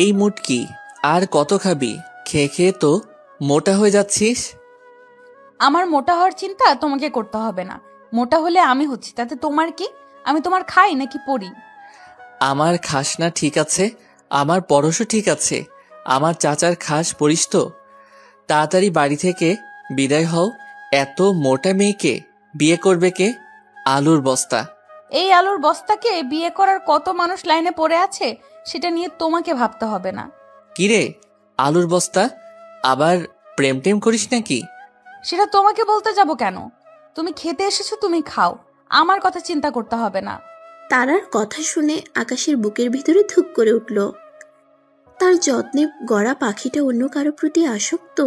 এই মুটকি আর কত খাবি? খেয়ে খেয়ে তো মোটা হয়ে যাচ্ছিস। আমার মোটা হওয়ার চিন্তা তোমাকে করতে হবে না। মোটা হলে আমি হচ্ছি, তাতে তোমার কি? আমি তোমার খাই নাকি পড়ি? আমার খাস না ঠিক আছে, আমার পরশও ঠিক আছে, আমার চাচার খাস পড়িস তো। তাড়াতাড়ি বাড়ি থেকে বিদায় হও। এত মোটা মেয়েকে বিয়ে করবে কে? আলুর বস্তা। এই আলুর বস্তাকে বিয়ে করার কত মানুষ লাইনে পড়ে আছে, সেটা নিয়ে তোমাকে ভাবতে হবে না। কিরে আলুর বস্তা, আবার প্রেম টেম করিস নাকি? সেটা তোমাকে বলতে যাব কেন? তুমি খেতে এসেছো, তুমি খাও, আমার কথা চিন্তা করতে হবে না। তারার কথা শুনে আকাশের বুকের ভিতরে ধুক করে উঠল। তার যত্নে গড়া পাখিটা অন্য কারো প্রতি আসক্ত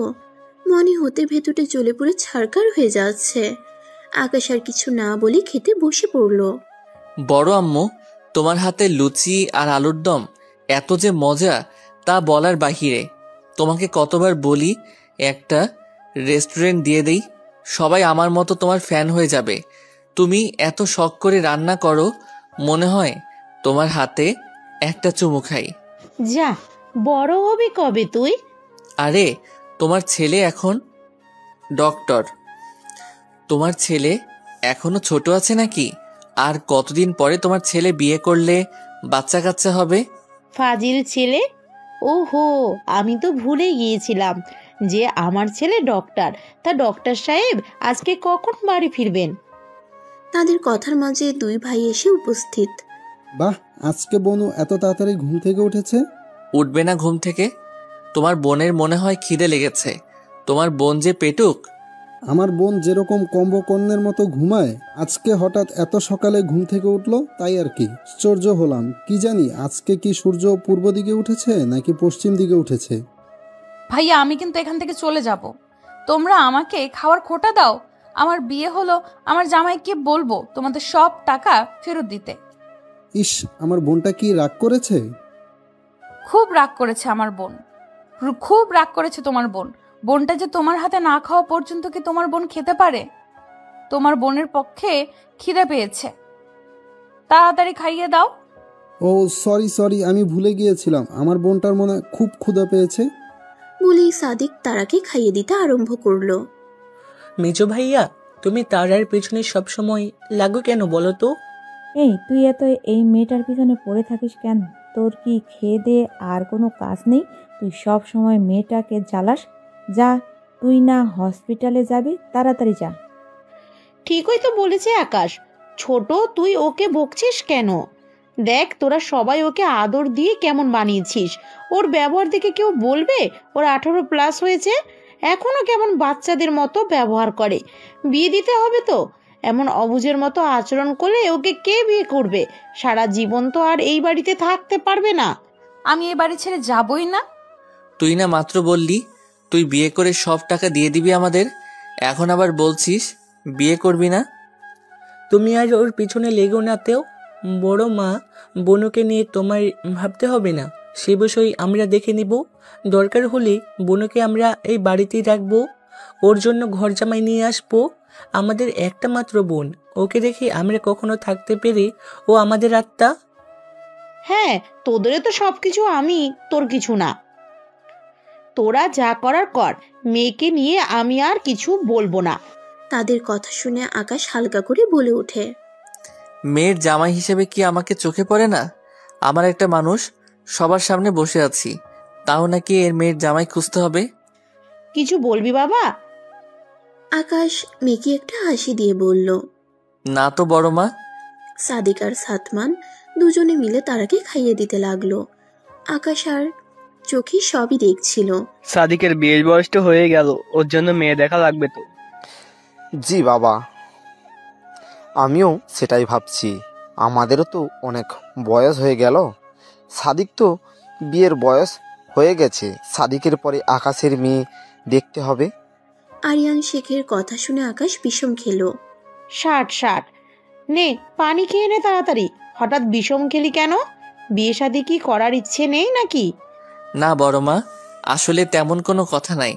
মনে হতে ভেতরে জ্বলে পড়ে ছারকার হয়ে যাচ্ছে। আকাশ আর কিছু না বলে খেতে বসে পড়ল। বড় আম্মু, তোমার হাতে লুচি আর আলুর দম এত যে মজা তা বলার বাহিরে। তোমাকে কতবার বলি একটা রেস্টুরেন্ট দিয়ে দেই, সবাই আমার মতো তোমার ফ্যান হয়ে যাবে। তুমি এত শখ করে রান্না করো, মনে হয় তোমার হাতে একটা চুমু খাই। যা, বড় হবি কবে তুই? আরে তোমার ছেলে এখন ডক্টর। তোমার ছেলে এখনো ছোট আছে নাকি? আর কতদিন পরে তোমার ছেলে বিয়ে করলে বাচ্চা কাচ্চা হবে? ফাজিল ছেলে। ওহো, আমি তো ভুলে গিয়েছিলাম যে আমার ছেলে ডক্টর। তা ডক্টর সাহেব আজকে কখন বাড়ি ফিরবেন? তাদের কথার মাঝে দুই ভাই এসে উপস্থিত। বাহ, আজকে বনু এত তাড়াতাড়ি ঘুম থেকে উঠেছে। উঠবে না ঘুম থেকে? তোমার বোনের মনে হয় খিদে লেগেছে। তোমার বোন যে পেটুক। আমার বোন যেরকম কম্বকর্ণের মতো ঘুমায়, আজকে হঠাৎ এত সকালে ঘুম থেকে উঠলো, তাই আর কি আশ্চর্য হলাম। কি জানি আজকে কি সূর্য পূর্ব দিকে উঠেছে নাকি পশ্চিম দিকে উঠেছে। ভাইয়া, আমি কিন্তু এখান থেকে চলে যাব। তোমরা আমাকে খাওয়ার খোটা দাও। আমার বিয়ে হলো, আমার জামাইকে বলবো তোমাদের সব টাকা ফেরত দিতে। ইস, আমার বোনটা কি রাগ করেছে? খুব রাগ করেছে আমার বোন, খুব রাগ করেছে তোমার বোন। বোনটা যে তোমার হাতে না খাওয়া পর্যন্ত কি তোমার বোন খেতে পারে? তোমার বোনের পক্ষে খিদে পেয়েছে, তাড়াতাড়ি খাইয়ে দাও। ও সরি, আমি ভুলে গিয়েছিলাম, আমার বোনটার মনে খুব ক্ষুধা পেয়েছে। বলেই সাদিক তারাকে খাইয়ে দিতে আরম্ভ করলো। মেজো ভাইয়া, তুমি তারার পেছনে সবসময় লাগো কেন বলো তো? এই, তুই এত এই মেয়েটার পিছনে পড়ে থাকিস কেন? তোর কি খেয়ে দিয়ে আর কোনো কাজ নেই? তুই সব সময় মেয়েটাকে জ্বালাস। যা, তুই না হসপিটালে যাবি, তাড়াতাড়ি যা। ঠিকই তো বলেছে আকাশ। ছোট, তুই ওকে বকছিস কেন? দেখ, তোরা সবাই ওকে আদর দিয়ে কেমন বানিয়েছিস। ওর ব্যবহার দেখে কেউ বলবে ওর 18+ হয়েছে? এখনো কেমন বাচ্চাদের মতো ব্যবহার করে। বিয়ে দিতে হবে তো। এমন অবুঝের মতো আচরণ করলে ওকে কে বিয়ে করবে? সারা জীবন তো আর এই বাড়িতে থাকতে পারবে না। আমি এই বাড়ি ছেড়ে যাবই না। তুই না মাত্র বললি তুই বিয়ে করে সব টাকা দিয়ে দিবি আমাদের, এখন আবার বলছিস বিয়ে করবি না? তুমি আর ওর পিছনে লেগো নাতেও। বড় মা, বোনকে নিয়ে তোমায় ভাবতে হবে না, সে বিষয় আমরা দেখে নিব। দরকার হলে বোনকে আমরা এই বাড়িতেই রাখবো, ওর জন্য ঘর জামাই নিয়ে আসবো। আমাদের একটা মাত্র বোন, ওকে দেখে আমরা কখনো থাকতে পেরে ও আমাদের আত্মা। হ্যাঁ, তোদের তো সবকিছু আমি, তোর কিছু না। তোরা যা করার কর, মেয়েকে নিয়ে আমি আর কিছু বলবো না। তাদের কথা শুনে আকাশ হালকা করে বলে ওঠে। মেয়ের জামাই হিসেবে কি আমাকে চোখে পড়ে না? আমার একটা মানুষ সবার সামনে বসে আছি, তাও নাকি এর মেয়ের জামাই খুঁজতে হবে? কিছু বলবি বাবা? আকাশ মেয়েকে একটা হাসি দিয়ে বলল। না তো বড় মা। সাদিক আর সাতমান দুজনে মিলে তারাকে খাইয়ে দিতে লাগলো। আকাশ আর চোখে সবই দেখছিল। সাদিকের বিয়ের বয়স তো হয়ে গেল, ওর জন্য মেয়ে দেখা লাগবে তো। জি বাবা, আমিও সেটাই ভাবছি। আমাদেরও তো অনেক বয়স হয়ে গেল। সাদিক তো বিয়ের বয়স হয়ে গেছে, সাদিকের পরে আকাশের মেয়ে দেখতে হবে। আরিয়ান শেখের কথা শুনে আকাশ বিষম খেলো। ষাট নে, পানি খেয়ে নে তাড়াতাড়ি। হঠাৎ বিষম খেলি কেন? বিয়ে শাদী কি করার ইচ্ছে নেই নাকি? না বড় মা, আসলে তেমন কোনো কথা নাই।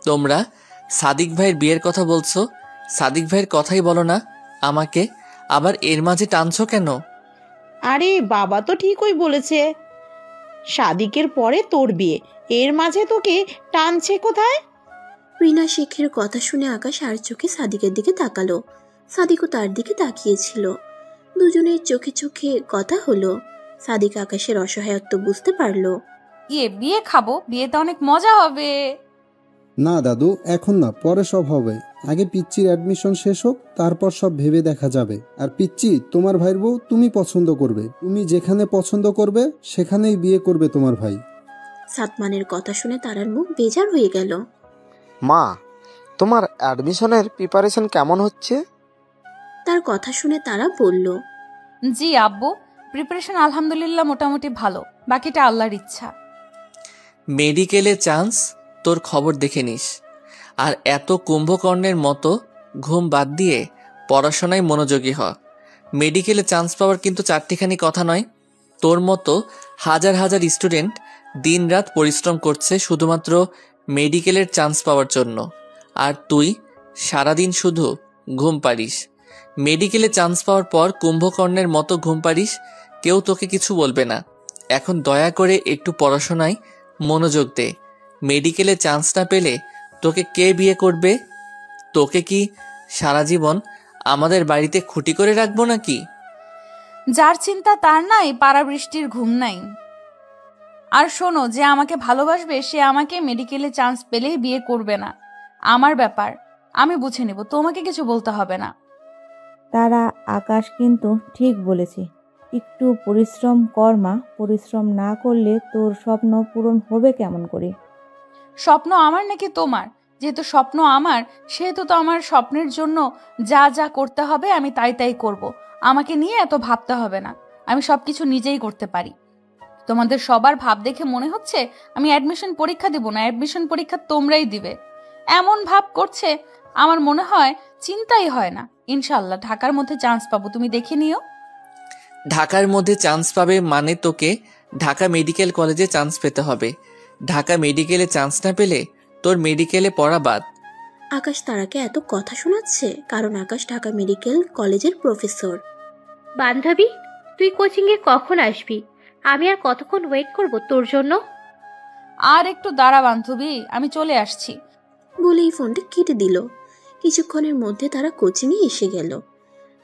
তোমরা সাদিক ভাইয়ের বিয়ের কথা বলছো, সাদিক ভাইয়ের কথাই বলো না আমাকে, আবার এর মাঝে টানছো কেন? আরে বাবা তো ঠিকই বলেছে, সাদিকের পরে তোর বিয়ে, এর মাঝে তোকে টানছে কোথায়? রিনা শেখের কথা শুনে আকাশ আর চোখে সাদিকের দিকে তাকালো। সাদিকও তার দিকে তাকিয়েছিল। দুজনের চোখে চোখে কথা হলো। সাদিক আকাশের অসহায়ত্ব বুঝতে পারলো। বিয়ে খাবো, বিয়েতে অনেক মজা হবে। না দাদু, এখন না, পরে সব হবে। আগে পিচ্চির অ্যাডমিশন শেষ হোক, তারপর সব ভেবে দেখা যাবে। আর পিচ্চি, তোমার ভাইয়ের বউ তুমি পছন্দ করবে, তুমি যেখানে পছন্দ করবে সেখানেই বিয়ে করবে তোমার ভাই। সাতমানের কথা শুনে তারার মুখ বেজার হয়ে গেল। মা, তোমার অ্যাডমিশনের প্রিপারেশন কেমন হচ্ছে? তার কথা শুনে তারা বলল, জি আব্বু, প্রিপারেশন আলহামদুলিল্লাহ মোটামুটি ভালো, বাকিটা আল্লাহর ইচ্ছা। মেডিকেলে চান্স, তোর খবর দেখে নিস। আর এত কুম্ভকর্ণের মতো ঘুম বাদ দিয়ে পড়াশোনায় মনোযোগী হ। মেডিকেলে চান্স পাওয়ার কিন্তু চারটিখানি কথা নয়। তোর মতো হাজার হাজার স্টুডেন্ট দিনরাত পরিশ্রম করছে শুধুমাত্র মেডিকেলের চান্স পাওয়ার জন্য, আর তুই সারাদিন শুধু ঘুম পারিস। মেডিকেলে চান্স পাওয়ার পর কুম্ভকর্ণের মতো ঘুম পারিস, কেউ তোকে কিছু বলবে না। এখন দয়া করে একটু পড়াশোনায় মনোযোগ দে। মেডিকেলে চান্স না পেলে তোকে কে বিয়ে করবে? তোকে কি সারা জীবন আমাদের বাড়িতে খুঁটি করে রাখবো নাকি? যার চিন্তা তার নাই, পাড়া বৃষ্টির ঘুম নাই। আর শোনো, যে আমাকে ভালোবাসবে সে আমাকে মেডিকেলে চান্স পেলেই বিয়ে করবে না। আমার ব্যাপার, আমি বুঝে নেব, তোমাকে কিছু বলতে হবে না। তারা, আকাশ কিন্তু ঠিক বলেছে। একটু পরিশ্রম কর মা, পরিশ্রম না করলে তোর স্বপ্ন পূরণ হবে কেমন করে? স্বপ্ন আমার নাকি তোমার? যেহেতু স্বপ্ন আমার, সেহেতু তো আমার স্বপ্নের জন্য যা যা করতে হবে আমি তাই তাই করব। আমাকে নিয়ে এত ভাবতে হবে না, আমি সবকিছু নিজেই করতে পারি। তোমাদের সবার ভাব দেখে মনে হচ্ছে আমি অ্যাডমিশন পরীক্ষা দেব না, অ্যাডমিশন পরীক্ষা তোমরাই দিবে, এমন ভাব করছে। আমার মনে হয় চিন্তাই হয় না। ইনশাল্লাহ ঢাকার মধ্যে চান্স পাবো, তুমি দেখে নিও। ঢাকার মধ্যে চান্স পাবে মানে তোকে ঢাকা মেডিকেল কলেজে চান্স পেতে হবে। ঢাকা মেডিকেলে চান্স না পেলে তোর মেডিকেলে পড়া বাদ। আকাশ তারাকে এত কথা শোনাচ্ছে কারণ আকাশ ঢাকা মেডিকেল কলেজের প্রফেসর। বান্ধবী, তুই কোচিংয়ে কখন আসবি? আমি আর কতক্ষণ ওয়েট করব তোর জন্য? আর একটু দাঁড়া বান্ধবী, আমি চলে আসছি বলেই ফোনটা কেটে দিল। কিছুক্ষণের মধ্যে তারা কোচিংয়ে এসে গেল।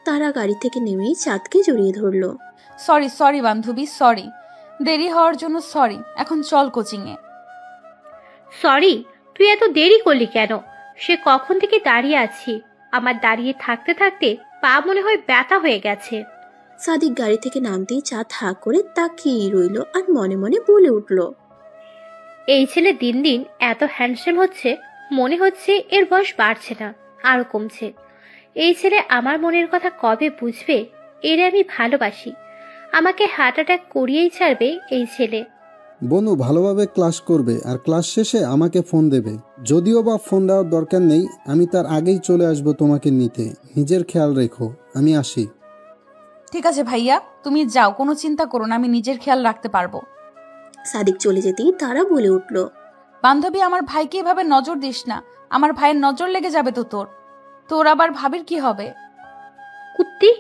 তারা গাড়ি থেকে নেমেই চাঁদকে জড়িয়ে ধরল। সরি সরি বান্ধবী, সরি, দেরি হওয়ার জন্য সরি। এখন চল কোচিংয়ে। সরি? তুই এত দেরি করলি কেন? সে কখন থেকে দাঁড়িয়ে আছি, আমার দাঁড়িয়ে থাকতে থাকতে পা মনে হয় ব্যথা হয়ে গেছে। সাদিক গাড়ি থেকে নামতেই চাঁদ হা করে তাকিয়েই রইল আর মনে মনে বলে উঠল, এই ছেলে দিন দিন এত হ্যান্ডসাম হচ্ছে, মনে হচ্ছে এর বয়স বাড়ছে না, আরো কমছে। এই ছেলে আমার মনের কথা কবে বুঝবে? এর আমি ভালোবাসি, আমাকে হার্ট অ্যাটাক করিয়েই ছাড়বে এই ছেলে। বনু ভালোভাবে ক্লাস করবে আর ক্লাস শেষে আমাকে ফোন দেবে। যদিও বা ফোন দেওয়ার দরকার নেই, আমি তার আগেই চলে আসবো তোমাকে নিতে। নিজের খেয়াল রেখো, আমি আসি। ঠিক আছে ভাইয়া, তুমি যাও, কোনো চিন্তা করো না, আমি নিজের খেয়াল রাখতে পারবো। সাদিক চলে যেতেই তারা বলে উঠল, বান্ধবী, আমার ভাইকে এভাবে নজর দিস না, আমার ভাইয়ের নজর লেগে যাবে তো। তোর আবার ভাবির কি হবে? কুত্তি,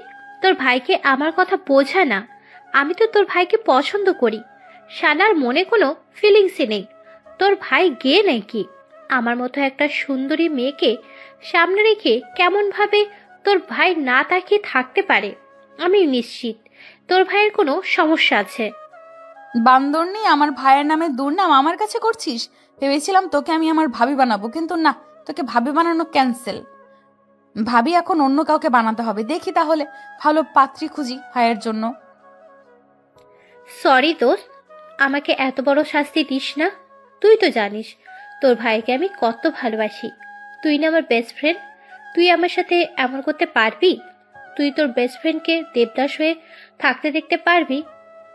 তোর ভাইকে আমার কথা বোঝা না। আমি তো তোর ভাইকে পছন্দ করি, শালার মনে কোনো ফিলিংসই নেই। তোর ভাই গে নাকি? আমার মতো একটা সুন্দরী মেয়েকে সামনে রেখে কেমন ভাবে তোর ভাই না তাকিয়ে থাকতে পারে? আমি নিশ্চিত তোর ভাইয়ের কোনো সমস্যা আছে। বান্দরনি, আমার ভাইয়ের নামে দুর্নাম আমার কাছে করছিস? ভেবেছিলাম তোকে আমি আমার ভাবি বানাবো, কিন্তু না, তোকে ভাবি বানানো ক্যান্সেল। ভাবি এখন অন্য কাউকে বানাতে হবে। দেখি তাহলে ভালো পাত্রী খুঁজি ভাইয়ের জন্য। সরি দোস্ত, আমাকে এত বড় শাস্তি দিস না। তুই তো জানিস তোর ভাইকে আমি কত ভালোবাসি। তুই না আমার বেস্ট ফ্রেন্ড, তুই আমার সাথে এমন করতে পারবি? তুই তোর বেস্ট ফ্রেন্ডকে দেবদাস হয়ে থাকতে দেখতে পারবি?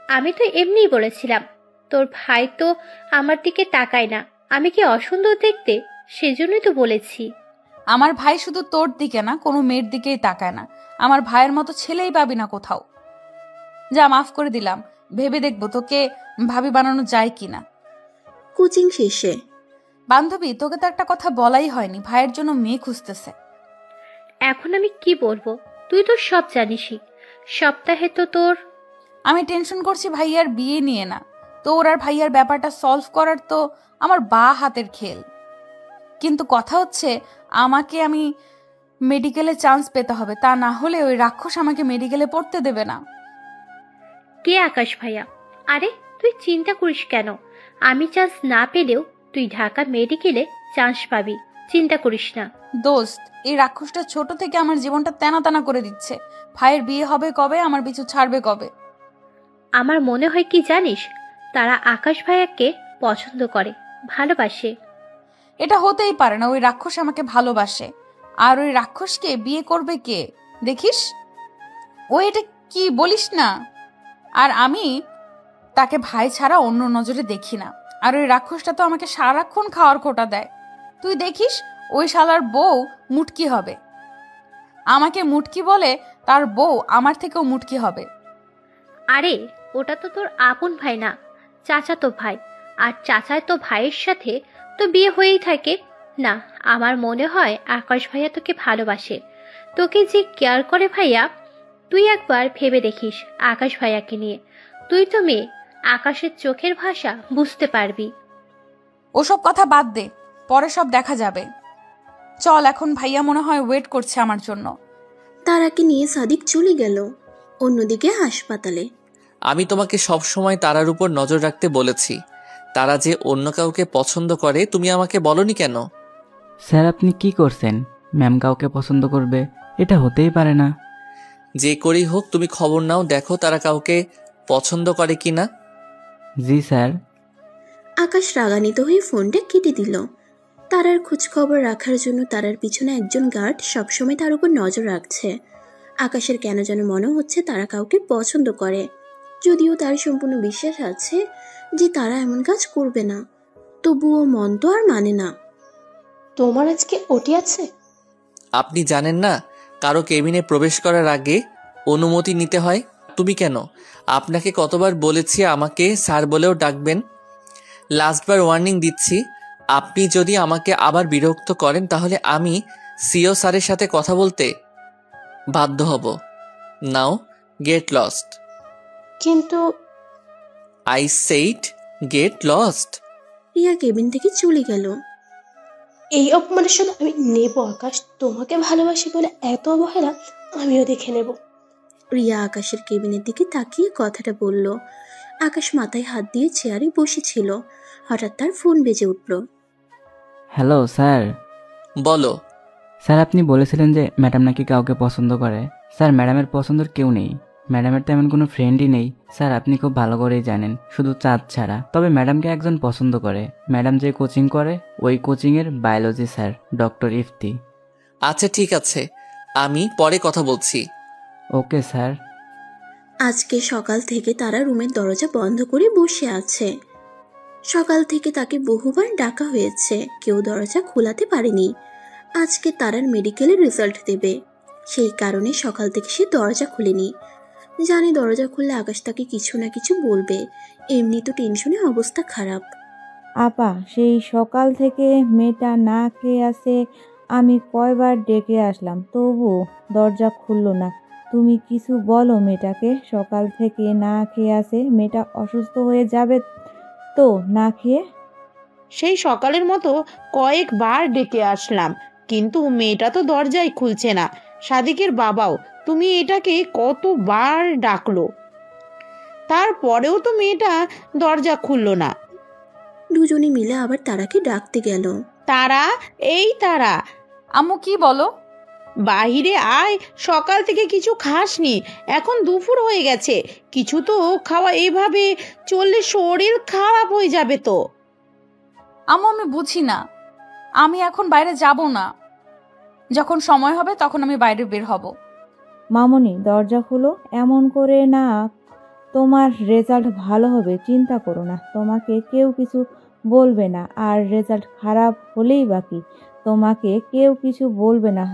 আমি তো এমনিই বলেছিলাম, তোর ভাই তো আমার দিকে তাকায় না, আমি কি অসুন্দর দেখতে? সেজন্যই তো বলেছি। আমার ভাই শুধু তোর দিকে না, কোনো মেয়ের দিকেই তাকায় না। আমার ভাইয়ের মতো ছেলেই পাবি না কোথাও। যা, মাফ করে দিলাম, ভেবে দেখবো তোকে ভাবি বানানো যায় কিনা। কোচিং শেষে বান্ধবী, তোকে তো একটা কথা বলাই হয়নি, ভাইয়ের জন্য মেয়ে খুঁজতেছে। এখন আমি কি বলবো? তুই তো সব জানিসই। সপ্তাহে তো তোর আমি টেনশন করছি ভাইয়ার বিয়ে নিয়ে না, তোর আর ভাইয়ার ব্যাপারটা সলভ করার তো আমার বা হাতের খেল। কিন্তু কথা হচ্ছে আমি মেডিকেলে চান্স পেতে হবে, তা না হলে ওই রাক্ষস আমাকে মেডিকেলে পড়তে দেবে না। কে আকাশ ভাইয়া? আরে তুই চিন্তা করিস কেন, আমি চান্স না পেলেও তুই ঢাকা মেডিকেলে চান্স পাবি, চিন্তা করিস না। দোস্ত, এই রাক্ষসটা ছোট থেকে আমার জীবনটা তেনা তেনা করে দিচ্ছে। ভাইয়ের বিয়ে হবে কবে, আমার পিছু ছাড়বে কবে? আমার মনে হয় কি জানিস, তারা আকাশ ভাইয়াকে পছন্দ করে, ভালোবাসে। এটা হতেই পারে না, ওই রাক্ষস আমাকে ভালোবাসে। আর ওই রাক্ষসকে বিয়ে করবে কে দেখিস? ও এটা কি বলিস না। আর আমি তাকে ভাই ছাড়া অন্য নজরে দেখি না। আর ওই রাক্ষসটা তো আমাকে সারাক্ষণ খাওয়ার খোটা দেয়। তুই দেখিস ওই শালার বউ মুটকি হবে। আমাকে মুটকি বলে, তার বউ আমার থেকেও মুটকি হবে। আরে ওটা তো তোর আপন ভাই না, চাচাতো ভাই। আর চাচায় তো ভাইয়ের সাথে তো বিয়ে হয়েই থাকে না। আমার মনে হয় আকাশ ভাইয়া তোকে ভালোবাসে, তোকে যে কেয়ার করে ভাইয়া। তুই একবার ভেবে দেখিস আকাশ ভাইয়াকে নিয়ে। তুই তো মেয়ে, আকাশের চোখের ভাষা বুঝতে পারবি। ওসব কথা বাদ দে, পরে সব দেখা যাবে। চল, এখন ভাইয়া মনে হয় ওয়েট করছে আমার জন্য। তারাকে নিয়ে সাদিক চলে গেল অন্যদিকে হাসপাতালে। আমি তোমাকে সব সময় তারার উপর নজর রাখতে বলেছি। তারা যে অন্য কাউকে পছন্দ করে তুমি আমাকে বলনি কেন? স্যার আপনি কি করছেন? ম্যাম কাউকে পছন্দ করবে, এটা হতেই পারে না। যে করেই হোক তুমি খবর নাও, দেখো তারা কাউকে পছন্দ করে কিনা। জি স্যার। আকাশ রাগান্বিত হয়ে ফোনটা কেটে দিল। তারার খোঁজ খবর রাখার জন্য তারার পিছনে একজন গার্ড সবসময় তার উপর নজর রাখছে। আকাশের কেন যেন মনে হচ্ছে তারা কাউকে পছন্দ করে, যদিও তার সম্পূর্ণ বিশ্বাস আছে যে তারা এমন কাজ করবে না, তবুও মন তো আর মানে না। তোমার আজকে ওটি আছে? আপনি জানেন না কারো কেবিনে প্রবেশ করার আগে অনুমতি নিতে হয়? তুমি কেন? আপনাকে কতবার বলেছি আমাকে স্যার বলেও ডাকবেন। লাস্টবার ওয়ার্নিং দিচ্ছি, আপনি যদি আমাকে আবার বিরক্ত করেন তাহলে আমি সিও স্যারের সাথে কথা বলতে বাধ্য হব। Now get lost. কিন্তু I said get lost. Riya cabin থেকে চলে গেল। এই অপমানের শুধু আমি নেব আকাশ, তোমাকে ভালোবাসি বলে এত অবহেলা আমিও দেখে নেব। রিয়া আকাশের কেবিনের দিকে তাকিয়ে কথাটা বলল। আকাশ মাথায় হাত দিয়ে চেয়ারে বসেছিল, হঠাৎ তার ফোন বেজে উঠল। Hello sir. বলো। স্যার আপনি বলেছিলেন যে ম্যাডাম নাকি কাউকে পছন্দ করে। স্যার ম্যাডামের পছন্দের কেউ নেই, ম্যাডামের তেমন কোনো ফ্রেন্ডই নেই। স্যার আপনি খুব ভালো করেই জানেন, শুধু চাঁদ ছাড়া। তবে ম্যাডামকে একজন পছন্দ করে, ম্যাডাম যে কোচিং করে ওই কোচিংয়ের বায়োলজি স্যার, ডক্টর ইফতি। আচ্ছা ঠিক আছে, আমি পরে কথা বলছি। Okay sir. আজকে সকাল থেকে তারা রুমের দরজা বন্ধ করে বসে আছে। সকাল থেকে তাকে বহুবার ডাকা হয়েছে, কেউ দরজা খোলাতে পারেনি। আজকে তারার মেডিকেলের রেজাল্ট দেবে, সেই কারণে সকাল থেকে সে দরজা খুলেনি। জানে দরজা খুললে আকাশ তাকে কিছু না কিছু বলবে, এমনি তো টেনশনে অবস্থা খারাপ। আপা সেই সকাল থেকে মেয়েটা না খেয়ে আছে, আমি কয়বার ডেকে আসলাম তবু দরজা খুললো না। তুমি কিছু বলো মেয়েটাকে, সকাল থেকে না খেয়ে আছে, মেয়েটা অসুস্থ হয়ে যাবে তো না খেয়ে। সেই সকালের মতো কয়েকবার ডেকে আসলাম, কিন্তু মেয়েটা তো দরজাই খুলছে না। সাদিকের বাবাও তুমি এটাকে কতবার ডাকলো, তারপরেও তো মেয়েটা দরজা খুললো না। দুজনে মিলে আবার তারাকে ডাকতে গেল। তারা, এই তারা। আম্মু কি বলো? বাহিরে আয়, সকাল থেকে কিছু খাসনি, এখন দুপুর হয়ে গেছে, কিছু তো খাওয়া। এইভাবে চললে শরীর খারাপ হয়ে যাবে তো। আম্মু আমি বুঝি না, আমি এখন বাইরে যাব না। যখন সময় হবে তখন আমি বাইরে বের হব। মামনি দরজা খুলো, এমন করে না, তোমার রেজাল্ট ভালো হবে, চিন্তা করো না, তোমাকে কেউ কিছু বলবে না। আর রেজাল্ট খারাপ হলেই বাকি, তোমাকে কেউ কিছু বলবে না।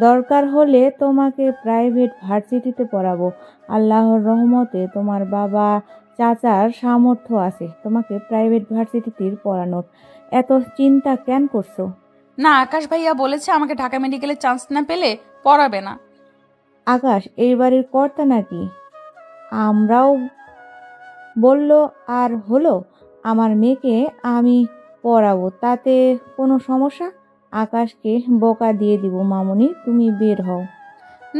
দরকার হলে তোমাকে প্রাইভেট ভার্সিটিতে পড়াবো। আল্লাহর রহমতে তোমার বাবা চাচার সামর্থ্য আছে তোমাকে প্রাইভেট ভার্সিটিতে পড়ানোর। এত চিন্তা কেন করছো? না, আকাশ ভাইয়া বলেছে আমাকে ঢাকা মেডিকেলে চান্স না পেলে পড়াবে না। আকাশ এই বাড়ির কর্তা নাকি? আমরাও বলল আর হলো, আমার মেয়েকে আমি পড়াবো, তাতে কোনো সমস্যা? আকাশকে বোকা দিয়ে দিব। মামুনি, তুমি বের হও।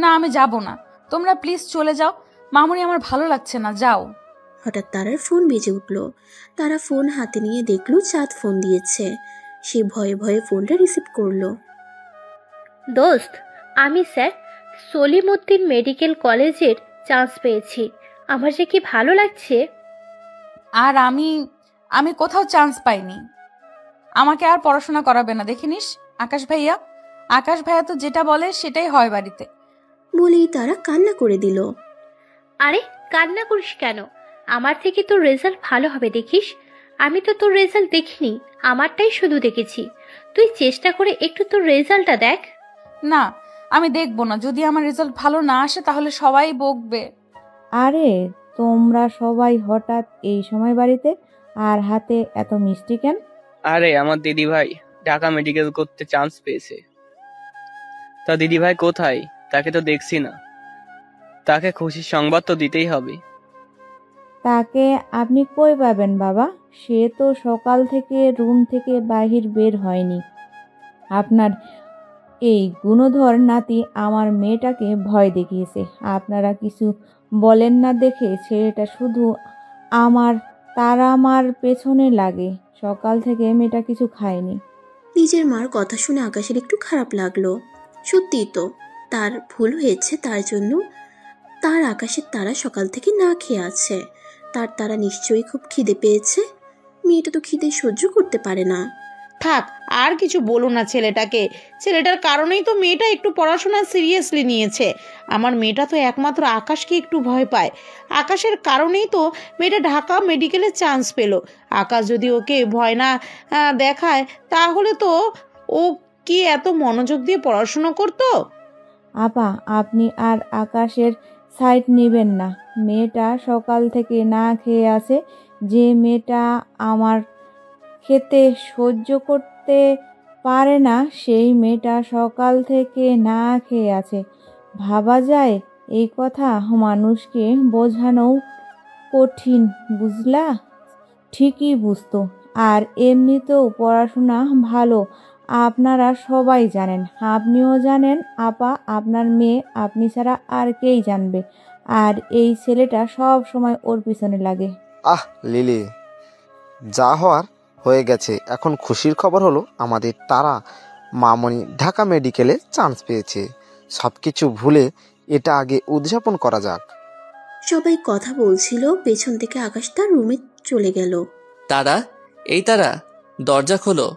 না, আমি যাব না। তোমরা প্লিজ চলে যাও। মামুনি, আমার ভালো লাগছে না, যাও। হঠাৎ তারার ফোন বেজে উঠল। তারা ফোন হাতে নিয়ে দেখলো চাঁদ ফোন দিয়েছে। সে ভয়ে ভয়ে ফোনটা রিসিভ করলো। দোস্ত, আমি স্যার সলিমউদ্দিন মেডিকেল কলেজের চান্স পেয়েছি। আমার যে কি ভালো লাগছে। আর আমি কোথাও চান্স পাইনি। আমাকে আর পড়াশোনা করাবে না, দেখিনিস আকাশ ভাইয়া তো যেটা বলে সেটাই হয় বাড়িতে। বলেই তারা কান্না করে দিল। আরে কান্না করিস কেন? আমার থেকে তোর রেজাল্ট ভালো হবে দেখিস। আমি তো তোর রেজাল্ট দেখিনি, আমারটাই শুধু দেখেছি। তুই চেষ্টা করে একটু তোর রেজাল্টটা দেখ। না, আমি দেখবো না। যদি আমার রেজাল্ট ভালো না আসে তাহলে সবাই বকবে। আরে তোমরা সবাই হঠাৎ এই সময় বাড়িতে, আর হাতে এত মিষ্টি কেন? আরে আমার দিদি ভাই ঢাকা মেডিকেল করতে চান্স পেয়েছে। তা দিদি ভাই কোথায়? তাকে তো দেখছি না। তাকে খুশির সংবাদ তো দিতেই হবে। তাকে আপনি কই পাবেন বাবা? সে তো সকাল থেকে রুম থেকে বাহির বের হয়নি। আপনার এই গুণধর নাতি আমার মেয়েটাকে ভয় দেখিয়েছে। আপনারা কিছু বলেন না দেখে ছেলেটা শুধু আমার পেছনে লাগে। সকাল থেকে মেয়েটা কিছু খায়নি। নিজের মার কথা শুনে আকাশের একটু খারাপ লাগলো। সত্যিই তো, তার ভুল হয়েছে। তার জন্য তার আকাশের তারা সকাল থেকে না খেয়ে আছে। তারা নিশ্চয়ই খুব খিদে পেয়েছে। মেয়েটা তো খিদে সহ্য করতে পারে না। থাক, আর কিছু বলো না ছেলেটাকে। ছেলেটার কারণেই তো মেয়েটা একটু পড়াশোনা সিরিয়াসলি নিয়েছে। আমার মেয়েটা তো একমাত্র আকাশকে একটু ভয় পায়। আকাশের কারণেই তো মেয়েটা ঢাকা মেডিকেলে চান্স পেল। আকাশ যদি ওকে ভয় না দেখায় তাহলে তো ও কি এত মনোযোগ দিয়ে পড়াশোনা করতো? আপা, আপনি আর আকাশের সাইড নেবেন না। মেয়েটা সকাল থেকে না খেয়ে আছে। যে মেয়েটা আমার খেতে সহ্য করতে পারে না, সেই মেয়েটা সকাল থেকে না খেয়ে আছে। ভাবা যায় এই কথা? মানুষকে বোঝানোও কঠিন, বুঝলা? ঠিকই বুঝতো। আর এমনিতেও পড়াশোনা ভালো, আপনারা সবাই জানেন। আপনিও জানেন আপা, আপনার মেয়ে আপনি ছাড়া আর কেই জানবে। আর এই ছেলেটা সব সময় ওর পিছনে লাগে। লিলি, যা হওয়ার হয়ে গেছে। এখন খুশির খবর হলো আমাদের তারা মামনি ঢাকা মেডিকেলে চান্স পেয়েছে। সব কিছু ভুলে এটা আগে উদযাপন করা যাক। সবাই কথা বলছিল, পেছন থেকে আকাশ তার রুমে চলে গেল। তারা, এই তারা, দরজা খোলো।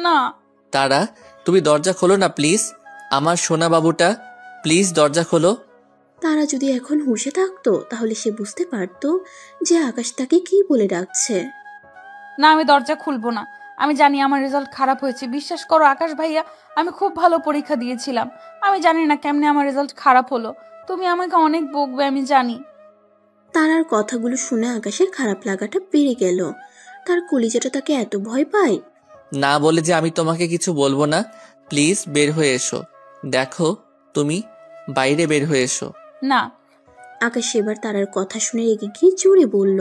না। তারা, তুমি দরজা খোলো না প্লিজ। আমার সোনা বাবুটা, প্লিজ দরজা খোলো। তারা যদি এখন হুঁশে থাকতো তাহলে সে বুঝতে পারতো যে আকাশ তাকে কি বলে ডাকছে। না, আমি দরজা খুলবো না। আমি জানি আমার রেজাল্ট খারাপ হয়েছে। বিশ্বাস করো আকাশ ভাইয়া, আমি খুব ভালো পরীক্ষা দিয়েছিলাম। আমি জানি না কেমনে আমার রেজাল্ট খারাপ হলো। তুমি আমাকে অনেক বকবে, আমি জানি। তারার কথাগুলো শুনে আকাশের খারাপ লাগাটা বেড়ে গেল। তার কলিজাটা তাকে এত ভয় পায়। না বলে যে আমি তোমাকে কিছু বলবো না। প্লিজ বের হয়ে এসো। দেখো, তুমি বাইরে বের হয়ে এসো। না। আকাশ এবার তারার কথা শুনে রেগে গিয়ে জোরে বলল,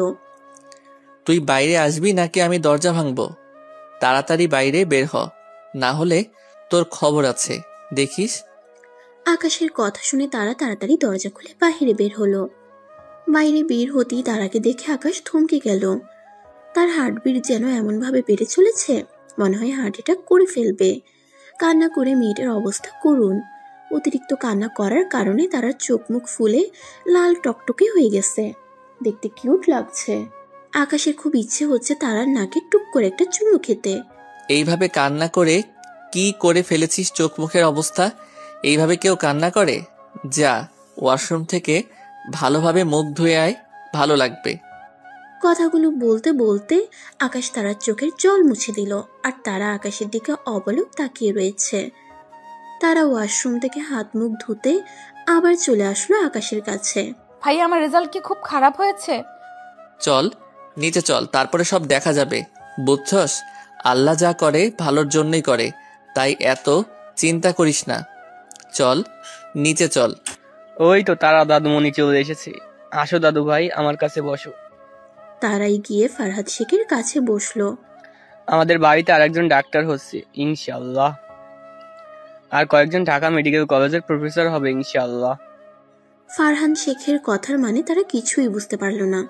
তুই বাইরে আসবি নাকি আমি দরজা ভাঙবো? তাড়াতাড়ি বাইরে বের হ, না হলে তোর খবর আছে, দেখিস। আকাশের কথা শুনে তারা তাড়াতাড়ি দরজা খুলে বাইরে বের হলো। বাইরে বের হতেই তারাকে দেখে আকাশ থমকে গেল। তার হার্টবিট যেন এমনভাবে বেড়ে চলেছে, মনে হয় হার্ট অ্যাটাক করে ফেলবে। কান্না করে মেয়েটার অবস্থা করুন। অতিরিক্ত কান্না করার কারণে তার চোখ মুখ ফুলে লাল টকটকে হয়ে গেছে। দেখতে কিউট লাগছে। আকাশের খুব ইচ্ছে হচ্ছে তারার নাকে টুক করে একটা চুমু খেতে। এইভাবে কান্না করে কি করে ফেলেছিস? চোখ মুখের অবস্থা। এইভাবে কেউ কান্না করে? যা ওয়াশরুম থেকে ভালোভাবে মুখ ধুয়ে আয়, ভালো লাগবে। কথাগুলো বলতে বলতে আকাশ তারার চোখের জল মুছে দিল। আর তারা আকাশের দিকে অবলক তাকিয়ে রয়েছে। তারা ওয়াশরুম থেকে হাত মুখ ধুতে আবার চলে আসলো আকাশের কাছে। ভাই, আমার রেজাল্ট কি খুব খারাপ হয়েছে? চল নিচে চল, তারপরে সব দেখা যাবে, বুঝছস? আল্লাহ যা করে ভালোর জন্যই করে, তাই এত চিন্তা করিস না। চল নিচে চল। ওই তো তারা দাদুমণি চলে এসেছে। আসো দাদু ভাই, আমার কাছে বসো। তারাই গিয়ে ফারহাদ শেখের কাছে বসলো। আমাদের বাড়িতে আরেকজন ডাক্তার হচ্ছে ইনশাআল্লাহ, আর কয়েকজন ঢাকা মেডিকেল কলেজের প্রফেসর হবে ইনশাআল্লাহ। ফারহান শেখের কথার মানে তারা কিছুই বুঝতে পারল না।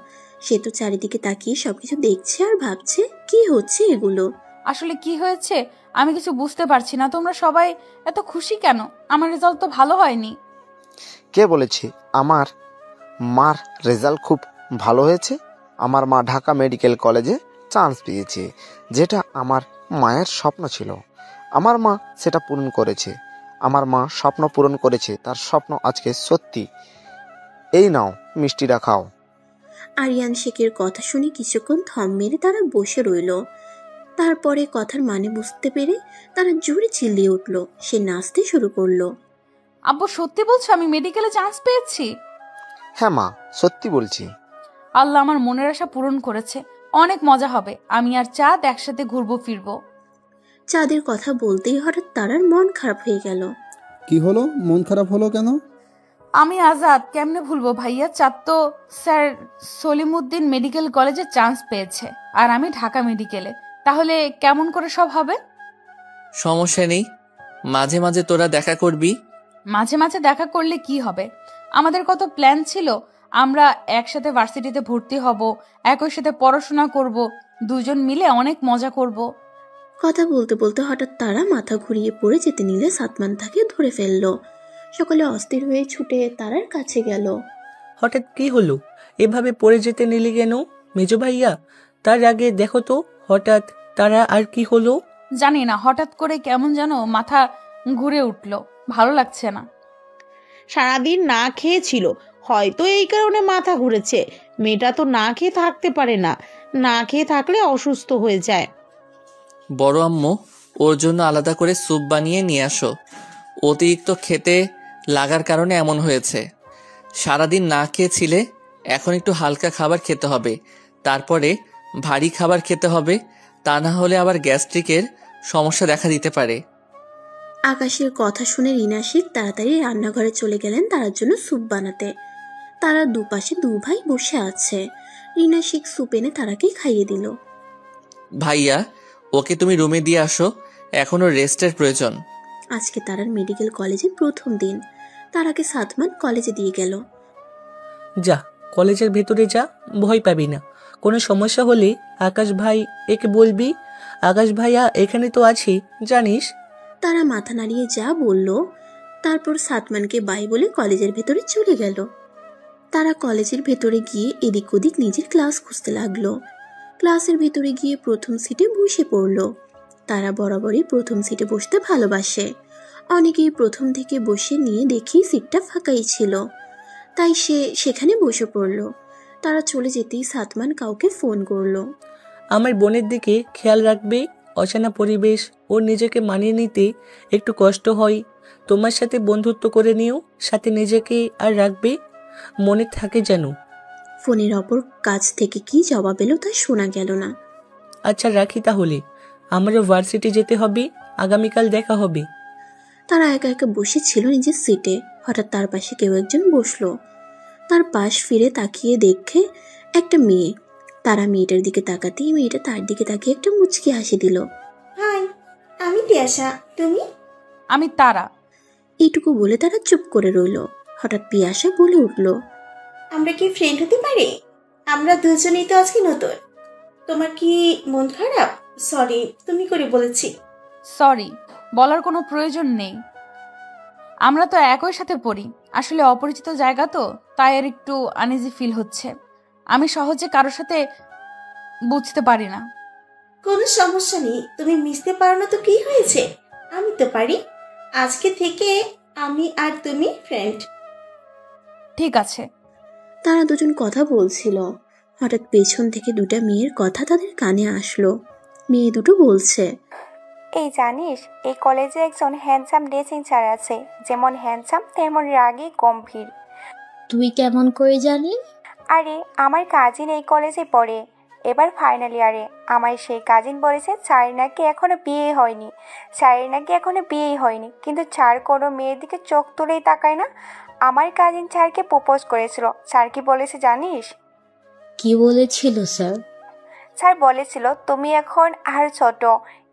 সে তো চারিদিকে তাকিয়ে সবকিছু দেখছে আর ভাবছে কি হচ্ছে এগুলো। আসলে কি হয়েছে আমি কিছু বুঝতে পারছি না। তোমরা সবাই এত খুশি কেন? আমার রেজাল্ট তো ভালো হয়নি। কে বলেছে আমার মার রেজাল্ট খুব ভালো হয়েছে? আমার মা ঢাকা মেডিকেল কলেজে চান্স পেয়েছে, যেটা আমার মায়ের স্বপ্ন ছিল। আমার মা সেটা পূরণ করেছে। আমার মা স্বপ্ন পূরণ করেছে, তার স্বপ্ন আজকে সত্যি। এই নাও মিষ্টিটা খাও। আরিয়ান শেখের কথা শুনে কিছুক্ষণ থম মেরে তারা বসে রইল। তারপরে কথার মানে বুঝতে পেরে তারা জোরে চিল্লিয়ে উঠল। সে নাচতে শুরু করলো। আব্বু সত্যি বলছো আমি মেডিকেলে চান্স পেয়েছি? হ্যাঁ মা, সত্যি বলছি। আল্লাহ আমার মনের আশা পূরণ করেছে। অনেক মজা হবে। আমি আর চাঁদ একসাথে ঘুরবো ফিরবো। চাঁদের কথা বলতেই হঠাৎ তারার মন খারাপ হয়ে গেল। কি হলো? মন খারাপ হলো কেন? আমি আজাদ কেমনে ভুলবো ভাইয়া? চাঁদ তো স্যার সলিমুদ্দিন মেডিকেল কলেজে চান্স পেয়েছে আর আমি ঢাকা মেডিকেলে। তাহলে কেমন করে সব হবে? সমস্যা নেই, মাঝে মাঝে তোরা দেখা করবি। মাঝে মাঝে দেখা করলে কি হবে? আমাদের কত প্ল্যান ছিল। আমরা একসাথে ভার্সিটিতে ভর্তি হব, একই সাথে পড়াশোনা করব, দুজন মিলে অনেক মজা করব। কথা বলতে বলতে হঠাৎ তারা মাথা ঘুরিয়ে পড়ে যেতে নিলে সাতমান তাকে ধরে ফেললো। সকলে অস্থির হয়ে ছুটে তারার কাছে গেল। হঠাৎ কি হলো? এভাবে পড়ে যেতে নিলি কেন মেজো ভাইয়া? তার আগে দেখো তো হঠাৎ তারা আর কি হলো? জানি না, হঠাৎ করে কেমন যেন মাথা ঘুরে উঠলো, ভালো লাগছে না। সারাদিন না খেয়েছিল, হয়তো এই কারণে মাথা ঘুরেছে। মেয়েটা তো না খেয়ে থাকতে পারে না, না খেয়ে থাকলে অসুস্থ হয়ে যায়। বড় আম্মু, ওর জন্য আলাদা করে স্যুপ বানিয়ে নিয়ে আসো। অতিরিক্ত খেতে লাগার কারণে এমন হয়েছে। সারাদিন না খেয়েছিলে, এখন একটু হালকা খাবার খেতে হবে, তারপরে ভারী খাবার খেতে হবে, তা না হলে আবার গ্যাস্ট্রিকের সমস্যা দেখা দিতে পারে। আকাশের কথা শুনে রিনা শেখ তাড়াতাড়ি রান্নাঘরে চলে গেলেন তার জন্য স্যুপ বানাতে। তারা দুপাশে দু ভাই বসে আছে। রিনা শেখ স্যুপ এনে তারাকে খাইয়ে দিল। ভাইয়া, ওকে তুমি রুমে দিয়ে আসো, এখনো রেস্টের প্রয়োজন। আজকে তারার মেডিকেল কলেজে প্রথম দিন। তারাকে সাতমান কলেজে দিয়ে গেল। যা, কলেজের ভেতরে যা, ভয় পাবি না। কোনো সমস্যা হলে আকাশ ভাই একে বলবি। আকাশ ভাইয়া এখানে তো আছি, জানিস। তারা মাথা নাড়িয়ে যা বলল, তারপর সাতমানকে বাই বলে কলেজের ভেতরে চলে গেল। তারা কলেজের ভেতরে গিয়ে এদিক ওদিক নিজের ক্লাস খুঁজতে লাগলো। ক্লাসের ভেতরে গিয়ে প্রথম সিটে বসে পড়ল। তারা বরাবরই প্রথম সিটে বসতে ভালোবাসে। অনেকেই প্রথম থেকে বসে নিয়ে দেখি সিটটা ফাঁকাই ছিল, তাই সে সেখানে বসে পড়ল। তারা চলে যেতেই সাতমান কাউকে ফোন করলো। আমার বোনের দিকে খেয়াল রাখবে। অচেনা পরিবেশ, ওর নিজেকে মানিয়ে নিতে একটু কষ্ট হয়। তোমার সাথে বন্ধুত্ব করে নিও, সাথে নিজেকে আর রাখবে, মনে থাকে যেন। ফোনের অপর কাছ থেকে কি জবাব এলো তা শোনা গেল না। আচ্ছা রাখি তাহলে, আমারও ভার্সিটি যেতে হবে, আগামীকাল দেখা হবে। তারা একা একা বসেছিল নিজের সিটে। হঠাৎ তার পাশে কেউ একজন বসলো। তার পাশ ফিরে তাকিয়ে দেখে একটা মেয়ে। তারা মেয়েটার দিকে তাকাতেই মেয়েটা তার দিকে তাকিয়ে একটা মুচকি হাসি দিল। হাই, আমি পিয়াসা, তুমি? আমি তারা। এইটুকু বলে তারা চুপ করে রইল। হঠাৎ পিয়াসা বলে উঠল, আমরা কি ফ্রেন্ড হতে পারি? আমরা দুজনেই তো আজকে নতুন। তোমার কি মন খারাপ? সরি তুমি করে বলেছি। সরি বলার কোনো প্রয়োজন নেই। আমরা তো একই সাথে পড়ি। আসলে অপরিচিত জায়গা তো, তাই এর একটু আনইজি ফিল হচ্ছে। আমি সহজে কারোর সাথে বুঝতে পারি না। কোনো সমস্যা নেই, তুমি মিশতে পারো না তো কি হয়েছে, আমি তো পারি। আজকে থেকে আমি আর তুমি ফ্রেন্ড। ঠিক আছে। তারা দুজন কথা বলছিল। হঠাৎ পেছন থেকে দুটা মেয়ের কথা তাদের কানে আসলো। মেয়ে দুটো বলছে, এই জানিস, এই কলেজে একজন হ্যান্ডসাম ড্রেসিং স্যার আছে, যেমন হ্যান্ডসাম তেমন রাগী গম্ভীর। তুই কেমন করে জানলি? আরে আমার কাজিন এই কলেজে পড়ে, এবার ফাইনাল ইয়ারে। আমার সেই কাজিন বলেছে স্যারের নাকি এখনো বিয়েই হয়নি, কিন্তু স্যার কোনো মেয়ের দিকে চোখ তুলেই তাকায় না। আমার কাজিন স্যারকে প্রপোজ করেছিল। স্যার কি বলেছে জানিস? কি বলেছিল স্যার? স্যার বলেছিল তুমি এখন আর ছোট,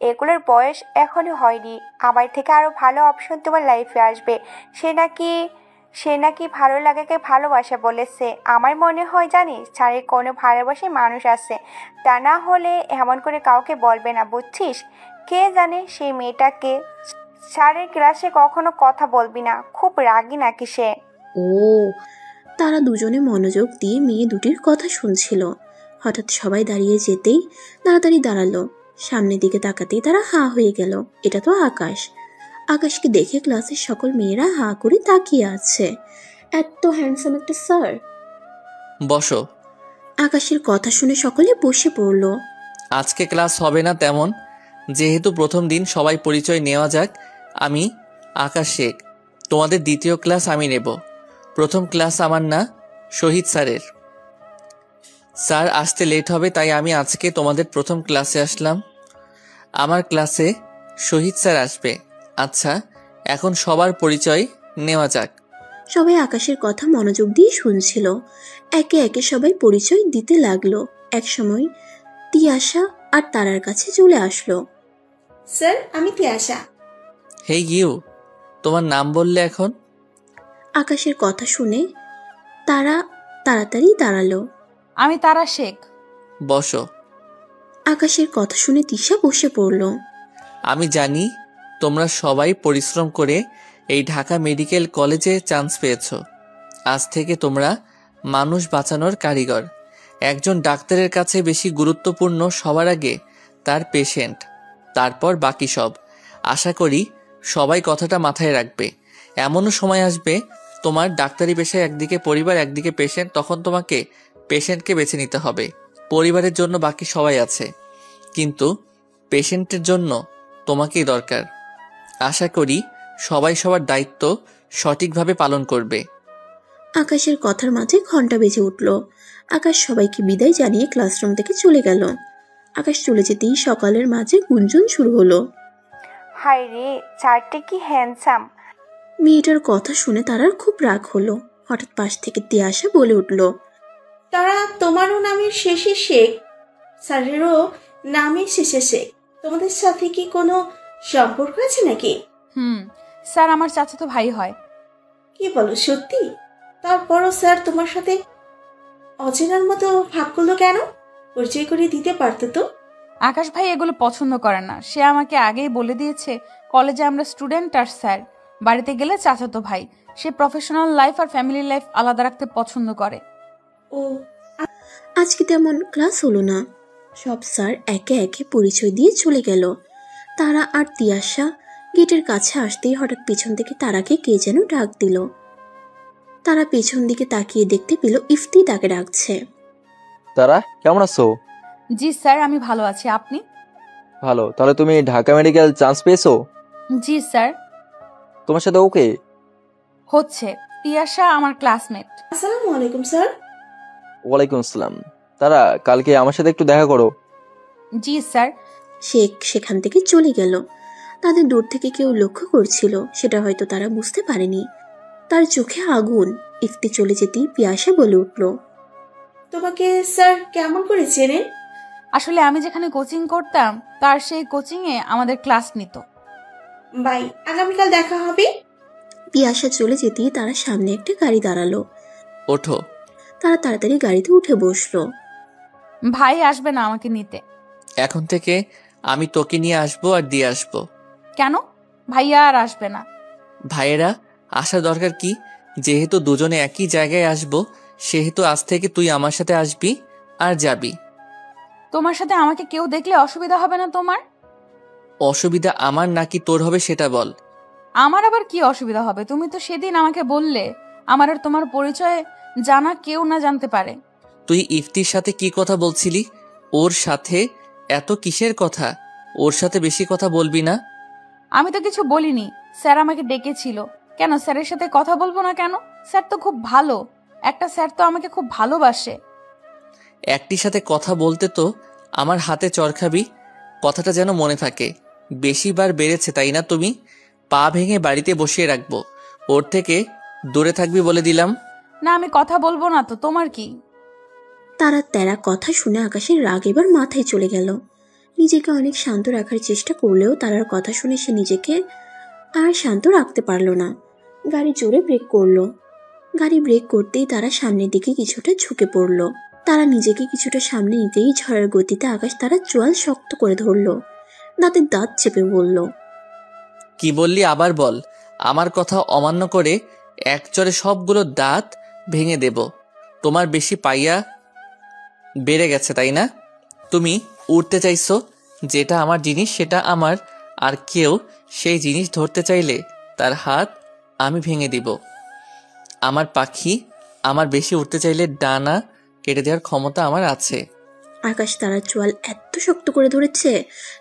এগুলোর বয়স এখনো হয়নি, আমার থেকে আরো ভালো অপশন তোমার লাইফে আসবে। সে নাকি ভালো লাগাকে ভালোবাসা বলেছে। আমার মনে হয় জানিস স্যারের কোনো ভালোবাসে মানুষ আছে, তা না হলে এমন করে কাউকে বলবে না, বুঝছিস? কে জানে সেই মেয়েটাকে। স্যারের ক্লাসে কখনো কথা বলবি না, খুব রাগী নাকি সে। ও, তারা দুজনে মনোযোগ দিয়ে মেয়ে দুটির কথা শুনছিল। হঠাৎ সবাই দাঁড়িয়ে যেতেই তাড়াতাড়ি দাঁড়ালো। সামনের দিকে তাকাতেই তারা হাঁ হয়ে গেল। এটা তো আকাশ। আকাশকে দেখে ক্লাসের সকল মেয়েরা হাঁ করে তাকিয়ে আছে। এত হ্যান্ডসাম একটা স্যার। বসো। আকাশের কথা শুনে সকলে বসে পড়ল। আজকে ক্লাস হবে না তেমন, যেহেতু প্রথম দিন সবাই পরিচয় নেওয়া যাক। আমি আকাশ শেখ, তোমাদের দ্বিতীয় ক্লাস আমি নেব। প্রথম ক্লাস আমার না, শহীদ স্যারের। স্যার আসতে লেট হবে, তাই আমি আজকে তোমাদের প্রথম ক্লাসে আসলাম। আমার ক্লাসে শহীদ স্যার আসবে। আচ্ছা, এখন সবার পরিচয় নেওয়া যাক। সবাই আকাশের কথা মনোযোগ দিয়ে শুনছিল। একে একে সবাই পরিচয় দিতে লাগলো। একসময় তিয়াশা আর তারার কাছে চলে আসলো। স্যার, আমি তিয়াশা। হে ইউ, তোমার নাম বললে এখন? আকাশের কথা শুনে তারা তাড়াতাড়ি দাঁড়ালো। আমি তারা শেখ। বসো। আকাশের কথা শুনে তিশা বসে পড়ল। আমি জানি তোমরা সবাই পরিশ্রম করে এই ঢাকা মেডিকেল কলেজে চান্স পেয়েছো। আজ থেকে তোমরা মানুষ বাঁচানোর কারিগর। একজন ডাক্তারের কাছে বেশি গুরুত্বপূর্ণ সবার আগে তার পেশেন্ট, তারপর বাকি সব। আশা করি সবাই কথাটা মাথায় রাখবে। এমনও সময় আসবে তোমার ডাক্তারি পেশায় একদিকে পরিবার একদিকে পেশেন্ট, তখন তোমাকে পেশেন্টকে বেছে নিতে হবে। পরিবারের জন্য বাকি সবাই আছে, কিন্তু পেশেন্টের জন্য তোমাকেই দরকার। আশা করি সবাই সবার দায়িত্ব সঠিকভাবে পালন করবে। আকাশের কথার মাঝে ঘন্টা বেজে উঠল। আকাশ সবাইকে বিদায় জানিয়ে ক্লাসরুম থেকে চলে গেল। আকাশ চলে যেতেই সকালের মাঝে গুঞ্জন শুরু হলো। হাই রে, চারটে কি হ্যান্ডসাম। মেয়েটার কথা শুনে তারার খুব রাগ হলো। হঠাৎ পাশ থেকে তিয়াশা বলে উঠল, তারা তোমারও নামের শেষে শেখ, স্যারেরও নামের শেষে শেখ। তোমাদের সাথে কি কোনো সম্পর্ক আছে নাকি? স্যার আমার চাচাতো ভাই হয়। কি বলো, সত্যি? তারপরও স্যার তোমার সাথে অচেনার মতো ভাব করলো কেন? পরিচয় করে দিতে পারতো তো। আকাশ ভাই এগুলো পছন্দ করে না। সে আমাকে আগেই বলে দিয়েছে কলেজে আমরা স্টুডেন্ট আর স্যার, বাড়িতে গেলে চাচাতো ভাই। সে প্রফেশনাল লাইফ আর ফ্যামিলি লাইফ আলাদা রাখতে পছন্দ করে। ও, আজকে তেমন ক্লাস হলো না। সব স্যার একে একে পরিচয় দিয়ে চলে গেল। তারা আর তিয়াশা গেটের কাছে আসতেই হঠাৎ পিছন থেকে তারাকে কে যেন ডাক দিল। তারা পেছন দিকে তাকিয়ে দেখতে পেল ইফতি তাকে ডাকছে। তারা, কেমন আছো? জি স্যার, আমি ভালো আছি। আপনি? ভালো। তাহলে তুমি ঢাকা মেডিকেল চান্স পেয়েছো? জি স্যার। তোমার সাথে ওকে হচ্ছে। তিয়াশা আমার ক্লাসমেট। আসসালামু আলাইকুম স্যার। ওয়ালাইকুম আসসালাম। তারা, কালকে আমার সাথে একটু দেখা করো। জি স্যার। শেখ সেখান থেকে চলে গেল। তাদের দূর থেকে কেউ লক্ষ্য করছিল, সেটা হয়তো তারা বুঝতে পারেনি। তার চোখে আগুন। ইফতি চলে যেতেই পিয়াসা বলে উঠল, তোমাকে স্যার কেমন করে চেনেন? আসলে আমি যেখানে কোচিং করতাম তার সেই কোচিংয়ে আমাদের ক্লাস নিত। বাই, আগামীকাল দেখা হবে। পিয়াসা চলে যেতেই তারা সামনে একটা গাড়ি দাঁড়ালো। ওঠো। তারা তাড়াতাড়ি গাড়িতে উঠে বসলো। ভাই আসবে না আমাকে নিতে। এখন থেকে আমি তোকে নিয়ে আসবো আর দিয়ে আসবো। কেন? ভাইয়া আর আসবে না। ভাইয়েরা আসার দরকার কি? যেহেতু দুজনে একই জায়গায় আসবো, সেহেতু আজ থেকে তুই আমার সাথে আসবি আর যাবি। তোমার সাথে আমাকে কেউ দেখলে অসুবিধা হবে না তোমার? অসুবিধা আমার নাকি তোর হবে সেটা বল। আমার আবার কি অসুবিধা হবে? তুমি তো সেদিন আমাকে বললে আমার আর তোমার পরিচয় জানা কেউ না জানতে পারে। তুই ইফতির সাথে কি কথা বলছিলি? ওর সাথে এত কিসের কথা? ওর সাথে বেশি কথা বলবি না। আমি তো কিছু বলিনি। স্যার আমাকে ডেকেছিল। কেন স্যারের সাথে কথা বলবো না কেন? স্যার তো খুব ভালো। একটা স্যার তো আমাকে খুব ভালোবাসে। একটির সাথে কথা বলতে তো আমার হাতে চড় খাবি। কথাটা যেন মনে থাকে। বেশিবার বেড়েছে তাই না? তুমি পা ভেঙে বাড়িতে বসিয়ে রাখবো। ওর থেকে দূরে থাকবি বলে দিলাম। না আমি কথা বলবো না তো, তোমার কি? তারার তেরা কথা শুনে আকাশের রাগ এবার মাথায় চলে গেল। নিজেকে অনেক শান্ত রাখার চেষ্টা করলেও তারার কথা শুনে সে নিজেকে আর শান্ত রাখতে পারল না। গাড়ি জোরে ব্রেক করলো। গাড়ি ব্রেক করতেই তারা সামনের দিকে কিছুটা ঝুঁকে পড়ল। তারা নিজেকে কিছুটা সামনে নিতেই ঝড়ের গতিতে আকাশ তারা চোয়াল শক্ত করে ধরল, দাঁতের দাঁত চেপে বলল, কি বললি আবার বল। আমার কথা অমান্য করে একচরে সবগুলো দাঁত ভেঙে দেব। তোমার বেশি পাইয়া বেড়ে গেছে তাই না? তুমি উঠতে চাইছো, যেটা আমার জিনিস সেটা আমার, আর কেউ সেই জিনিস ধরতে চাইলে তার হাত আমি ভেঙে দিব। আমার পাখি, আমার বেশি উঠতে চাইলে ডানা কেটে দেওয়ার ক্ষমতা আমার আছে। আকাশ তারা চোয়াল এত শক্ত করে ধরেছে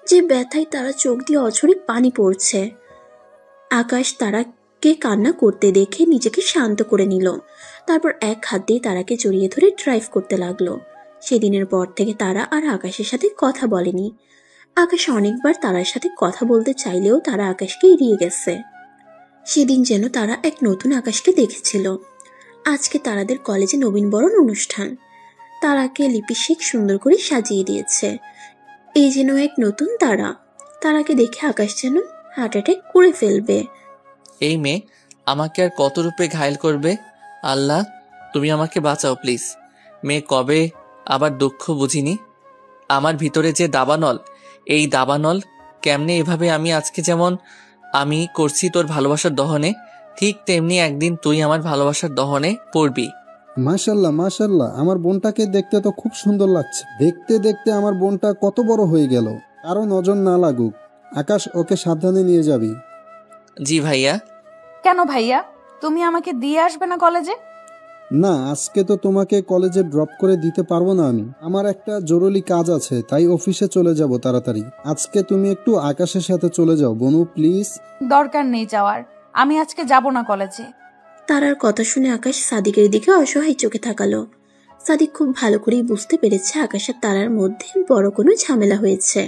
যে ব্যথায় তারা চোখ দিয়ে অঝরে পানি পড়ছে। আকাশ তারাকে কান্না করতে দেখে নিজেকে শান্ত করে নিল। তারপর এক হাত দিয়ে তারাকে জড়িয়ে ধরে ড্রাইভ করতে লাগলো। সেদিনের পর থেকে তারা আর আকাশের সাথে কথা বলেনি। আকাশ অনেকবার তারার সাথে কথা বলতে চাইলেও তারা আকাশকে এড়িয়ে গেছে। সেদিন যেন তারা এক নতুন আকাশকে দেখেছিল। আজকে তারাদের কলেজে নবীনবরণ অনুষ্ঠান। তারাকে লিপি শেখ সুন্দর করে সাজিয়ে দিয়েছে। এই যেন এক নতুন তারা। তারাকে দেখে আকাশ যেন হার্ট অ্যাটাক করে ফেলবে। এই মেয়ে আমাকে আর কত রূপে ঘায়েল করবে। আল্লাহ তুমি আমাকে বাঁচাও প্লিজ। মেয়ে কবে আবার দুঃখ বুঝিনি। আমার ভিতরে যে দাবানল, এই দাবানল কেমনে এভাবে আমি আজকে যেমন আমি করছি তোর ভালোবাসার দহনে, ঠিক তেমনি একদিন তুই আমার ভালোবাসার দহনে পড়বি। মাশাল্লাহ মাশাল্লাহ, আমার বোনটাকে দেখতে তো খুব সুন্দর লাগছে। দেখতে দেখতে আমার বোনটা কত বড় হয়ে গেল। কারো নজর না লাগুক। আকাশ, ওকে সাবধানে নিয়ে যাবি। জি ভাইয়া। কেন ভাইয়া, তুমি আমাকে দিয়ে আসবে না কলেজে? না, আজকে তো তোমাকে কলেজে ড্রপ করে দিতে পারবো না আমি। আমার একটা জরুরি কাজ আছে, তাই অফিসে চলে যাব তাড়াতাড়ি। আজকে তুমি একটু আকাশের সাথে চলে যাও বনু প্লিজ। দরকার নেই যাওয়ার, আমি আজকে যাব না কলেজে। তারার কথা শুনে আকাশ সাদিকের দিকে অসহায় চোখে তাকালো। সাদিক খুব ভালো করেই বুঝতে পেরেছে আকাশ আর তারার মধ্যে বড় কোনো ঝামেলা হয়েছে।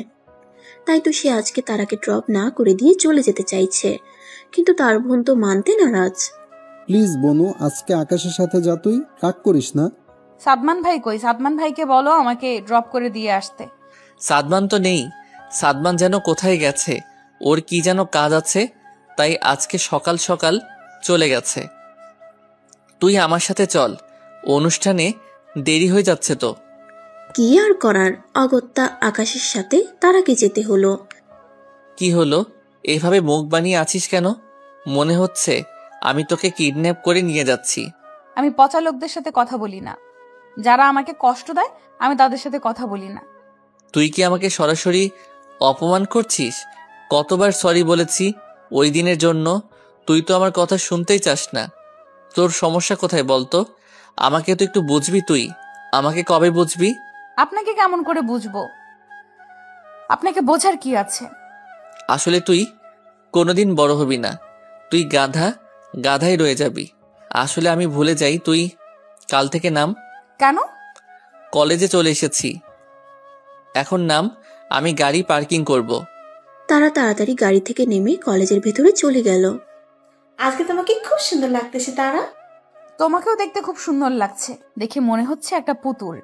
তাই তো সে আজকে তারাকে ড্রপ না করে দিয়ে চলে যেতে চাইছে, কিন্তু তার বোন তো মানতে নারাজ। প্লিজ বনু, আজকে আকাশের সাথে যা, তুই রাগ করিস না। সাদমান ভাই কই? সাদমান ভাইকে বলো আমাকে ড্রপ করে দিয়ে আসতে। সাদমান তো নেই। সাদমান যেন কোথায় গেছে, ওর কি যেন কাজ আছে, তাই আজকে সকাল সকাল চলে গেছে। তুই আমার সাথে চল, অনুষ্ঠানে দেরি হয়ে যাচ্ছে তো। কি আর করার, অগত্যা আকাশের সাথে তারাকে যেতে হলো। কি হলো, এভাবে মুখ বানিয়ে আছিস কেন? মনে হচ্ছে আমি তোকে কিডন্যাপ করে নিয়ে যাচ্ছি। আমি পচা লোকদের সাথে কথা বলি না। যারা আমাকে কষ্ট দেয় আমি তাদের সাথে কথা বলি না। তুই কি আমাকে সরাসরি অপমান করছিস? কতবার সরি বলেছি ওই দিনের জন্য। তুই তো আমার কথা শুনতেই চাস না। তোর সমস্যা কোথায় বলতো? আমাকে তো একটু বুঝবি তুই। আমাকে কবে বুঝবি? আপনাকে কেমন করে বুঝবো? আপনাকে বোঝার কি আছে? আসলে তুই কোনোদিন বড় হবি না। তুই গাধা, গাধাই রয়ে যাবি। আসলে আমি ভুলে যাই। তুই কাল থেকে নাম। কেন? কলেজে চলে এসেছি, এখন নাম, আমি গাড়ি পার্কিং করব। তারা তাড়াতাড়ি গাড়ি থেকে নেমে কলেজের ভেতরে চলে গেল। আজকে তোমাকে খুব সুন্দর লাগতেছে তারা। তোমাকেও দেখতে খুব সুন্দর লাগছে, দেখে মনে হচ্ছে একটা পুতুল।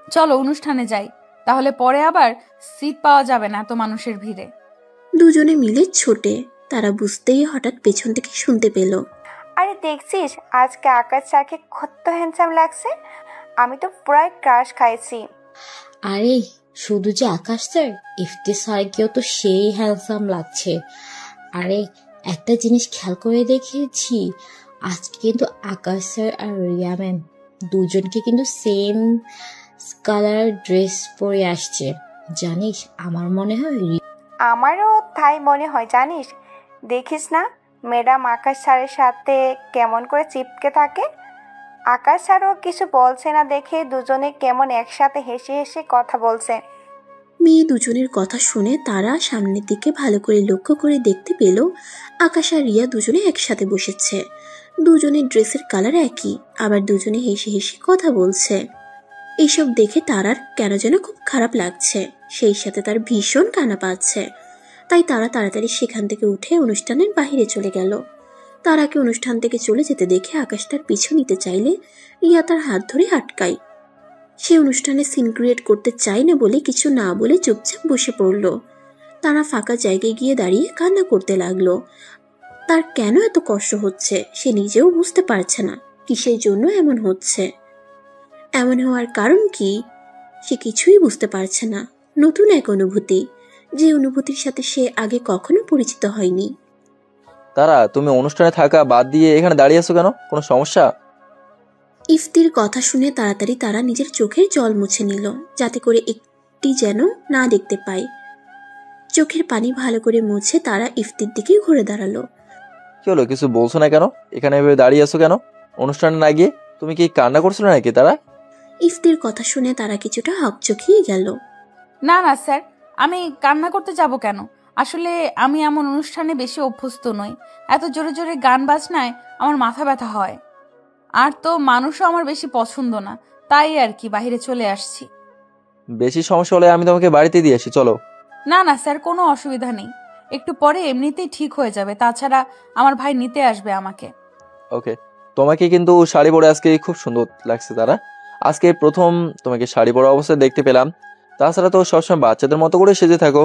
চলো অনুষ্ঠানে যাই, তাহলে পরে আবার সিট পাওয়া যাবে না এত মানুষের ভিড়ে। দুজনে মিলে ছোটে। তারা বুঝতেই হঠাৎ পেছন থেকে শুনতে পেল, আরে দেখছিস আজকে আকাশ স্যারকে কত হ্যান্ডসাম লাগছে। আমি তো পুরাই ক্রাশ খাইছি। আরে শুধু যে আকাশ স্যার, ইফতি স্যারকেও তো সেই হ্যান্ডসাম লাগছে। আরে একটা জিনিস খেয়াল করে দেখেছি, আজকে কিন্তু আকাশ স্যার আর রিয়া ম্যাম দুজনকে কিন্তু সেম কালার ড্রেস পরে আসছে। জানিস, আমার মনে হয় আমারও তাই মনে হয়। জানিস, দেখিস না ম্যাডাম আকাশ স্যারের সাথে কেমন করে চিপকে থাকে। আকাশ স্যারও কিছু বলছে না দেখে দুজনে কেমন একসাথে হেসে হেসে কথা বলছে। মেয়ে দুজনের কথা শুনে তারা সামনের দিকে ভালো করে লক্ষ্য করে দেখতে পেল আকাশ আর রিয়া দুজনে একসাথে বসেছে। দুজনের ড্রেসের কালার একই, আবার দুজনে হেসে হেসে কথা বলছে। এইসব দেখে তারার কেন যেন খুব খারাপ লাগছে, সেই সাথে তার ভীষণ কান্না পাচ্ছে। তাই তারা তাড়াতাড়ি সেখান থেকে উঠে অনুষ্ঠানের বাইরে চলে গেল। তারাকে অনুষ্ঠান থেকে চলে যেতে দেখে আকাশ তার পিছু নিতে চাইলে রিয়া তার হাত ধরে আটকায়। সে অনুষ্ঠানে সিন ক্রিয়েট করতে চায় না বলে কিছু না বলে চুপচাপ বসে পড়ল। তারা ফাঁকা জায়গায় গিয়ে দাঁড়িয়ে কান্না করতে লাগলো। তার কেন এত কষ্ট হচ্ছে সে নিজেও বুঝতে পারছে না, কিসের জন্য এমন হচ্ছে, এমন হওয়ার কারণ কি সে কিছুই বুঝতে পারছে না। নতুন এক অনুভূতি, যে অনুভূতির সাথে সে আগে কখনো পরিচিত হয়নি। তারা, তুমি অনুষ্ঠানে থাকা বাদ দিয়ে এখানে দাঁড়িয়ে আছো কেন? কোনো সমস্যা? ইফতির কথা শুনে তাড়াতাড়ি তারা নিজের চোখের জল মুছে নিল, যাতে করে একটি যেন না দেখতে পায়। চোখের পানি ভালো করে মুছে তারা ইফতির দিকে ঘুরে দাঁড়ালো। কি হলো, কিছু বলছো না কেন? এখানে এভাবে দাঁড়িয়ে আছো কেন? অনুষ্ঠানে না গিয়ে তুমি কি কান্না করছো নাকি? তারা, ইফতির কথা শুনে তারা কিছুটা হকচকিয়ে গেল। না না স্যার, আমি কান্না করতে যাব কেন? আসলে আমি এমন অনুষ্ঠানে বেশি অভ্যস্ত নই। এত জোরে জোরে গান বাজনায় আমার মাথা ব্যথা হয়, আর তো মানুষও আমার বেশি পছন্দ না, তাই আর কি বাইরে চলে আসছি। বেশি সমস্যা হলে আমি তোমাকে বাড়িতে দিয়ে আসি, চলো। না না স্যার, কোনো অসুবিধা নেই, একটু পরে এমনিতেই ঠিক হয়ে যাবে। তাছাড়া আমার ভাই নিতে আসবে আমাকে। ওকে, তোমাকে কিন্তু শাড়ি পরে আজকে খুব সুন্দর লাগছে তারা। আজকে প্রথম তোমাকে শাড়ি পরা অবস্থায় দেখতে পেলাম। তাছাড়া তো সবসময় বাচ্চাদের মতো করে সেজে থাকো।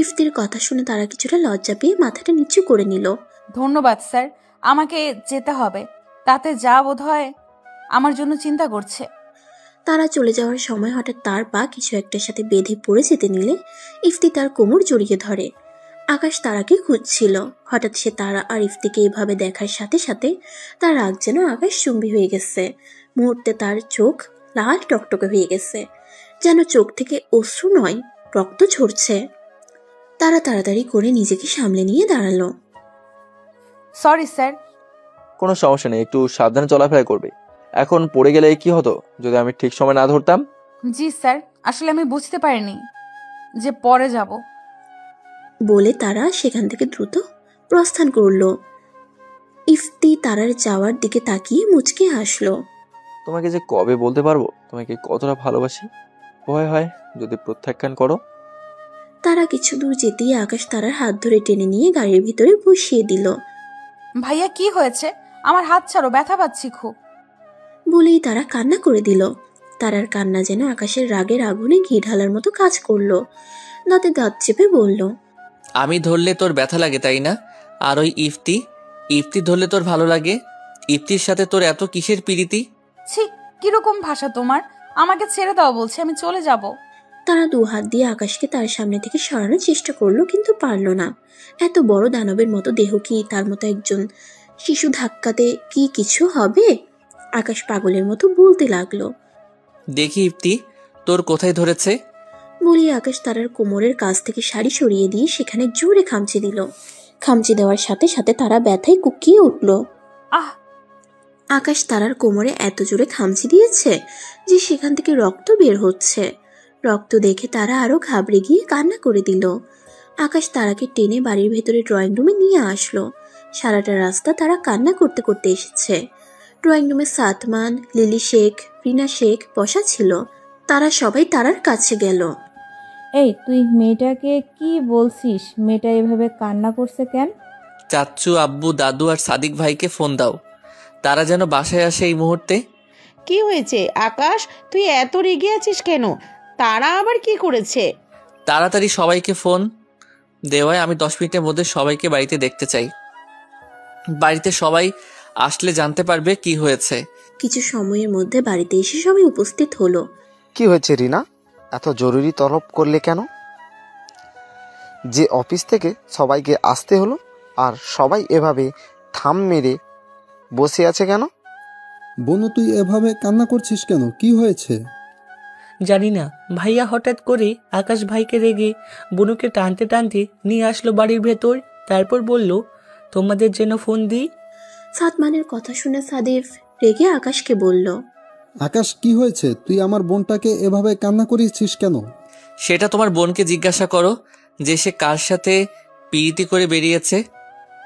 ইফতির কথা শুনে তারা কিছুটা লজ্জা পেয়ে মাথাটা নিচু করে নিল। ধন্যবাদ স্যার, আমাকে যেতে হবে। তাতে যা বোধ হয় আমার জন্য চিন্তা করছে। তারা চলে যাওয়ার সময় হঠাৎ তার পা কিছু একটার সাথে বেঁধে পড়ে যেতে নিলে ইফতি তার কোমর জড়িয়ে ধরে। আকাশ তারাকে খুঁজছিল। হঠাৎ সে তারা আর ইফতিকে এভাবে দেখার সাথে সাথে তার রাগ যেন আকাশ চুম্বি হয়ে গেছে। মুহূর্তে তার চোখ লাল টকটকে হয়ে গেছে, যেন চোখ থেকে অশ্রু নয় রক্ত ঝরছে। তারা তাড়াতাড়ি করে নিজেকে সামলে নিয়ে দাঁড়ালো। Sorry sir. কোনো সমস্যা নেই, একটু সাবধানে চলাফেরা করবে। এখন পড়ে গেলে কি হতো যদি আমি ঠিক সময় না ধরতাম? জি স্যার, আসলে আমি বুঝতে পারিনি যে পরে যাব। বলে তারা সেখান থেকে দ্রুত প্রস্থান করলো। ইফতি তারার যাওয়ার দিকে তাকিয়ে মুচকে হাসলো। তোমাকে যে কবে বলতে পারবো তোমাকে কতটা ভালোবাসি। ভয় হয় যদি প্রত্যাখ্যান করো। তারা কিছু দূর যেতেই আকাশ তারার হাত ধরে টেনে নিয়ে গাড়ির ভিতরে বসিয়ে দিল। ভাইয়া কি হয়েছে? আমার হাত ছাড়ো, ব্যথা পাচ্ছি খুব। বলেই তারা কান্না করে দিল। তারার কান্না যেন আকাশের রাগের আগুনে ঘি ঢালার মতো কাজ করলো। দাঁতে দাঁত চেপে বলল, আমি ধরলে তোর ব্যথা লাগে তাই না? আর ওই ইফতি ধরলে তোর ভালো লাগে? ইফতির সাথে তোর এত কিসের প্রীতি? ছি, কিরকম ভাষা তোমার? আমাকে ছেড়ে দাও বলছি, আমি চলে যাব। তারা দু হাত দিয়ে আকাশকে তার সামনে থেকে সরানোর চেষ্টা করলো, কিন্তু পারল না। এত বড় দানবের মতো দেহ কি তার মতো একজন শিশু ধাক্কাতে কি কিছু হবে? আকাশ পাগলের মতো বলতে লাগলো, দেখি ইফতি তোর কোথায় ধরেছে। বলি আকাশ তারার কোমরের কাছ থেকে শাড়ি সরিয়ে দিয়ে সেখানে জোরে খামচি দিল। খামচি দেওয়ার সাথে সাথে তারা ব্যথায় কুকিয়ে উঠল। আহ! আকাশ তারার কোমরে এত জোরে খামচি দিয়েছে যে সেখান থেকে রক্ত বের হচ্ছে। রক্ত দেখে তারা আরো ঘাবড়ে গিয়ে কান্না করে দিল। আকাশ তারাকে টেনে বাড়ির ভেতরে ড্রয়িং রুমে নিয়ে আসলো। সারাটা রাস্তা তারা কান্না করতে করতে এসেছে। ড্রয়িং রুমে সাতমান, লিলি শেখ, রিনা শেখ বসা ছিল। তারা সবাই তারার কাছে গেল। এই তুই মেয়েটাকে কি বলছিস? মেয়েটা এভাবে কান্না করছে কেন? চাচ্চু, আব্বু, দাদু আর সাদিক ভাইকে ফোন দাও, তারা যেন বাসায় আসে এই মুহূর্তে। কি হয়েছে আকাশ, তুই এত রেগে আছিস কেন? তারা আবার কি করেছে? তাড়াতাড়ি সবাইকে ফোন দেওয়ায় আমি 10 মিনিটের মধ্যে সবাইকে বাড়িতে দেখতে চাই। বাড়িতে সবাই আসলে জানতে পারবে কি হয়েছে। কিছু সময়ের মধ্যে বাড়িতে এসে সবাই উপস্থিত হলো। কি হয়েছে রিনা, এত জরুরি তলব করলে কেন? যে অফিস থেকে সবাইকে আসতে হলো আর সবাই এভাবে থাম মেরে বসে আছে কেন? বনু, তুই এভাবে কান্না করছিস কেন? কি হয়েছে? জানি না, ভাইয়া হঠাৎ করে আকাশ ভাইকে রেগে বনুকে টানতে টানতে নিয়ে আসলো বাড়ির ভেতর। তারপর বলল, তোমাদের জন্য ফোন দিই। সাদমানের কথা শুনে সাদিফ রেগে আকাশকে বলল, আকাশ কি হয়েছে? তুই আমার বোনটাকে এভাবে কান্না করিয়েছিস কেন? সেটা তোমার বোনকে জিজ্ঞাসা করো যে সে কার সাথে প্রীতি করে বেরিয়েছে।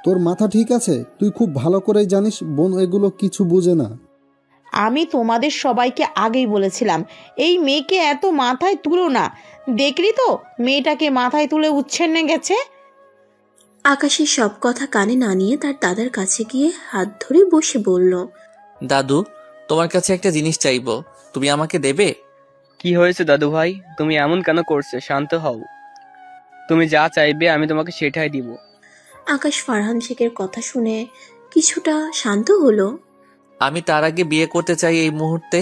তোর মাথা ঠিক আছে? তুই খুব ভালো করেই জানিস বোন এগুলো কিছু বুঝে না। আমি তোমাদের সবাইকে আগেই বলেছিলাম এই মেয়েকে এত মাথায় তুলো না। দেখলি তো মেয়েটাকে মাথায় তুলে উচ্ছেন্নে গেছে। আকাশের সব কথা কানে না নিয়ে তার দাদার কাছে গিয়ে হাত ধরে বসে বলল, দাদু, তোমার কাছে একটা জিনিস চাইবো, তুমি আমাকে দেবে? কি হয়েছে দাদু ভাই, তুমি এমন কেন করছো? শান্ত হও, তুমি যা চাইবে আমি তোমাকে সেটাই দিব। আকাশ ফারহান শেখের কথা শুনে কিছুটা শান্ত হলো। আমি তার আগে বিয়ে করতে চাই এই মুহূর্তে।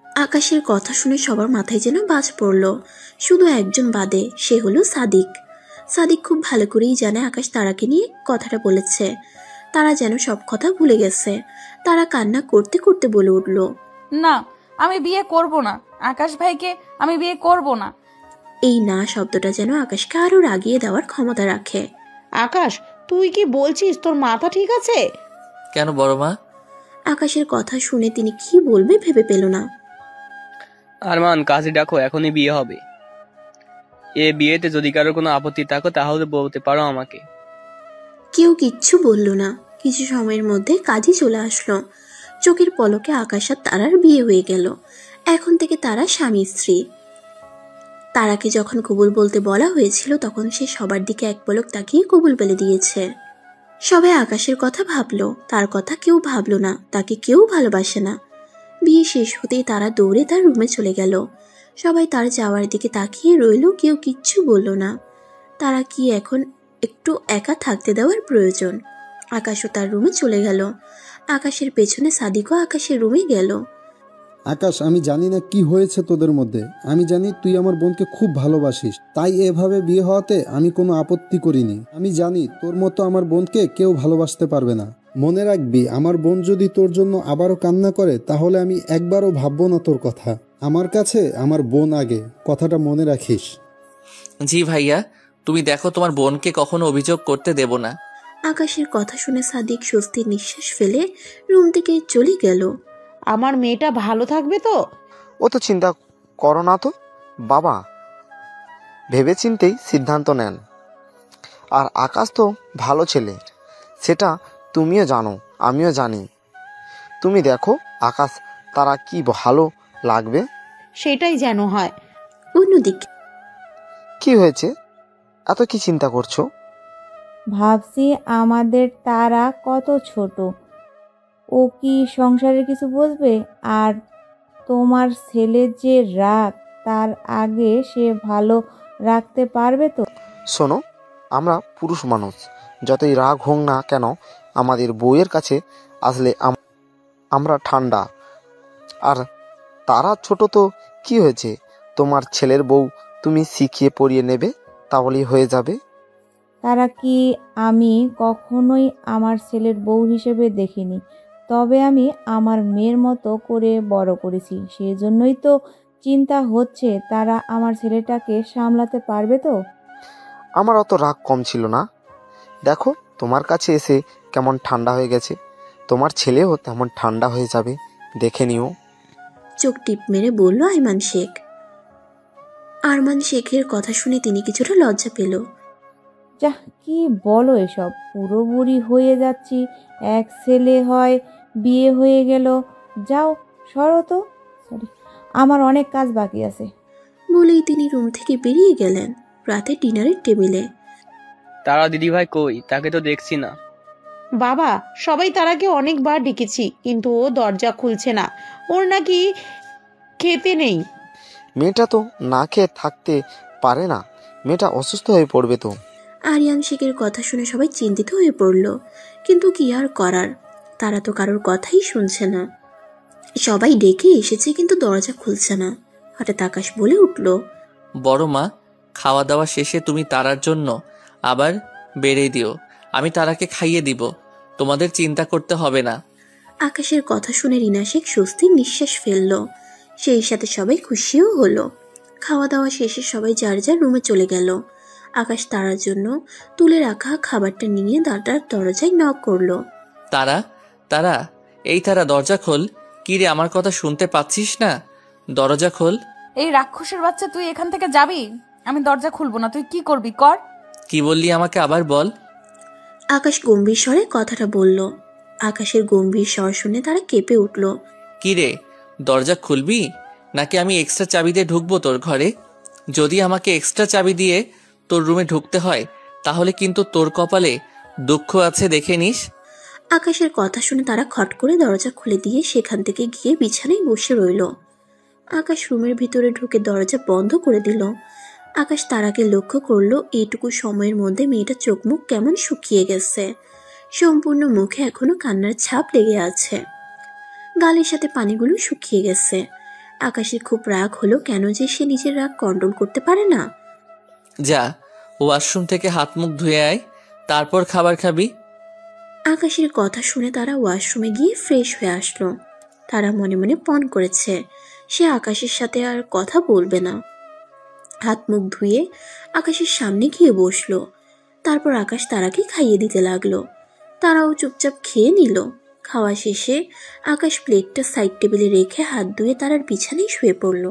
আকাশের কথা শুনে সবার মাথায় যেন বাজ পড়ল, শুধু একজন বাদে, সে হলো সাদিক। সাদিক খুব ভালো করেই জানে আকাশ তারাকে নিয়ে কথাটা বলেছে। তারা যেন সব কথা ভুলে গেছে। তারা কান্না করতে করতে বলে উঠল, না, আমি বিয়ে করব না, আকাশ ভাইকে আমি বিয়ে করব না। এই না শব্দটা যেন আকাশকে আরো রাগিয়ে দেওয়ার ক্ষমতা রাখে। আকাশ, তুই কি বলছিস? তোর মাথা ঠিক আছে? কেন বড় মা? আকাশের কথা শুনে তিনি কি বলবে ভেবে পেল না। আরমান, কাজে ডাকো, এখনই বিয়ে হবে। এ বিয়েতে যদি কারোর কোনো আপত্তি থাকো তাহলে বলতে পারো আমাকে। কেউ কিচ্ছু বলল না। কিছু সময়ের মধ্যে কাজী চলে আসলো। চোখের পলকে আকাশ আর তারার বিয়ে হয়ে গেল। এখন থেকে তারা স্বামী স্ত্রী। তারাকে যখন কবুল বলতে বলা হয়েছিল তখন সে সবার দিকে এক পলক তাকিয়ে কবুল বলে দিয়েছে। সবাই আকাশের কথা ভাবলো, তার কথা কেউ ভাবলো না। তাকে কেউ ভালোবাসে না। বিয়ে শেষ হতেই তারা দৌড়ে তার রুমে চলে গেল। সবাই তার যাওয়ার দিকে তাকিয়ে রইল, কেউ কিচ্ছু বলল না। তারা কি এখন একটু একা থাকতে দেওয়ার প্রয়োজন? আকাশও তার রুমে চলে গেল। আকাশের পেছনে সাদিকও আকাশের রুমে গেল। আকাশ, আমি জানি না কি হয়েছে তোদের মধ্যে। আমি জানি তুই আমার বোনকে খুব ভালোবাসিস, তাই এভাবে বিয়ে হওয়াতে আমি কোনো আপত্তি করিনি। আমি জানি তোর মতো আমার বোনকে কেউ ভালোবাসতে পারবে না। মনে রাখবি, আমার বোন যদি তোর জন্য আবারও কান্না করে তাহলে আমি একবারও ভাববো না তোর কথা। আমার কাছে আমার বোন আগে, কথাটা মনে রাখিস। জি ভাইয়া, তুমি দেখো তোমার বোনকে কখনো অভিযোগ করতে দেব না। আকাশের কথা শুনে সাদিক স্বস্তির নিঃশ্বাস ফেলে রুম থেকে চলে গেল। আমার মেয়েটা ভালো থাকবে তো? ও তো চিন্তা করো না তো বাবা, ভেবে চিন্তেই সিদ্ধান্ত নেন। আর আকাশ তো ভালো ছেলে, সেটা তুমিও জানো, আমিও জানি। তুমি দেখো আকাশ তারা কি ভালো লাগবে, সেটাই যেন হয়। অন্যদিকে কি হয়েছে, এত কি চিন্তা করছো? ভাবছি আমাদের তারা কত ছোট, ও কি সংসারে কিছু বুঝবে? আর তোমার ছেলের যে রাগ, তার আগে সে ভালো রাখতে পারবে তো? শোনো, আমরা পুরুষ মানুষ, যতই রাগ হোক না কেন আমাদের বউয়ের কাছে আসলে আমরা ঠান্ডা। আর তারা ছোট তো কি হয়েছে, তোমার ছেলের বউ তুমি শিখিয়ে পড়িয়ে নেবে, তাহলেই হয়ে যাবে। তারা কি আমি কখনোই আমার ছেলের বউ হিসেবে দেখিনি, তবে আমি আমার মেয়ের মতো করে বড় করেছি। সেজন্যই তো চিন্তা হচ্ছে তারা আমার ছেলেটাকে সামলাতে পারবে তো। আমার অত রাগ কম ছিল না। দেখো তোমার কাছে এসে কেমন ঠান্ডা হয়ে গেছে, তোমার ছেলেও তেমন ঠান্ডা হয়ে যাবে, দেখে নিও। চোখ টিপ মেরে বলল আরমান শেখ। আরমান শেখের কথা শুনে তিনি কিছুটা লজ্জা পেল। যা, কি বলো এসব? পুরো বুড়ি হয়ে যাচ্ছি, এক ছেলে হয়, বিয়ে হয়ে গেল। যাও সরো তো, সরি, আমার অনেক কাজ বাকি আছে। বলেই তিনি রুম থেকে বেরিয়ে গেলেন। রাতে ডিনারের টেবিলে তারা দিদিভাই কই? তাকে তো দেখছি না। বাবা, সবাই তারাকে অনেকবার ডেকেছি কিন্তু ও দরজা খুলছে না। ওর নাকি খেতে নেই। মেয়েটা তো না খেয়ে থাকতে পারে না, মেয়েটা অসুস্থ হয়ে পড়বে তো। আরিয়ান শেখের কথা শুনে সবাই চিন্তিত হয়ে পড়ল। কিন্তু কি আর করার, তারা তো কারোর কথাই শুনছে না। সবাই ডেকে এসেছে কিন্তু দরজা খুলছে না। হঠাৎ আকাশ বলে উঠল, বড় মা, খাওয়া দাওয়া শেষে তুমি তারার জন্য আবার বেড়ে দিও, আমি তারাকে খাইয়ে দিব, তোমাদের চিন্তা করতে হবে না। আকাশের কথা শুনে রিনা শেখ স্বস্তির নিঃশ্বাস ফেলল। সেই সাথে সবাই খুশিও হলো। খাওয়া দাওয়া শেষে সবাই যার যার রুমে চলে গেল। আকাশ তারার জন্য তুলে রাখা খাবারটা নিয়ে দাদার দরজায় নক করলো। তারা, তারা, এই তারা, দরজা খোল। কি রে, আমার কথা শুনতে পাচ্ছিস না? দরজা খোল। এই রাক্ষসের বাচ্চা, তুই এখান থেকে যাবি? আমি দরজা খুলবো না, তুই কি করবি কর। কি বললি আমাকে আবার বল। আকাশ গম্ভীর স্বরে কথাটা বলল। আকাশের গম্ভীর স্বর শুনে তারা কেঁপে উঠল। কি রে, দরজা খুলবি নাকি আমি এক্সট্রা চাবি দিয়ে ঢুকবো তোর ঘরে? যদি আমাকে এক্সট্রা চাবি দিয়ে তোর রুমে ঢুকতে হয় তাহলে কিন্তু তোর কপালে দুঃখ আছে, দেখে নিস। আকাশের কথা শুনে তারা খট করে দরজা খুলে দিয়ে সেখান থেকে গিয়ে বিছানায় বসে রইল। আকাশ রুমের ভিতরে ঢুকে দরজা বন্ধ করে দিল। আকাশ তারাকে লক্ষ্য করলো, এইটুকু সময়ের মধ্যে মেয়েটা চোখ মুখ কেমন শুকিয়ে গেছে, সম্পূর্ণ মুখে এখনো কান্নার ছাপ লেগে আছে, গালের সাথে পানিগুলো শুকিয়ে গেছে। আকাশের খুব রাগ হলো, কেন যে সে নিজের রাগ কন্ট্রোল করতে পারে না। যা, ওয়াশরুম থেকে হাত মুখ ধুয়ে আয়, তারপর খাবার খাবি। আকাশের কথা শুনে তারা ওয়াশরুমে গিয়ে ফ্রেশ হয়ে আসলো। তারা মনে মনে পণ করেছে সে আকাশের সাথে আর কথা বলবে না। হাত মুখ ধুয়ে আকাশের সামনে গিয়ে বসলো। তারপর আকাশ তারাকে খাইয়ে দিতে লাগলো। তারাও চুপচাপ খেয়ে নিল। খাওয়া শেষে আকাশ প্লেটটা সাইড টেবিলে রেখে হাত ধুয়ে তারার বিছানায় শুয়ে পড়ল।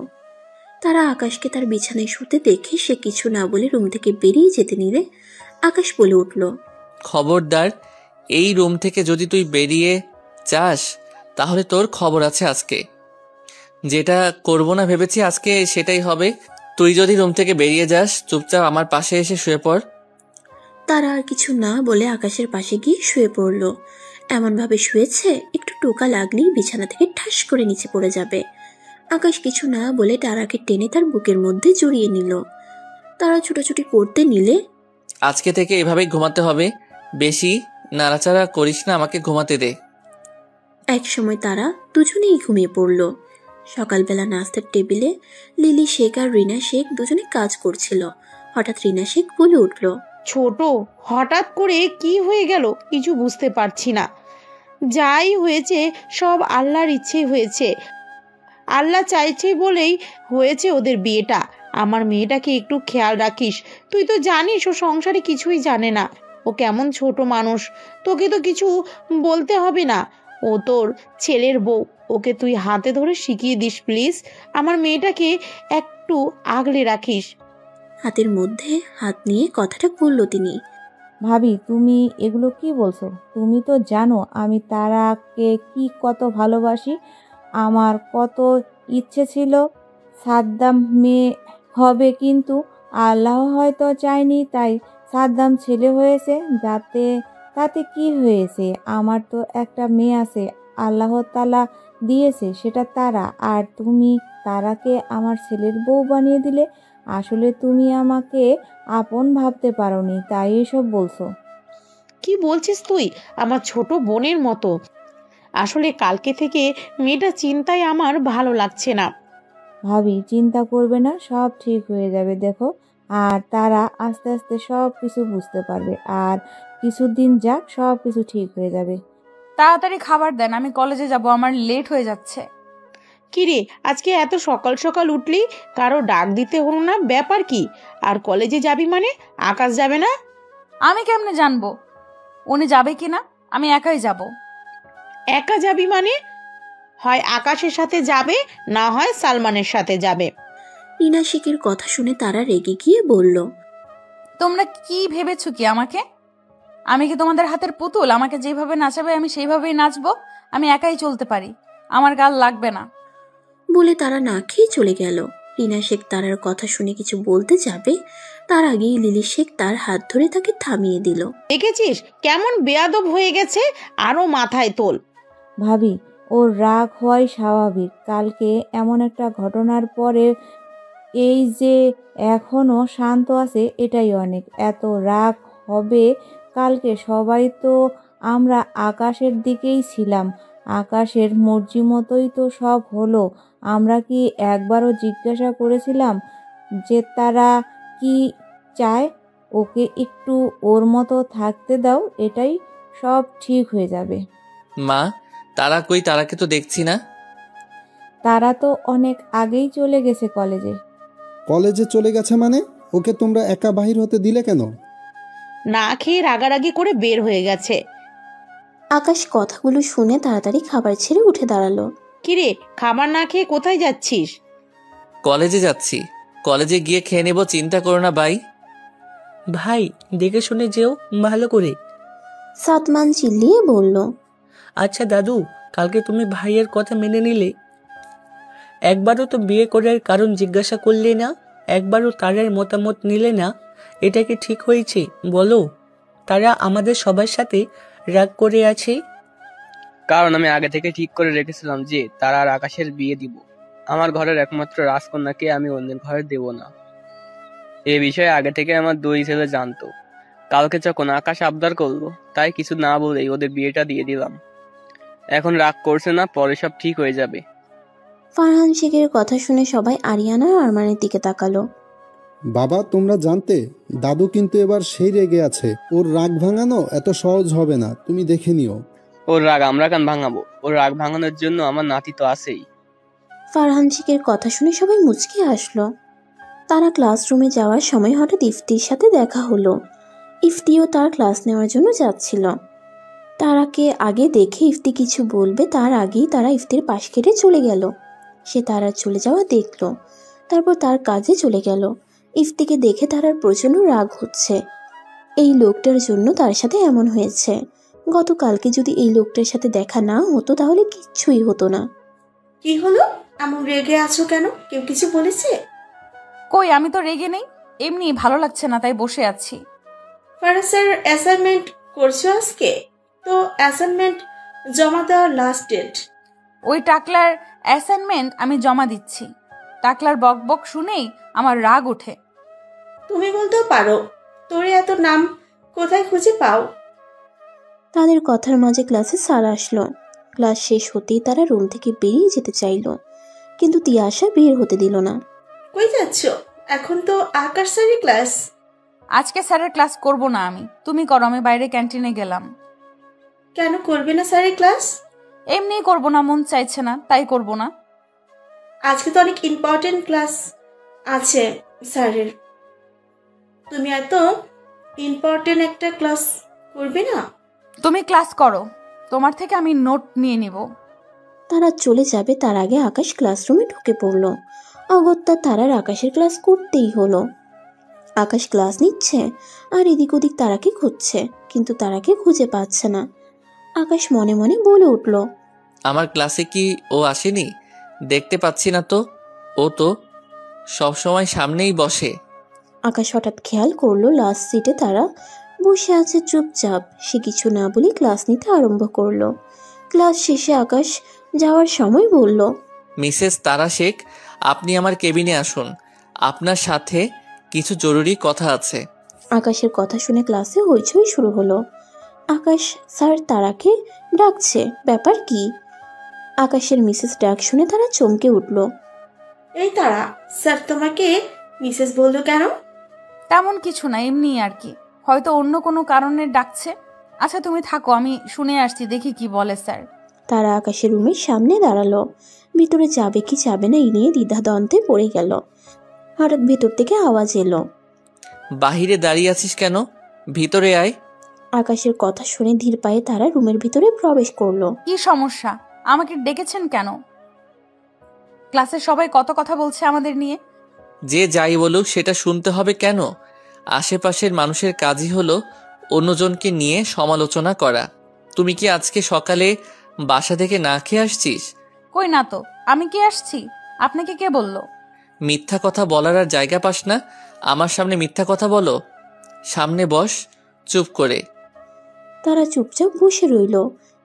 তারা আকাশকে তার বিছানায় শুতে দেখে সে কিছু না বলে রুম থেকে বেরিয়ে যেতে নিলে আকাশ বলে উঠল, খবরদার, এই রুম থেকে যদি তুই বেরিয়ে যাস তাহলে তোর খবর আছে আজকে। যেটা করব না ভেবেছি আজকে সেটাই হবে। তুই যদি রুম থেকে বেরিয়ে যাস, চুপচাপ আমার পাশে এসে শুয়ে পড়। তারা আর কিছু না বলে আকাশের পাশে গিয়ে শুয়ে পড়ল। এমনভাবে শুয়েছে একটু টোকা লাগলেই বিছানা থেকে ঠাস করে নিচে পড়ে যাবে। আকাশ কিছু না বলে তারাকে টেনে তার বুকের মধ্যে জড়িয়ে নিল। তারা ছুটাছুটি করতে নিলে, আজকে থেকে এভাবেই ঘুমাতে হবে, বেশি নাড়াচাড়া করিস না, আমাকে ঘুমাতে দে। এক সময় তারা দুজনেই ঘুমিয়ে পড়ল। সকালবেলা নাস্তার টেবিলে লিলি শেখ আর রিনা শেখ দুজনে কাজ করছিল। হঠাৎ রিনা শেখ বলে উঠল, ছোট, হঠাৎ করে কি হয়ে গেল কিছু বুঝতে পারছি না। যাই হয়েছে সব আল্লাহর ইচ্ছে হয়েছে। আল্লাহ চাইছে বলেই হয়েছে ওদের বিয়েটা। আমার মেয়েটাকে একটু খেয়াল রাখিস। তুই তো জানিস ও সংসারে কিছুই জানে না। ও কেমন ছোট মানুষ, তোকে তো কিছু বলতে হবে না। ও তোর ছেলের বউ, ওকে তুই হাতে ধরে শিখিয়ে দিস প্লিজ। আমার মেয়েটাকে একটু আগলে রাখিস। হাতের মধ্যে হাত নিয়ে কথাটা বলল তিনি। ভাবি, তুমি এগুলো কি বলছো? তুমি তো জানো আমি তারাকে কি কত ভালোবাসি। আমার কত ইচ্ছে ছিল সাদ্দাম মেয়ে হবে, কিন্তু আল্লাহ হয়তো চায়নি, তাই সাদ্দাম ছেলে হয়েছে। তাতে কি হয়েছে? আমার তো একটা মেয়ে আছে, আল্লাহ তাআলা দিয়েছে, সেটা তারা। আর তুমি তারাকে আমার ছেলের বউ বানিয়ে দিলে। আসলে তুমি আমাকে আপন ভাবতে পারোনি, তাই এসব বলছো। কি বলছিস তুই? আমার ছোট বোনের মতো। আসলে কালকে থেকে মেয়েটা চিন্তায় আমার ভালো লাগছে না। ভাবি, চিন্তা করবে না, সব ঠিক হয়ে যাবে। দেখো, আর তারা আস্তে আস্তে সব কিছু বুঝতে পারবে। আর কিছুদিন যাক, সব কিছু ঠিক হয়ে যাবে। তাড়াতাড়ি খাবার দেন, আমি কলেজে যাব, আমার লেট হয়ে যাচ্ছে। কিরে, আজকে এত সকাল সকাল উঠলি? কারো ডাক দিতে হলো না? ব্যাপার কি? আর কলেজে যাবি মানে? আকাশ যাবে না? আমি কেমনে জানবো উনি যাবে কিনা? আমি একাই যাব। একা যাবি মানে? হয় আকাশের সাথে যাবে, না হয় সালমানের সাথে যাবে। রিনা শেখের কথা শুনে তারা রেগে গিয়ে বলল, তোমরা কি ভেবেছো কি আমাকে? আমি কি তোমাদের হাতের পুতুল? আমাকে যেভাবে নাচাবে আমি সেইভাবেই নাচবো। আমি একাই চলতে পারি, আমার গাল লাগবে না। বলে তারা না খেয়ে চলে গেল। রিনা শেখ তারার কথা শুনে কিছু বলতে যাবে, তার আগেই লিলি শেখ তার হাত ধরে তাকে থামিয়ে দিল। দেখেছিস কেমন বেয়াদব হয়ে গেছে? আরো মাথায় তোল। ভাবি, ওর রাগ হওয়াই স্বাভাবিক। কালকে এমন একটা ঘটনার পরে এই যে এখনো শান্ত আছে, এটাই অনেক। এত রাগ হবে কালকে? সবাই তো আমরা আকাশের দিকেই ছিলাম, আকাশের মর্জি মতোই তো সব হলো। আমরা কি একবারও জিজ্ঞাসা করেছিলাম যে তারা কি চায়? ওকে একটু ওর মতো থাকতে দাও, এটাই সব ঠিক হয়ে যাবে। মা, তারা কই? তারাকে তো দেখছি না। তারা তো অনেক আগেই চলে গেছে কলেজে। কলেজে চলে গেছে মানে? ওকে তোমরা একা বাহির হতে দিলে কেন? না খেয়ে রাগারাগি করে বের হয়ে গেছে। আকাশ কথাগুলো শুনে তাড়াতাড়ি খাবার ছেড়ে উঠে দাঁড়ালো। কিরে, খাবার না খেয়ে কোথায় যাচ্ছিস? কলেজে যাচ্ছি, কলেজে গিয়ে খেয়ে নেব, চিন্তা করো না ভাই। ভাই, দেখে শুনে যেও, ভালো করে। সাদমান চিল্লিয়ে বলল, আচ্ছা দাদু, কালকে তুমি ভাইয়ের কথা মেনে নিলে? একবারও তো বিয়ে করার কারণ জিজ্ঞাসা করলে না, একবারও তারার মতামত নিলে না। এটা কি ঠিক হয়েছে বলো? তারা আমাদের সবার সাথে রাগ করে আছে। কারণ আমি আগে থেকে ঠিক করে রেখেছিলাম যে তারা আর আকাশের বিয়ে দিব। আমার ঘরের একমাত্র রাজকন্যাকে আমি অন্যের ঘরে দেব না। এ বিষয়ে আগে থেকে আমার দুই ছেলে জানতো। কালকে যখন আকাশ আবদার করলো, তাই কিছু না বলেই ওদের বিয়েটা দিয়ে দিলাম। এখন রাগ করছে না, পরে সব ঠিক হয়ে যাবে। ফারহান শেখের কথা শুনে সবাই আরিয়ানা আর আরমানের দিকে তাকালো। বাবা, তোমরা জানতে দাদু কিন্তু এবার সেই রেগে আছে। ওর রাগ ভাঙানো এত সহজ হবে না, তুমি দেখে নিও। ওর রাগ আমরা কেন ভাঙাবো? ওর রাগ ভাঙানোর জন্য আমার নাতি তো আছেই। ফারহান শেখের কথা শুনে সবাই মুচকি হাসলো। তারা ক্লাসরুমে যাওয়ার সময় হঠাৎ ইফতির সাথে দেখা হলো। ইফতিও তার ক্লাস নেওয়ার জন্য যাচ্ছিল। তারাকে আগে দেখে ইফতি কিছু বলবে তার আগেই তারা ইফতির পাশ কেটে চলে গেল। সে তারার চলে যাওয়া দেখলো, তারপর তার কাজে চলে গেল। ইফতিকে দেখে তারার প্রচণ্ড রাগ হচ্ছে। এই লোকটার জন্য তার সাথে এমন হয়েছে। গতকালকে যদি এই লোকটার সাথে দেখা না হতো তাহলে কিচ্ছুই হতো না। কি হলো, এমন রেগে আছো কেন? কেউ কিছু বলেছে? কই, আমি তো রেগে নেই, এমনি ভালো লাগছে না তাই বসে আছি। ফারাজ স্যার অ্যাসাইনমেন্ট করছো আজকে? তো অ্যাসাইনমেন্ট জমা দেওয়ার লাস্ট ডেট। ওই টাকলার অ্যাসাইনমেন্ট আমি জমা দিচ্ছি। টাকলার বক বক শুনেই আমার রাগ ওঠে। তুমি বলতেও পারো, তোর এত নাম কোথায় খুঁজে পাও? তাদের কথার মাঝে ক্লাসে স্যার আসলো। ক্লাস শেষ হতেই তারা রুম থেকে বেরিয়ে যেতে চাইলো, কিন্তু তিয়াশা বের হতে দিল না। কই যাচ্ছ? এখন তো আকাশ স্যারের ক্লাস। আজকে স্যারের ক্লাস করব না আমি, তুমি করো, আমি বাইরে ক্যান্টিনে গেলাম। কেন করবে না স্যারের ক্লাস? এমনি করব না, মন চাইছে না তাই করব না। আজকে তো অনেক ইম্পর্টেন্ট ক্লাস আছে স্যারের। তুমি এত ইম্পর্টেন্ট একটা ক্লাস করবে না? তুমি ক্লাস করো, তোমার থেকে আমি নোট নিয়ে নিব। তারা চলে যাবে তার আগে আকাশ ক্লাসরুমে ঢুকে পড়লো। অগত্যা তারার আকাশের ক্লাস করতেই হলো। আকাশ ক্লাস নিচ্ছে আর এদিক ওদিক তারাকে খুঁজছে, কিন্তু তারাকে খুঁজে পাচ্ছে না। আকাশ মনে মনে বলে উঠল, আমার ক্লাসে কি ও আসেনি? দেখতে পাচ্ছি না তো। ও তো সবসময় সামনেই বসে। আকাশ হঠাৎ খেয়াল করলো লাস্ট সিটে তারা বসে আছে চুপচাপ। সে কিছু না বলে ক্লাস নিতে আরম্ভ করলো। ক্লাস শেষে আকাশ যাওয়ার সময় বলল, মিসেস তারা শেখ, আপনি আমার কেবিনে আসুন, আপনার সাথে কিছু জরুরি কথা আছে। আকাশের কথা শুনে ক্লাসে হইচই শুরু হলো। আকাশ স্যার তারাকে ডাকছে, ব্যাপার কি? আকাশের মিসেস ডাক শুনে তারা চমকে উঠল। এই তারা, স্যার তোমাকে মিসেস বললো কেন? তেমন কিছু না, এমনি আর কি, হয়তো অন্য কোনো কারণে ডাকছে। আচ্ছা তুমি থাকো, আমি শুনে আসছি, দেখি কি বলে স্যার। তারা আকাশের রুমের সামনে দাঁড়ালো। ভিতরে যাবে কি যাবে না এই নিয়ে দ্বিধাদ্বন্দ্বে পড়ে গেল। হঠাৎ ভেতর থেকে আওয়াজ এলো, বাহিরে দাঁড়িয়ে আছিস কেন? ভিতরে আয়। আকাশের কথা শুনে ধীর পায়ে তারা রুমের ভিতরে প্রবেশ করলো। কি সমস্যা? আমাকে ডেকেছেন কেন? ক্লাসের সবাই কত কথা বলছে আমাদের নিয়ে। যে যাই বলুক সেটা শুনতে হবে কেন? আশেপাশের মানুষের কাজই হলো অন্যজনকে নিয়ে সমালোচনা করা। তুমি কি আজকে সকালে বাসা থেকে না খেয়ে আসছিস? কই না তো, আমি কি আসছি? আপনাকে কে বলল? মিথ্যা কথা বলার আর জায়গা পাস না? আমার সামনে মিথ্যা কথা বলো? সামনে বস চুপ করে। তারা চুপচাপ বসে রইল।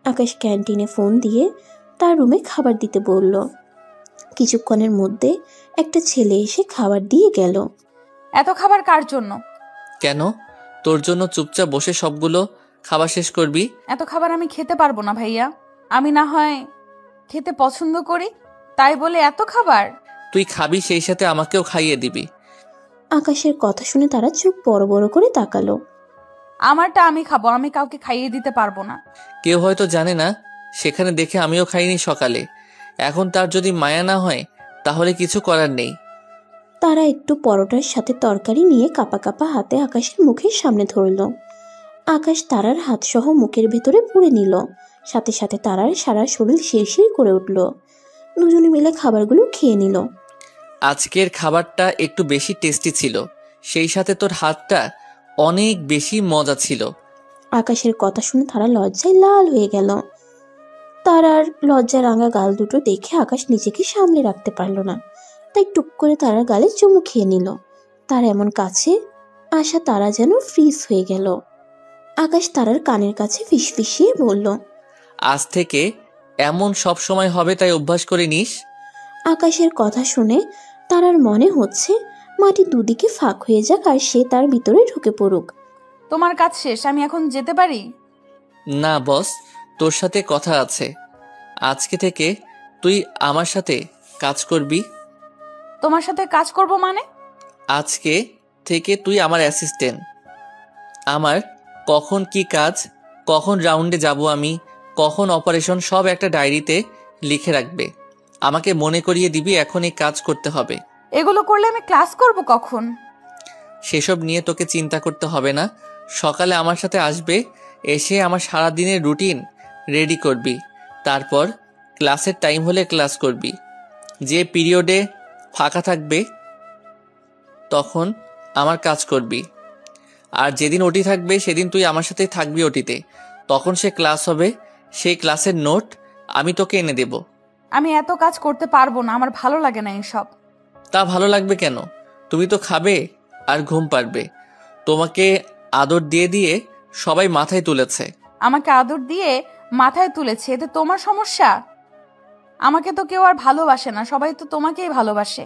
আকাশ ক্যান্টিনে ফোন দিয়ে তার রুমে খাবার দিতে বলল। কিছুক্ষণের মধ্যে একটা ছেলে এসে খাবার দিয়ে গেল। এত খাবার কার জন্য? কেন? তোর জন্য। চুপচাপ বসে সবগুলো খাবার শেষ করবি। এত খাবার আমি খেতে পারবো না ভাইয়া, আমি না হয় খেতে পছন্দ করি, তাই বলে এত খাবার? তুই খাবি, সেই সাথে আমাকেও খাইয়ে দিবি। আকাশের কথা শুনে তারা চোখ বড় বড় করে তাকালো। আমারটা আমি খাবো, আমি কাউকে খাইয়ে দিতে পারবো না। কেউ হয়তো জানে না, সেখানে দেখে আমিও খাইনি সকালে। এখন তার যদি মায়া না হয় তাহলে কিছু করার নেই। তারা একটু পরোটার সাথে তরকারি নিয়ে কাপা কাপা হাতে আকাশের মুখের সামনে ধরল। আকাশ তারার হাত সহ মুখের ভেতরে পুরে নিল। সাথে সাথে তারার সারা শরীর শিরশির করে উঠল। দুজনে মিলে খাবারগুলো খেয়ে নিল। আজকের খাবারটা একটু বেশি টেস্টি ছিল, সেই সাথে তোর হাতটা অনেক বেশি মজা ছিল। আকাশের কথা শুনে তারা লজ্জায় লাল হয়ে গেল। তারার লজ্জা রাঙা গাল দুটো দেখে আকাশ নিজেকে সামলে রাখতে পারল না, তাই টুক করে তারার গালে চুমু খেয়ে নিল। তার এমন কাছে আশা তারা যেন ফ্রিজ হয়ে গেল। আকাশ তারার কানের কাছে ফিসফিসিয়ে বলল, আজ থেকে এমন সব সময় হবে, তাই অভ্যাস করে নিস। আকাশের কথা শুনে তারার মনে হচ্ছে মাটি দুদিকে ফাঁক হয়ে যাক আর সে তার ভিতরে ঢুকে পড়ুক। তোমার কাজ শেষ, আমি এখন যেতে পারি? না বস, তোর সাথে কথা আছে। আজকে থেকে তুই আমার সাথে কাজ করবি। তোমার সাথে কাজ করব মানে? আজকে থেকে তুই আমার অ্যাসিস্ট্যান্ট। আমার কখন কি কাজ, কখন রাউন্ডে যাব আমি, কখন অপারেশন, সব একটা ডায়েরিতে লিখে রাখবে। আমাকে মনে করিয়ে দিবি এখন এই কাজ করতে হবে। এগুলো করলে আমি ক্লাস করব কখন? সেসব নিয়ে তোকে চিন্তা করতে হবে না। সকালে আমার সাথে আসবে, এসে আমার সারাদিনের রুটিন রেডি করবি। তারপর ক্লাসের টাইম হলে ক্লাস করবি। যে পিরিয়ডে ফাঁকা থাকবে তখন আমার কাজ করবি। আর যেদিন ওটি থাকবে সেদিন তুই আমার সাথে থাকবি ওটিতে। তখন সে ক্লাস হবে, সেই ক্লাসের নোট আমি তোকে এনে দেব। আমি এত কাজ করতে পারবো না, আমার ভালো লাগে না এসব। তা ভালো লাগবে কেন? তুমি তো খাবে আর ঘুম পারবে। তোমাকে আদর দিয়ে দিয়ে সবাই মাথায় তুলেছে। আমাকে আদর দিয়ে মাথায় তুলেছে, এতে তোমার সমস্যা? আমাকে তো কেউ আর ভালোবাসে না, সবাই তো তোমাকেই ভালোবাসে।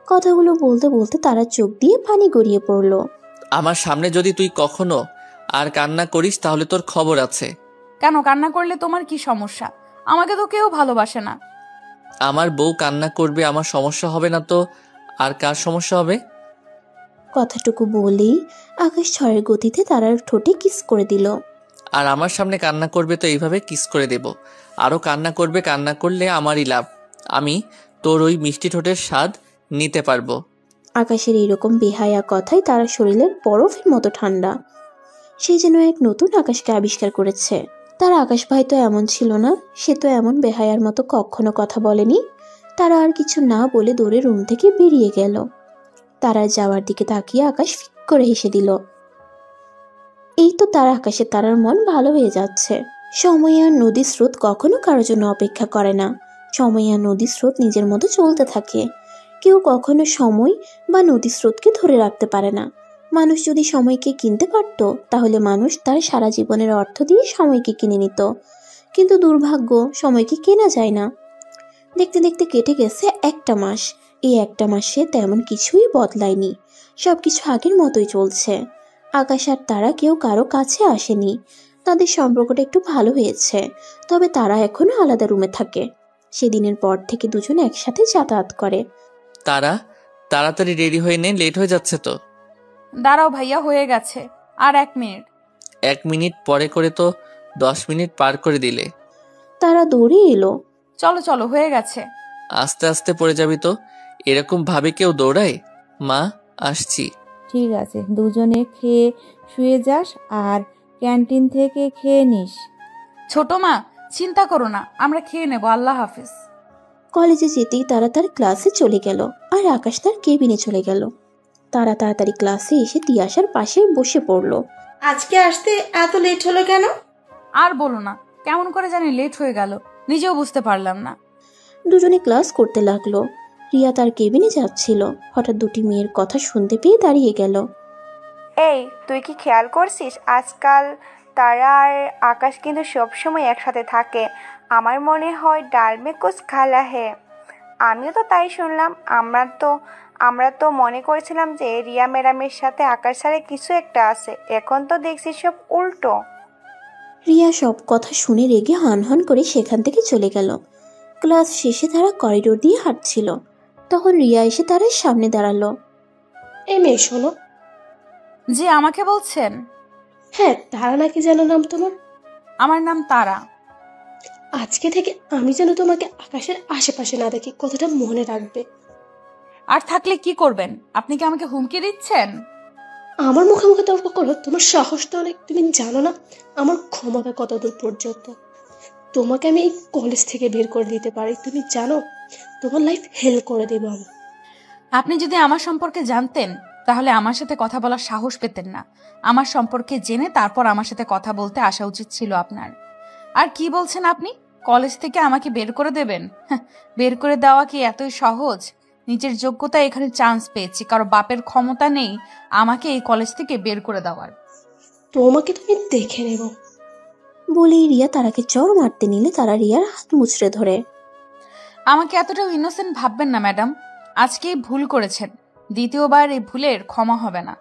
কথাগুলো বলতে বলতে তারা চোখ দিয়ে পানি গড়িয়ে পড়ল। আমার সামনে যদি তুই কখনো আর কান্না করিস তাহলে তোর খবর আছে। কেন কান্না করলে তোমার কি সমস্যা? আমাকে তো কেউ ভালোবাসে না। আমার বউ কান্না করবে, আমার সমস্যা হবে না তো আর কার সমস্যা হবে? কথাটুকু বলেই আকাশ ঝড়ের গতিতে তারার ঠোঁটে কিস করে দিল। আর আমার সামনে কান্না করবে তো এইভাবে কিস করে দেব। আরো কান্না করবে, কান্না করলে আমারই লাভ। আমি তোর ওই মিষ্টি ঠোঁটের স্বাদ নিতে পারবো। আকাশের এইরকম বেহায়া কথায় তার শরীরের বরফের মতো ঠান্ডা। সে যেন এক নতুন আকাশকে আবিষ্কার করেছে। তার আকাশ ভাই তো এমন ছিল না, সে তো এমন বেহায়ার মতো কখনো কথা বলেনি। তারা আর কিছু না বলে দৌড়ে রুম থেকে বেরিয়ে গেল। তারা যাওয়ার দিকে তাকিয়ে আকাশ ফিক করে হেসে দিল। এই তো তার আকাশে তারার মন ভালো হয়ে যাচ্ছে। সময় আর নদীর স্রোত কখনো কারোর জন্য অপেক্ষা করে না। সময় আর নদীর স্রোত নিজের মতো চলতে থাকে। কেউ কখনো সময় বা নদীর স্রোতকে ধরে রাখতে পারে না। মানুষ যদি সময়কে কিনতে পারত তাহলে মানুষ তার সারা জীবনের অর্থ দিয়ে সময়কে কিনে নিত। কিন্তু দুর্ভাগ্য, সময়কে কেনা যায় না। দেখতে দেখতে কেটে গেছে একটা মাস। এই একটা মাসে তেমন কিছুই বদলায়নি, সবকিছু আগের মতোই চলছে। আকাশ আর তারা কেউ কারো কাছে আসেনি। তাদের সম্পর্কটা একটু ভালো হয়েছে, তবে তারা এখনো আলাদা রুমে থাকে। সেদিনের পর থেকে দুজন একসাথে যাতায়াত করে। তারা তাড়াতাড়ি রেডি হয়ে নে, লেট হয়ে যাচ্ছে তো। দাঁড়াও ভাইয়া, হয়ে গেছে, আর 1 মিনিট। 1 মিনিট পরে করে তো 10 মিনিট পার করে দিলে। তারা দৌড়ে এলো। চলো চলো, হয়ে গেছে। আস্তে আস্তে পড়ে যাবি তো। এরকম ভাবে কেউ দৌড়ায়? মা, আসছি। ঠিক আছে, দুজনে খেয়ে শুয়ে যাস আর ক্যান্টিন থেকে খেয়ে নিস। ছোট মা, চিন্তা করো না, আমরা খেয়ে নেব। আল্লাহ হাফিজ। কলেজে যেতেই তারা তার ক্লাসে চলে গেল আর আকাশ তার কেবিনে চলে গেল। তারা তাড়াতাড়ি ক্লাসে এসে তিয়াশার পাশে বসে পড়ল। আজকে আসতে এত লেট হলো কেন? আর বলো না, কেমন করে জানি লেট হয়ে গেল, নিজেও বুঝতে পারলাম না। দুজনে ক্লাস করতে লাগলো। রিয়া তার কেবিনে যাচ্ছিল, হঠাৎ দুটি মেয়ের কথা শুনতে পেয়ে দাঁড়িয়ে গেল। এই, তুই কি খেয়াল করছিস আজকাল তারা আর আকাশ কিন্তু সবসময় একসাথে থাকে? আমার মনে হয় ডাল মে কুছ খালা হে। আমিও তো তাই শুনলাম। আমরা তো মনে করেছিলাম যে রিয়া ম্যাডামের সাথে আকাশ স্যারের কিছু একটা আছে। এখন তো দেখছি সব উল্টো। রিয়া সব কথা শুনে রেগে হনহন করে সেখান থেকে চলে গেল। ক্লাস শেষে তারা করিডোর দিয়ে হাঁটছিল, তখন রিয়া এসে তার সামনে দাঁড়ালো। এই মেয়ে শোনো। জি, আমাকে বলছেন? হ্যাঁ, তারা নাকি যেন নাম তোমার? আমার নাম তারা। আজকে থেকে আমি যেন তোমাকে আকাশের আশেপাশে না দেখি, কথাটা মনে রাখবে। আর থাকলে কি করবেন? আপনি কি আমাকে হুমকি দিচ্ছেন? আমার মুখে মুখে তর্ক করো? তোমার সাহস তো অনেক। তুমি জানো না আমার ক্ষমতা কতদূর পর্যন্ত। তোমাকে আমি এই কলেজ থেকে বের করে দিতে পারি, তুমি জানো? তোমার লাইফ হেল করে দেবো আমি। আপনি যদি আমার সম্পর্কে জানতেন তাহলে আমার সাথে কথা বলার সাহস পেতেন না। আমার সম্পর্কে জেনে তারপর আমার সাথে কথা বলতে আসা উচিত ছিল আপনার। আর কি বলছেন আপনি? কলেজ থেকে আমাকে বের করে দেবেন? বের করে দেওয়া কি এতই সহজ? নিজের যোগ্যতায় এখানে চান্স পেয়েছি, কারো বাপের ক্ষমতা নেই আমাকে এই কলেজ থেকে বের করে দেওয়ার। তোমাকে তুমি দেখে নেব। বলেই রিয়া তারাকে চড় মারতে নিলে তারা রিয়ার হাত মুচড়ে ধরে। আমাকে এতটাও ইনোসেন্ট ভাববেন না ম্যাডাম, আজকেই ভুল করেছেন, দ্বিতীয়বার এই ভুলের ক্ষমা হবে না।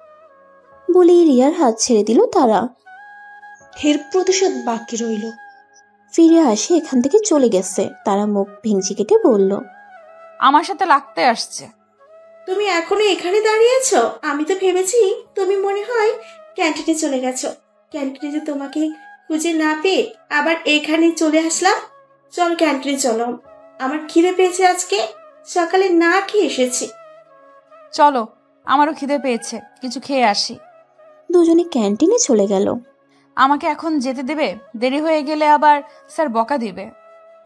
বলেই রিয়ার হাত ছেড়ে দিল তারা। এর প্রতিশোধ বাকি রইল। ফিরে আসে এখান থেকে চলে গেছে। তারা মুখ ভেঙচি কেটে বলল, আমার সাথে লাগতে আসছে। তুমি এখনো এখানে দাঁড়িয়েছ? আমি তো ভেবেছি তুমি মনে হয় ক্যান্টিনে চলে গেছো। ক্যান্টিনে যে তোমাকে খুঁজে না পেয়ে আবার এখানে চলে আসলাম। চল ক্যান্টিনে চলো, আমার খিদে পেয়েছে, আজকে সকালে না খেয়ে এসেছি। চলো, আমারও খিদে পেয়েছে, কিছু খেয়ে আসি। দুজনে ক্যান্টিনে চলে গেল। আমাকে এখন যেতে দেবে? দেরি হয়ে গেলে আবার স্যার বকা দিবে।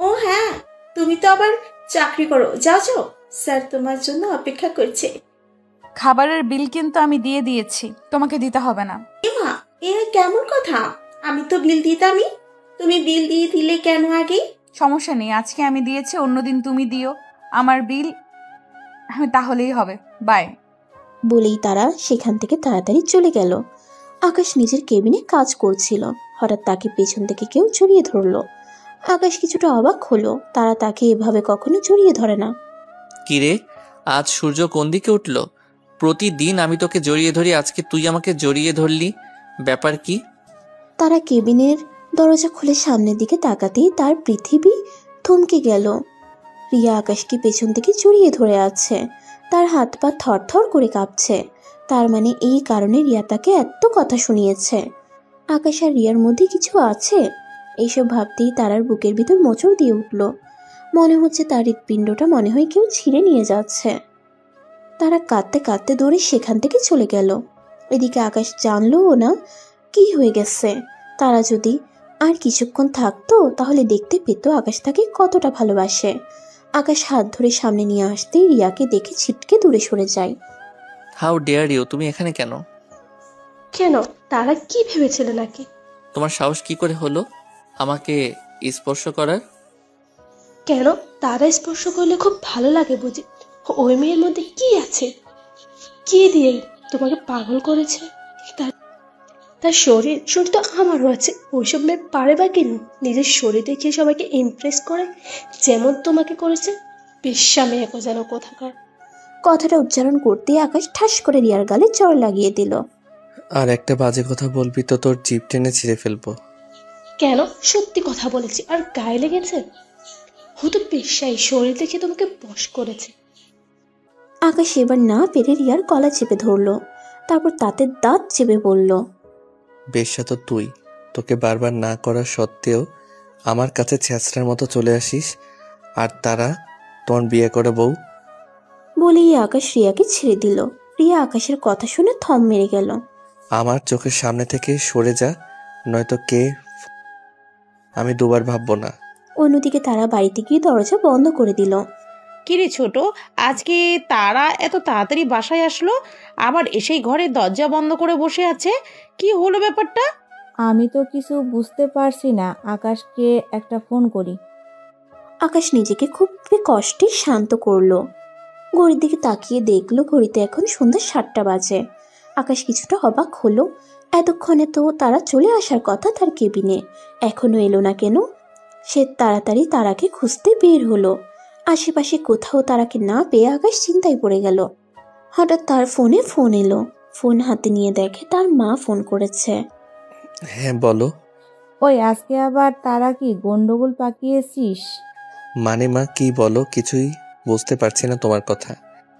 ও হ্যাঁ, তুমি তো আবার চাকরি করো, যাও যাও, স্যার তোমার জন্য অপেক্ষা করছে। খাবারের বিল কিন্তু আমি দিয়ে দিয়েছি, তোমাকে দিতে হবে না। এমা, এরা কেমন কথা? আমি তো বিল দিতামই, তুমি বিল দিয়ে দিলে কেন আগে? সমস্যা নেই, আজকে আমি দিয়েছি, অন্যদিন তুমি দিও, আমার বিল তাহলেই হবে। বাই। বলেই তারা সেখান থেকে তাড়াতাড়ি চলে গেল। আকাশ নিজের কেবিনে কাজ করছিল। হঠাৎ তাকে পেছন থেকে কেউ জড়িয়ে ধরলো। আকাশ কিছুটা অবাক হলো, তারা তাকে এভাবে কখনো জড়িয়ে ধরে না। কিরে, আজ সূর্য কোন দিকে উঠল? প্রতিদিন আমি তোকে জড়িয়ে ধরি, আজকে তুই আমাকে জড়িয়ে ধরলি, ব্যাপার কি? তারা কেবিনের দরজা খুলে সামনের দিকে তাকাতেই তার পৃথিবী থমকে গেল। রিয়া আকাশকে পেছন থেকে জড়িয়ে ধরে আছে, তার হাত পা থরথর করে কাঁপছে। তার মানে এই কারণে রিয়া তাকে এত কথা শুনিয়েছে। আকাশ আর রিয়ার মধ্যে কিছু আছে, এইসব ভাবতেই তারার বুকের ভিতর মোচড় দিয়ে উঠল। মনে হচ্ছে তার হৃৎপিণ্ডটা মনে হয় কেউ ছিঁড়ে নিয়ে যাচ্ছে। তারা কাঁদতে কাঁদতে দৌড়ে সেখান থেকে চলে গেল। এদিকে আকাশ জানলও না কি হয়ে গেছে। তারা যদি আর কিছুক্ষণ থাকতো তাহলে দেখতে পেত আকাশ তাকে কতটা ভালোবাসে। আকাশ হাত ধরে সামনে নিয়ে আসতেই রিয়াকে দেখে ছিটকে দূরে সরে যায়। হাউ ডেয়ার ইউ, তুমি এখানে কেন? কেন, তারা কি ভেবেছিল নাকি? তোমার সাহস কি করে হলো আমাকে স্পর্শ করার? কেন, তারা স্পর্শ করলে খুব ভালো লাগে বুঝি? ওই মেয়ের মধ্যে কি আছে, কি দিয়ে তোমাকে পাগল করেছে? তার শরীর তো আমারও আছে। ওইসব মেয়ে পারে বা কেন নিজের শরীর দেখিয়ে সবাইকে ইমপ্রেস করে, যেমন তোমাকে করেছে। বেশ্যা মেয়ে যেন কোথাকার। কথাটা উচ্চারণ করতেই আকাশ ঠাস করে রিয়ার গালে চড় লাগিয়ে দিল। আর একটা বাজে কথা বলবি তো তোর জিভ টেনে ছিঁড়ে ফেলবো। কেন, সত্যি কথা বলেছি আর গায়ে লেগেছে? ও তো বেশ্যাই, শরীর দেখে তোমাকে বশ করেছে। আকাশ এবার না পেরে রিয়ার গলা চেপে ধরলো, তারপর তাতে দাঁত চেপে বলল, বেশ্যা তো তুই, তোকে বারবার না করা সত্ত্বেও আমার কাছে ছ্যাঁচড়ার মতো চলে আসিস, আর তারা তোমার বিয়ে করে বউ। বলেই আকাশ রিয়াকে ছেড়ে দিল। রিয়া আকাশের কথা শুনে থম মেরে গেল। আমার চোখের সামনে থেকে সরে যা, নয়তো কে আমি দুবার ভাববো না। অন্যদিকে তারা বাড়িতে গিয়ে দরজা বন্ধ করে দিল। কিরে ছোট, আজকে তারা এত তাড়াতাড়ি বাসায় আসলো, আবার এসেই ঘরে দরজা বন্ধ করে বসে আছে, কি হলো ব্যাপারটা? আমি তো কিছু বুঝতে পারছি না, আকাশকে একটা ফোন করি। আকাশ নিজেকে খুব কষ্টে শান্ত করলো। ঘড়ির দিকে তাকিয়ে দেখলো ঘড়িতে এখন সন্ধ্যা 7টা বাজে। আকাশ কিছুটা অবাক হলো, এতক্ষণে তো তারা চলে আসার কথা তার কেবিনে, এখনো এলো না কেন? সে তাড়াতাড়ি তারাকে খুঁজতে বের হলো। আশেপাশে কোথাও তারাকে না পেয়ে আকাশ চিন্তায় পড়ে গেল। হঠাৎ তার ফোনে ফোন এলো। ফোন হাতে নিয়ে দেখে তার মা ফোন করেছে। হ্যাঁ বলো। ওই আজকে আবার তারা কি গন্ডগোল পাকিয়েছিস? মানে মা কি বলো, কিছুই বুঝতে পারছি না তোমার কথা।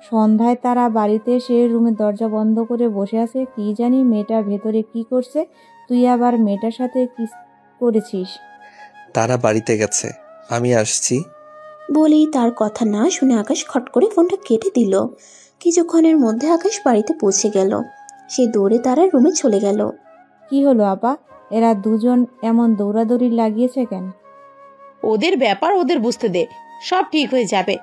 সন্ধ্যায় তারা বাড়িতে এসে রুমের দরজা বন্ধ করে বসে আছে, কি জানি মেয়েটা ভেতরে কি করছে, তুই আবার মেয়েটার সাথে কি করেছিস? তারা বাড়িতে গেছে, আমি আসছি। বলেই তার কথা না শুনে আকাশ খট করে ফোনটা কেটে দিল। কিছুক্ষণের মধ্যে আকাশ বাড়িতে পৌঁছে গেল। সে দৌড়ে তারা রুমে চলে গেল। কি হলো আপা, এরা দুজন এমন দৌড়াদৌড়ি লাগিয়েছে কেন? ওদের ব্যাপার ওদের বুঝতে দে, সব ঠিক হয়ে যাবে।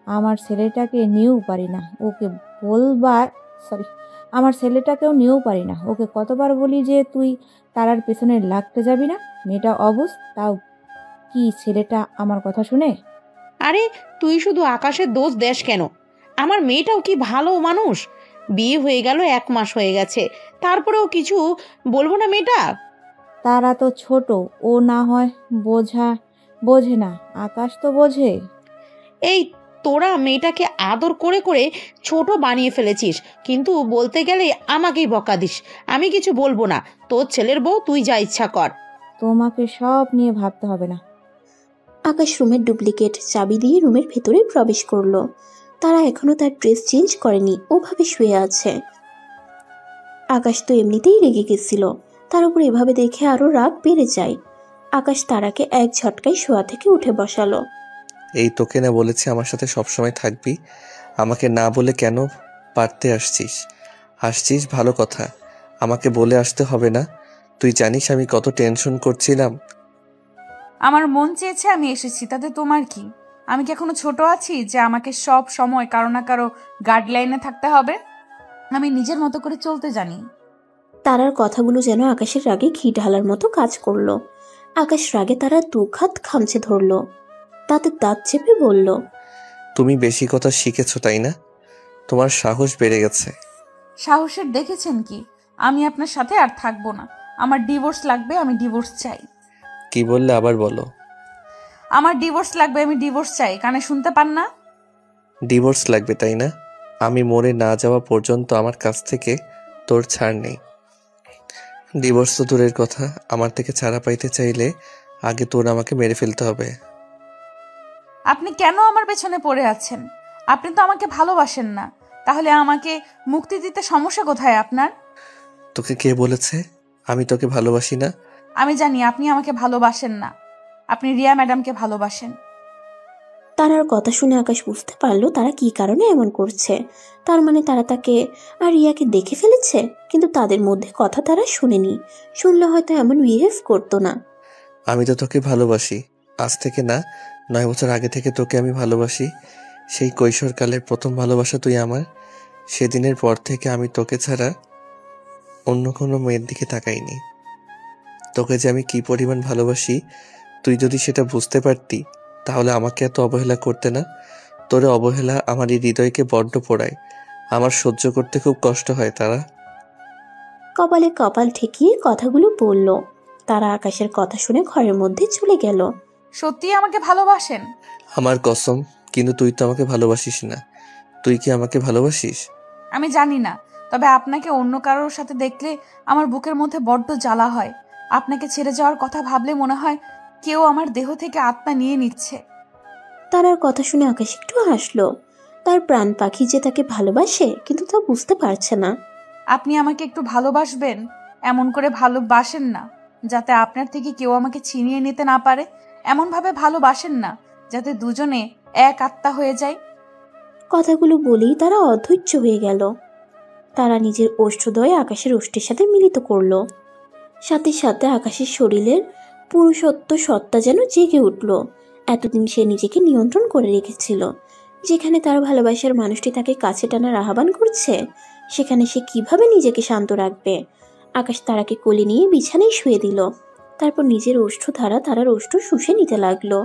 আমার ছেলেটাকে নিয়েও পারি না, ওকে বলবার আমার ছেলেটাকেও নিয়েও পারি না, ওকে কতবার বলি যে তুই তারার পেছনে লাগতে যাবি না, মেয়েটা অবুঝ, তাও কি ছেলেটা আমার কথা শুনে? আরে তুই শুধু আকাশের দোষ দেশ কেন? আমার মেয়েটাও কি ভালো মানুষ, বিয়ে হয়ে গেল 1 মাস হয়ে গেছে, তারপরেও কিছু বলবো না মেয়েটা? তারা তো ছোট, ও না হয় বোঝে না, আকাশ তো বোঝে। এই তোরা মেয়েটাকে আদর করে করে ছোট বানিয়ে ফেলেছিস, কিন্তু বলতে গেলে আমাকেই বকা দিস। আমি কিছু বলবো না, তোর ছেলের বউ, তুই যা ইচ্ছা কর। তোমাকে সব নিয়ে ভাবতে হবে না। আকাশ রুমের ডুপ্লিকেট চাবি দিয়ে রুমের ভেতরে প্রবেশ করলো। তারা এখনো তার ড্রেস চেঞ্জ করেনি, ওভাবে শুয়ে আছে। আকাশ তো এমনিতেই রেগে গেছিল, তার উপর এভাবে দেখে আরো রাগ বেড়ে যায়। আকাশ তারাকে এক ঝটকায় শোয়া থেকে উঠে বসালো। এই তোকে না বলেছি আমার সাথে সবসময় থাকবি, আমাকে না বলে কেন পারতে আসছিস ভালো কথা, আমাকে বলে আসতে হবে না। তুই জানিস আমি কত টেনশন করছিলাম। আমার মন চেয়েছে আমি এসেছি, তাতে তোমার কি? আমি কি এখনো ছোট আছি যে আমাকে সব সময় কারো না কারো গাইডলাইনে থাকতে হবে? আমি নিজের মতো করে চলতে জানি। তারার কথাগুলো যেন আকাশের রাগে ঘি ঢালার মতো কাজ করলো। আকাশ রাগে তারা 2 হাত খামচে ধরলো, তাতে দাঁত চেপে বলল, তুমি বেশি কথা শিখেছো তাই না? তোমার সাহস বেড়ে গেছে। সাহসের দেখেছেন কি? আমি আপনার সাথে আর থাকবো না, আমার ডিভোর্স লাগবে, আমি ডিভোর্স চাই। কি বললে আবার বলো? আমার ডিভোর্স লাগবে, আমি ডিভোর্স চাই। কানে শুনতে পান না? ডিভোর্স লাগবে তাই না? আমি মরে না যাওয়া পর্যন্ত আমার কাছ থেকে তোর ছাড় নেই। ডিভোর্স তো দূরের কথা, আমার থেকে ছাড়া পাইতে চাইলে আগে তোর আমাকে মেরে ফেলতে হবে। আপনি কেন আমার পেছনে পড়ে আছেন? আপনি তো আমাকে ভালোবাসেন না, তাহলে আমাকে মুক্তি দিতে সমস্যা কোথায় আপনার? তোকে কে বলেছে আমি তোকে ভালোবাসি না? আমি জানি আপনি আমাকে ভালোবাসেন না, আপনি রিয়া ম্যাডামকে ভালোবাসেন। তারার কথা শুনে আকাশ বুঝতে পারলো তারা কি কারণে এমন করছে। তার মানে তারা তাকে আর রিয়াকে দেখে ফেলেছে, কিন্তু তাদের মধ্যে কথা তারা শুনেনি। শুনলে হয়তো এমন বিহেভ করতো না। আমি তো তোকে ভালোবাসি, আজ থেকে না 9 বছর আগে থেকে তোকে আমি ভালোবাসি। সেই কৈশোরকালের প্রথম ভালোবাসা তুই আমার। সেদিনের পর থেকে আমি তোকে ছাড়া অন্য কোনো মেয়ের দিকে তাকাইনি। তোকে যে আমি কি পরিমাণ ভালোবাসি তুই যদি সেটা বুঝতে পারতি তাহলে আমাকে এত অবহেলা করতে না। তোর অবহেলা আমার এই হৃদয়কে বড্ড পোড়ায়, আমার সহ্য করতে খুব কষ্ট হয়। তারা কপালে কপাল ঠেকিয়ে কথাগুলো বলল। তারা আকাশের কথা শুনে ঘরের মধ্যে চলে গেল। সত্যি আমাকে ভালোবাসেন? আমার কসম, কিন্তু তুই তো আমাকে ভালোবাসিস না। তুই কি আমাকে ভালোবাসিস? আমি জানি না, তবে আপনাকে অন্য কারোর সাথে দেখলে আমার বুকের মধ্যে বড্ড জ্বালা হয়। আপনাকে ছেড়ে যাওয়ার কথা ভাবলে মনে হয় কেউ আমার দেহ থেকে আত্মা নিয়ে নিচ্ছে। তারার কথা শুনে আকাশ একটু হাসলো। তার প্রাণ পাখি যে তাকে ভালোবাসে, কিন্তু তা বুঝতে পারছে না। আপনি আমাকে একটু ভালোবাসবেন, এমন করে ভালোবাসেন না যাতে আপনার থেকে কেউ আমাকে ছিনিয়ে নিতে না পারে। এমনভাবে ভালোবাসেন না যাতে দুজনে এক আত্মা হয়ে যায়। কথাগুলো বলেই তারা অধৈর্য হয়ে গেল। তারা নিজের ওষ্ঠদ্বয় আকাশের ওষ্ঠের সাথে মিলিত করলো। সাথে সাথে আকাশের শরীরের পুরুষত্ব সত্তা যেন জেগে উঠল। এতদিন সে নিজেকে নিয়ন্ত্রণ করে রেখেছিল। যেখানে তার ভালোবাসার মানুষটি তাকে কাছে টানার আহ্বান করছে, সেখানে সে কিভাবে নিজেকে শান্ত রাখবে? আকাশ তারাকে কোলে নিয়ে বিছানায় শুয়ে দিল। তারপর নিজের ওষ্ঠ দ্বারা তারার ওষ্ঠ শুষে নিতে লাগলো।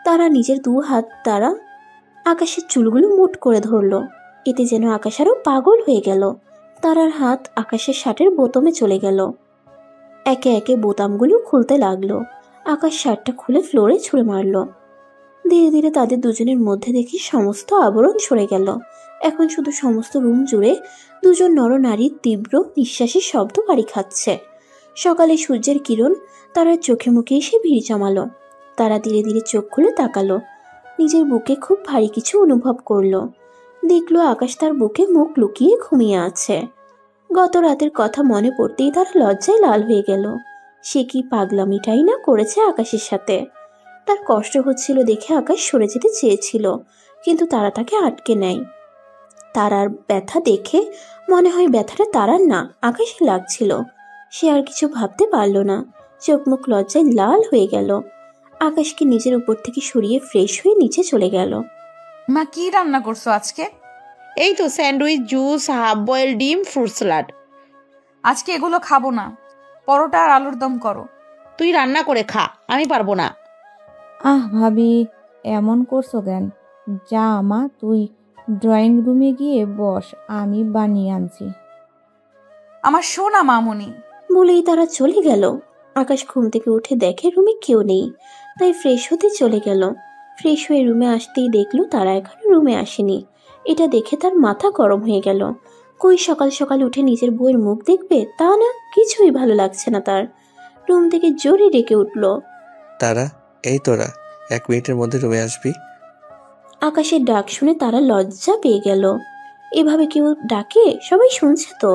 তারা নিজের 2 হাত দ্বারা আকাশের চুলগুলো মুঠ করে ধরলো। এতে যেন আকাশ আরও পাগল হয়ে গেল। তারার হাত আকাশের শার্টের বোতামে চলে গেল। একে একে বোতামগুলো খুলতে লাগলো। আকাশ শার্টটা খুলে ফ্লোরে ছুঁড়ে মারলো। ধীরে ধীরে তাদের দুজনের মধ্যে দেখি সমস্ত আবরণ সরে গেল। এখন শুধু সমস্ত রুম জুড়ে দুজন নরনারীর তীব্র নিঃশ্বাসের শব্দ বাড়ি খাচ্ছে। সকালে সূর্যের কিরণ তারার চোখে মুখে এসে ভিড় জমালো। তারা ধীরে ধীরে চোখ খুলে তাকালো। নিজের বুকে খুব ভারী কিছু অনুভব করলো। দেখলো আকাশ তার বুকে মুখ লুকিয়ে ঘুমিয়ে আছে। গত রাতের কথা মনে পড়তেই তারা লজ্জায় লাল হয়ে গেল। সে কি পাগলামিটাই না করেছে আকাশের সাথে। তার কষ্ট হচ্ছিল দেখে আকাশ সরে যেতে চেয়েছিল, কিন্তু তারা তাকে আটকে নেয়। তারার ব্যথা দেখে মনে হয় ব্যথাটা তারার না, আকাশে লাগছিল। সে আর কিছু ভাবতে পারল না। চোখ মুখ লজ্জায় লাল হয়ে গেল। আকাশকে নিজের উপর থেকে সরিয়ে ফ্রেশ হয়ে নিচে চলে গেল। মা, কি রান্না করছো আজকে? এই তো স্যান্ডউইচ, জুস, হাফ বয়েল ডিম, ফ্রুট স্যালাড। আজকে এগুলো খাবো না, পরোটা আর আলুর দম করো। তুই রান্না করে খা, আমি পারবো না। ভাবি এমন করছো কেন? যা মা, তুই ড্রয়িং রুমে গিয়ে বস, আমি বানিয়ে আনছি। আমার সোনা মামুনি। বলেই তারা চলে গেল। আকাশ ঘুম থেকে উঠে দেখে রুমে কেউ নেই, তাই ফ্রেশ হতে চলে গেল। ফ্রেশ হয়ে রুমে আসতেই দেখলো তারা এখনো রুমে আসেনি। এটা দেখে তার মাথা গরম হয়ে গেল। কই সকাল সকাল উঠে নিজের বউয়ের মুখ দেখবে, তা না, কিছুই ভালো লাগছে না তার। রুম থেকে জোরে ডেকে উঠল, তারা, এই তোরা 1 মিনিটের মধ্যে রুমে আসবি। আকাশের ডাক শুনে তারা লজ্জা পেয়ে গেল। এভাবে কেউ ডাকে? সবাই শুনছে তো।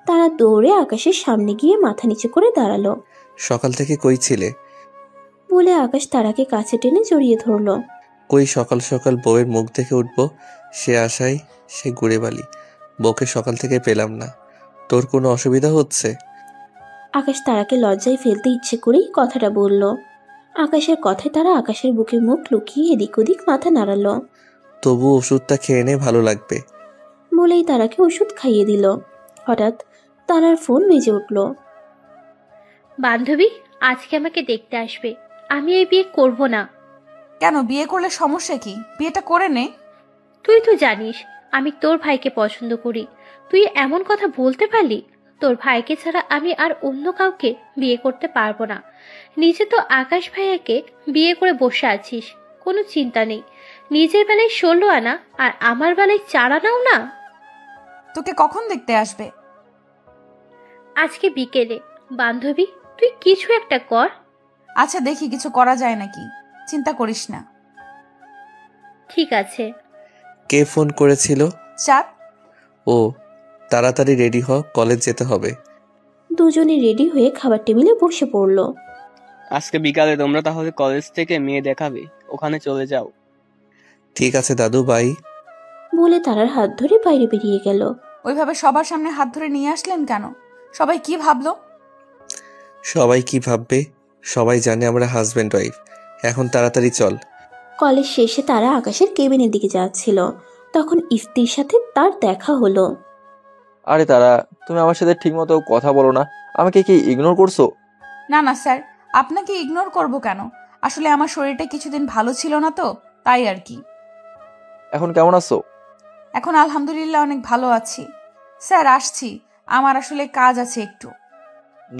তারা দৌড়ে আকাশের সামনে গিয়ে মাথা নিচু করে দাঁড়ালো। সকাল থেকে কই ছিলে? বলে আকাশ তারাকে কাছে টেনে জড়িয়ে ধরলো। কই সকাল সকাল বউয়ের মুখ দেখে উঠবো সে আশায় সে ঘুরে বালি। বউকে সকাল থেকে পেলাম না, তোর কোনো অসুবিধা হচ্ছে? আকাশ তারাকে লজ্জায় ফেলতে ইচ্ছে করেই কথাটা বলল। আকাশের কথায় তারা আকাশের বুকে মুখ লুকিয়ে এদিক ওদিক মাথা নাড়ালো। তবু ওষুধটা খেয়ে নে, ভালো লাগবে। বলেই তারাকে ওষুধ খাইয়ে দিল। হঠাৎ তারার ফোন বেজে উঠল। বান্ধবী আজকে আমাকে দেখতে আসবে। আমি এই বিয়ে করব না। কেন? বিয়ে করলে সমস্যা কি? বিয়েটা করে নে। তুই তো জানিস আমি তোর ভাইকে পছন্দ করি। তুই এমন কথা বলতে পারলি? তোর ভাইকে ছাড়া আমি আর অন্য কাউকে বিয়ে করতে পারবো না। নিজে তো আকাশ ভাইয়াকে বিয়ে করে বসে আছিস, কোনো চিন্তা নেই। নিজের বেলায় 16 আনা আর আমার বেলায় 4 আনাও না। তোকে কখন দেখতে আসবে? আজকে বিকেলে। বান্ধবী তুই কিছু একটা কর। আচ্ছা দেখি কিছু করা যায় নাকি, চিন্তা করিস না। ঠিক আছে। কে ফোন করেছিল? চাঁদ। ও, তাড়াতাড়ি রেডি হ, কলেজ যেতে হবে। দুজনে রেডি হয়ে খাবার টেবিলে বসে পড়ল। আজকে বিকালে তোমরা তাহলে কলেজ থেকে মেয়ে দেখাবে, ওখানে চলে যাও। ঠিক আছে দাদু, বাই। বলে তারার হাত ধরে বাইরে বেরিয়ে গেল। ওইভাবে সবার সামনে হাত ধরে নিয়ে আসলেন কেন? সবাই কি ভাবলো? সবাই কি ভাববে? সবাই জানে আমরা হাজব্যান্ড ওয়াইফ। এখন তাড়াতাড়ি চল। কলেজ শেষে তারা আকাশের কেবিনের দিকে যাচ্ছিল, তখন ইফতির সাথে তার দেখা হলো। আরে তারা, তুমি আমার সাথে ঠিকমতো কথা বলো না, আমাকে কি ইগনোর করছো? না না স্যার, আপনাকে ইগনোর করব কেন? আসলে আমার শরীরটা কিছুদিন ভালো ছিল না তো, তাই আর কি। এখন কেমন আছো? এখন আলহামদুলিল্লাহ অনেক ভালো আছি। স্যার আসছি, আমার আসলে কাজ আছে একটু।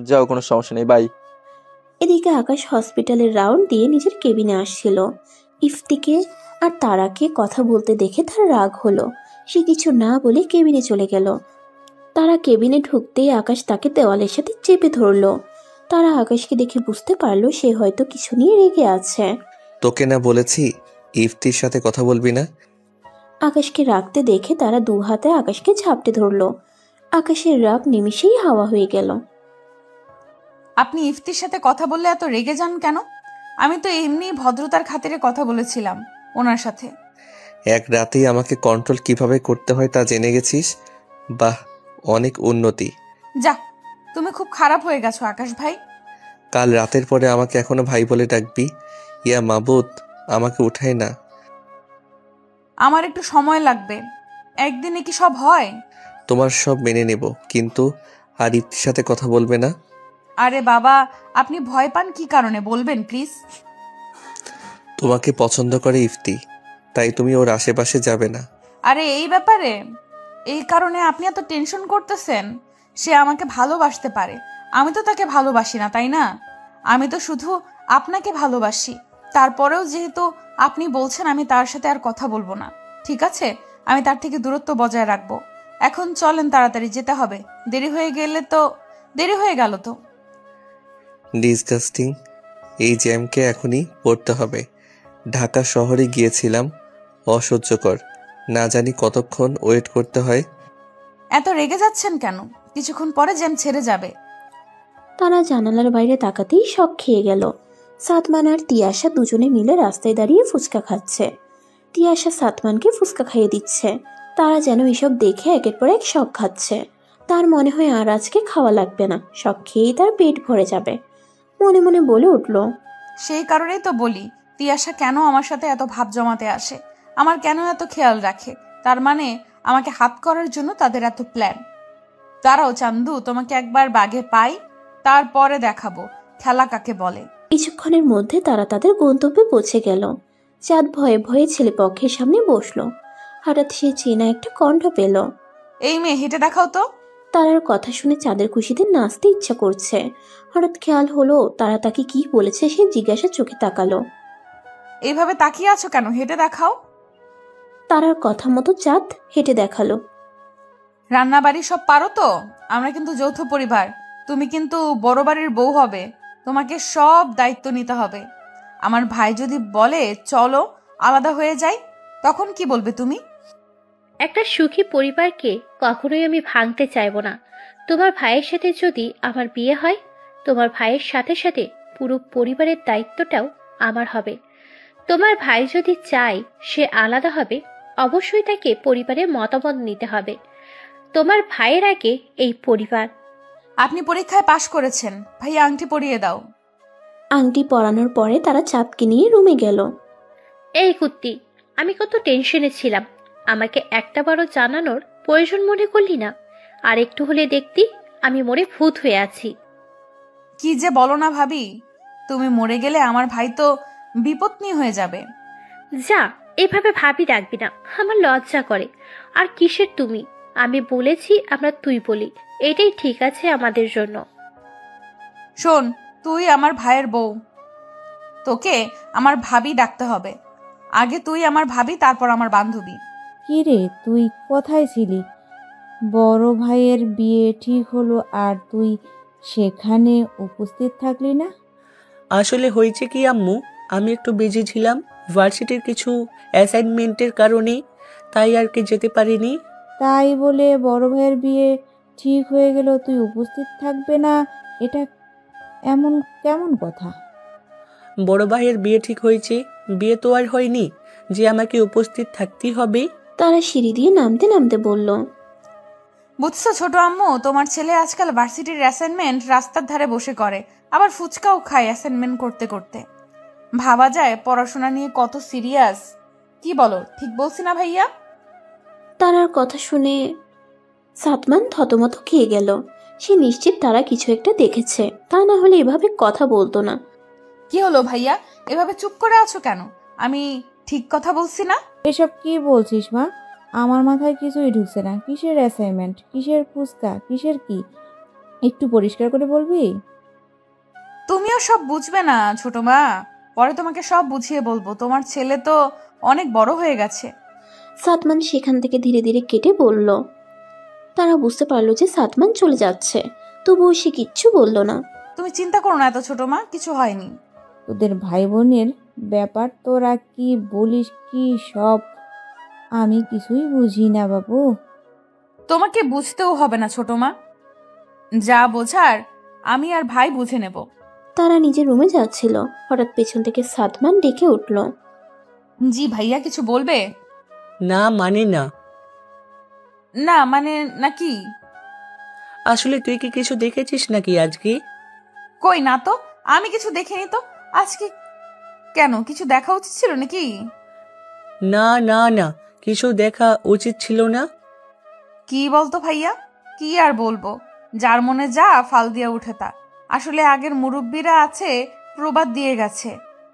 যাও, কোনো সমস্যা নেই, বাই। এদিকে আকাশ হসপিটালের রাউন্ড দিয়ে নিজের কেবিনে আসছিল। ইফতিকে আর তারাকে কথা বলতে দেখে তার রাগ হলো। সে কিছু না বলে কেবিনে চলে গেল। তারা কেবিনে ঢুকতেই আকাশ তাকে দেওয়ালের সাথে চেপে ধরলো। তারা আকাশকে দেখে বুঝতে পারলো সে হয়তো কিছু নিয়ে রেগে আছে। তোকে না বলেছি ইফতির সাথে কথা বলবি না? আকাশকে রাখতে দেখে তারা 2 হাতে আকাশকে ঝাপটে ধরলো। আকাশের রাগ নিমিষেই হাওয়া হয়ে গেল। আপনি ইফতির সাথে কথা বললে এত রেগে যান কেন? আমি তো এমনি ভদ্রতার খাতিরে কথা বলেছিলাম ওনার সাথে। এক রাতেই আমাকে কন্ট্রোল কিভাবে করতে হয় তা জেনে গেছিস। বাহ, অনেক উন্নতি। যা, তুমি খুব খারাপ হয়ে গেছো আকাশ ভাই। কাল রাতের পরে আমাকে এখনো ভাই বলে ডাকবি? ইয়া মাবুদ, আমাকে উঠাই না। আমার একটু সময় লাগবে। একদিনে কি সব হয়? তোমার সব মেনে নেব, কিন্তু আর ইফতির সাথে কথা বলবে না। আরে বাবা, আপনি ভয় পান কি কারণে বলবেন প্লিজ? তোমাকে পছন্দ করে ইফতি, তাই তুমি ওর আশেপাশে যাবে না। আরে এই ব্যাপারে, এই কারণে আপনি এত টেনশন করতেছেন? সে আমাকে ভালোবাসতে পারে, আমি তো তাকে ভালোবাসি না, তাই না? আমি তো শুধু আপনাকে ভালোবাসি। তারপরেও যেহেতু আপনি বলছেন আমি তার সাথে আর কথা বলবো না, ঠিক আছে, আমি তার থেকে দূরত্ব বজায় রাখবো। এখন চলেন, তাড়াতাড়ি যেতে হবে, দেরি হয়ে গেল তো। ডিসগাস্টিং, এই জ্যামকে এখনই পড়তে হবে। ঢাকা শহরে গিয়েছিলাম, অসহ্যকর। না জানি কতক্ষণ ওয়েট করতে হয়। এত রেগে যাচ্ছেন কেন? কিছুক্ষণ পরে জ্যাম ছেড়ে যাবে। তারা জানালার বাইরে তাকাতেই শক খেয়ে গেল। সাতমান আর তিয়াশা দুজনে মিলে রাস্তায় দাঁড়িয়ে ফুচকা খাচ্ছে। তিয়াশা সাতমানকে ফুচকা খাইয়ে দিচ্ছে। তারা যেন এসব দেখে একের পর এক শক খাচ্ছে। তার মনে হয় আর আজকে খাওয়া লাগবে না, শক খেয়েই তার পেট ভরে যাবে। মনে মনে বলে উঠল, সেই কারণেই তো বলি তিয়াশা কেন আমার সাথে এত ভাব জমাতে আসে, আমার কেন এত খেয়াল রাখে। তার মানে আমাকে হাত করার জন্য তাদের এত প্ল্যান। দাঁড়াও চান্দু, তোমাকে একবার বাগে পাই, তারপরে দেখাবো খেলা কাকে বলে। কিছুক্ষণের মধ্যে তারা তাদের গন্তব্যে পৌঁছে গেল। চাঁদ ভয়ে ভয়ে ছেলে পক্ষের সামনে বসলো। হঠাৎ সে চেনা একটা কণ্ঠ পেল। এই মেয়ে হেঁটে দেখাও তো। তারার কথা শুনে চাঁদের খুশিতে নাচতে ইচ্ছা করছে। হঠাৎ খেয়াল হলো তারা তাকে কি বলেছে, সে জিজ্ঞাসা চোখে তাকালো। এইভাবে তাকিয়ে আছো কেন, হেঁটে দেখাও। তারার কথা মতো চাঁদ হেঁটে দেখালো। রান্না বাড়ি সব পারো তো? আমরা কিন্তু যৌথ পরিবার, তুমি কিন্তু বড় বাড়ির বউ হবে, তোমাকে সব দায়িত্ব নিতে হবে। আমার ভাই যদি বলে চলো আলাদা হয়ে যাই, তখন কি বলবে তুমি? একটা সুখী পরিবারকে কখনোই আমি ভাঙতে চাইব না। তোমার ভাইয়ের সাথে যদি আমার বিয়ে হয়, তোমার ভাইয়ের সাথে সাথে পুরো পরিবারের দায়িত্বটাও আমার হবে। তোমার ভাই যদি চায় সে আলাদা হবে, অবশ্যই তাকে পরিবারের মতামত নিতে হবে। তোমার ভাইয়ের আগে এই পরিবার। আপনি পরীক্ষায় পাশ করেছেন, ভাইয়া আংটি পরিয়ে দাও। আংটি পরানোর পরে তারা চাঁদকে নিয়ে রুমে গেল। এই কুত্তি, আমি কত টেনশনে ছিলাম, আমাকে একটা বারও জানানোর প্রয়োজন মনে করলি না? আর একটু হলে দেখতি আমি মরে ভূত হয়ে আছি। কি যে বলো না ভাবি, তুমি মরে গেলে আমার ভাই তো বিপত্নী হয়ে যাবে। যা, এভাবে ভাবি ডাকবি না, আমার লজ্জা করে। আর কিসের তুমি? আমি বলেছি আমরা তুই বলি, এটাই ঠিক আছে আমাদের জন্য। শোন, তুই আমার ভাইয়ের বউ, তোকে আমার ভাবি ডাকতে হবে। আগে তুই আমার ভাবি, তারপর আমার বান্ধবী। কি রে, তুই কোথায় ছিলি? বড় ভাইয়ের বিয়ে ঠিক হলো আর তুই সেখানে উপস্থিত থাকলি না? আসলে হয়েছে কি আম্মু, আমি একটু বিজি ছিলাম ভার্সিটির কিছু অ্যাসাইনমেন্টের কারণে, তাই আর কি যেতে পারিনি। তাই বলে বড় ভাইয়ের বিয়ে ঠিক হয়ে গেল তুই উপস্থিত থাকবে না, এটা এমন কেমন কথা? বড় ভাইয়ের বিয়ে ঠিক হয়েছে, বিয়ে তো আর হয়নি যে আমাকে উপস্থিত থাকতেই হবে। তারা সিঁড়ি দিয়ে নামতে নামতে বলল, বুঝছো ছোট আম্মু, তোমার ছেলে আজকাল ভার্সিটির অ্যাসাইনমেন্ট রাস্তার ধারে বসে করে, আবার ফুচকাও খায় অ্যাসাইনমেন্ট করতে করতে। ভাবা যায় পড়াশোনা নিয়ে কত সিরিয়াস। কি বলো, ঠিক বলছি না ভাইয়া? তারার কথা শুনে সাতমান থতমত খেয়ে গেল। সে নিশ্চিত তারা কিছু একটা দেখেছে, তা না হলে এভাবে কথা বলতো না। কি হলো ভাইয়া, এভাবে চুপ করে আছো কেন? আমি ঠিক কথা বলছি না? এসব কি বলছিস মা? আমার মাথায় কিছুই ঢুকছে না। কিসের অ্যাসাইনমেন্ট, কিসের ফুচকা, কিসের কি? একটু পরিষ্কার করে বলবি? তুমিও সব বুঝবে না ছোট মা, পরে তোমাকে সব বুঝিয়ে বলবো। তোমার ছেলে তো অনেক বড় হয়ে গেছে। সাতমান সেখান থেকে ধীরে ধীরে কেটে বলল। তারা বুঝতে পারলো যে সাতমান চলে যাচ্ছে, তবুও সে কিচ্ছু বলল না। তুমি চিন্তা করো না এত ছোট মা, কিছু হয়নি। তোদের ভাই বোনের ব্যাপার তোরা কি বলিস কি সব? আমি কিছুই বুঝি না বাবু। তোমাকে বুঝতেও হবে না ছোট মা, যা বোঝার আমি আর ভাই বুঝে নেব। তারা নিজের রুমে যাচ্ছিল, হঠাৎ পেছন থেকে সাতমান ডেকে উঠল। জি ভাইয়া, কিছু বলবে? না মানে না। না মানে নাকি? আসলে তুই কি কিছু দেখেছিস নাকি আজকে? কই না তো, আমি কিছু দেখিনি তো আজকে। কেন, কিছু দেখা উচিত ছিল নাকি? না না না, কিছু দেখা উচিত ছিল না। কি বলতো ভাইয়া? কি আর বলবো, যার মনে যা ফাল দিয়া উঠে তা। আসলে আগের মুরব্বীরা আছে প্রবাদ দিয়ে গেছে,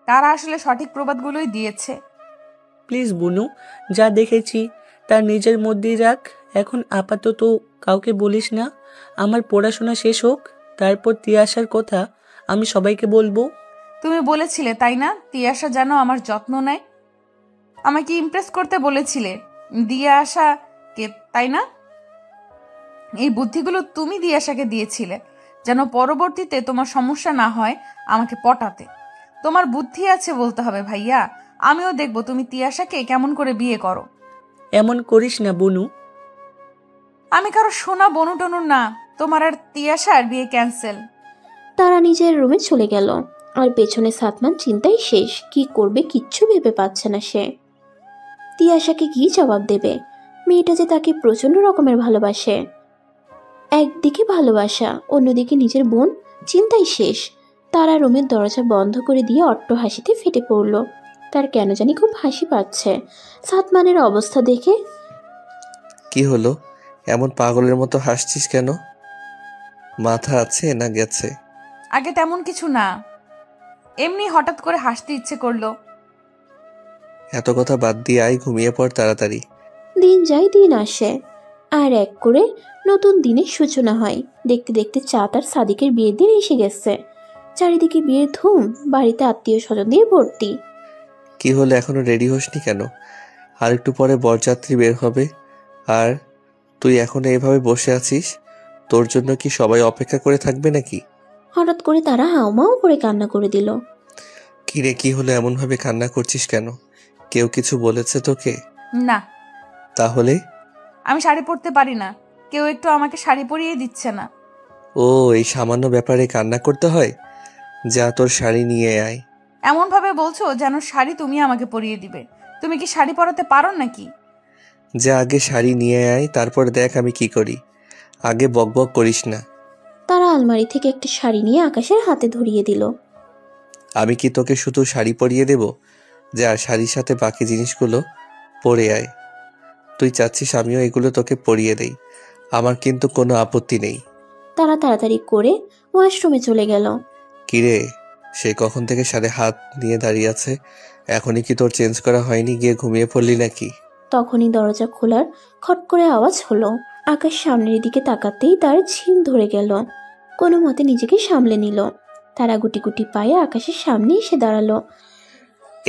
তারা আসলে সঠিক প্রবাদগুলোই দিয়েছে। প্লিজ বুনু, যা দেখেছি তা নিজের মধ্যেই রাখ, এখন আপাতত কাউকে বলিস না। আমার পড়াশোনা শেষ হোক, তারপর তিয়াসার কথা আমি সবাইকে বলবো। তুমি বলেছিলে তাই না, তিয়াসা যেন আমার যত্ন নেয়। আমাকে ইমপ্রেস করতে বলেছিলে দিয়ে আসা কে, তাই না? এই বুদ্ধিগুলো তুমি দিয়াশাকে দিয়েছিলে যেন পরবর্তীতে তোমার সমস্যা না হয় আমাকে পটাতে। তোমার বুদ্ধি আছে বলতে হবে ভাইয়া। আমিও দেখবো তুমি তিয়াশাকে কেমন করে বিয়ে করো। এমন করিস না বুনু। আমি কারো সোনা বনু টনু না, তোমার আর তিয়াশার বিয়ে ক্যান্সেল। তারা নিজের রুমে চলে গেল, আর পেছনে সাতমান চিন্তাই শেষ। কি করবে কিচ্ছু ভেবে পাচ্ছে না সে। তিয়াশাকে কি জবাব দেবে? মেয়েটা যে তাকে প্রচন্ড রকমের ভালোবাসে। একদিকে ভালোবাসা, অন্যদিকে নিজের বোন, চিন্তাই শেষ। তারা রুমের দরজা বন্ধ করে দিয়ে অট্ট হাসিতে ফেটে পড়ল। তার কেন জানি খুব হাসি পাচ্ছে সাতমানের অবস্থা দেখে। কি হলো, এমন পাগলের মতো হাসছিস কেন? মাথা আছে না গেছে? আগে তেমন কিছু না, এমনি হঠাৎ করে হাসতে ইচ্ছে করলো। এত কথা বাদ দিয়ে আয়, ঘুমিয়ে পড় তাড়াতাড়ি। দিন যায় দিন আসে, আর এক করে নতুন দিনের সূচনা হয়। দেখতে দেখতে চাঁদ আর সাদিকের বিয়ের দিন এসে গেছে। চারিদিকে বিয়ের ধুম, বাড়িতে আত্মীয় স্বজন দিয়ে ভর্তি। কি হলো, এখনো রেডি হসনি কেন? আর একটু পরে বরযাত্রী বের হবে, আর তুই এখনো এভাবে বসে আছিস? তোর জন্য কি সবাই অপেক্ষা করে থাকবে নাকি? হঠাৎ করে তারা হাউমাউ করে কান্না করে দিল। কিরে, কি হলো, এমন ভাবে কান্না করছিস কেন? কেউ কিছু বলেছে তোকে? না, তাহলে? আমি শাড়ি পরতে পারি না, কেউ একটু আমাকে শাড়ি পরিয়ে দিচ্ছে না। ও, এই সামান্য ব্যাপারে কান্না করতে হয়? যা, তোর শাড়ি নিয়ে আয়। এমন ভাবে বলছো যেন শাড়ি তুমি আমাকে পরিয়ে দিবে। তুমি কি শাড়ি পরাতে পারো নাকি? যা, আগে শাড়ি নিয়ে আয়, তারপর দেখ আমি কি করি। আগে বকবক করিস না। তারা আলমারি থেকে একটা শাড়ি নিয়ে আকাশের হাতে ধরিয়ে দিল। আমি কি তোকে শুধু শাড়ি পরিয়ে দেব? যা, শাড়ির সাথে বাকি জিনিসগুলো পরে আয়। তুই চাচ্ছিস আমিও এগুলো তোকে পরিয়ে দেই? আমার কিন্তু কোনো আপত্তি নেই। তারা তাড়াতাড়ি করে ওয়াশরুমে চলে গেল। কিরে, সে কখন থেকে সাড়ে হাত নিয়ে দাঁড়িয়ে আছে, এখনই কি তোর চেঞ্জ করা হয়নি? গিয়ে ঘুমিয়ে পড়লি নাকি? তখনই দরজা খোলার খট করে আওয়াজ হলো। আকাশ সামনের দিকে তাকাতেই তার ঝিম ধরে গেল। কোনো মতে নিজেকে সামলে নিল। তারা গুটি গুটি পায়ে আকাশের সামনে এসে দাঁড়ালো।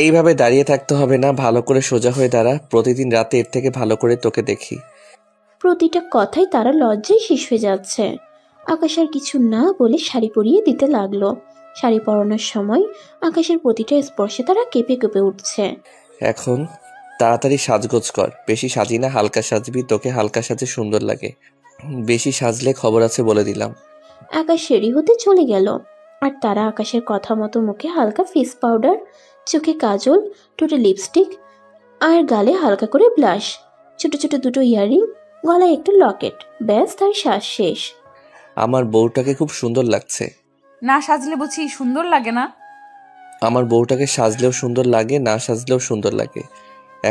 এইভাবে দাঁড়িয়ে থাকতে হবে না, ভালো করে সোজা হয়ে দাঁড়া। প্রতিদিন রাতে এর থেকে ভালো করে তোকে দেখি। প্রতিটা কথাই তারা লজ্জায় শেষ হয়ে যাচ্ছে। আকাশ আর কিছু না বলে শাড়ি পরিয়ে দিতে লাগলো। শাড়ি পরানোর সময় আকাশের প্রতিটা স্পর্শে তারা কেঁপে কেঁপে উঠছে। এখন তাড়াতাড়ি সাজগোজ কর। বেশি সাজি না, হালকা সাজবি, তোকে হালকা সাজে সুন্দর লাগে। বেশি সাজলে খবর আছে বলে দিলাম। আকাশ রেডি হতে চলে গেল, আর তারা আকাশের কথা মতো মুখে হালকা ফেস পাউডার, চোখে কাজল, ঠোঁটে লিপস্টিক, আর গালে হালকা করে ব্লাশ, ছোট ছোট দুটো ইয়াররিং, গলায় একটা লকেট, ব্যাস তার শ্বাস শেষ। আমার বউটাকে খুব সুন্দর লাগছে। না সাজলে বুঝি সুন্দর লাগে না? আমার বউটাকে সাজলেও সুন্দর লাগে, না সাজলেও সুন্দর লাগে।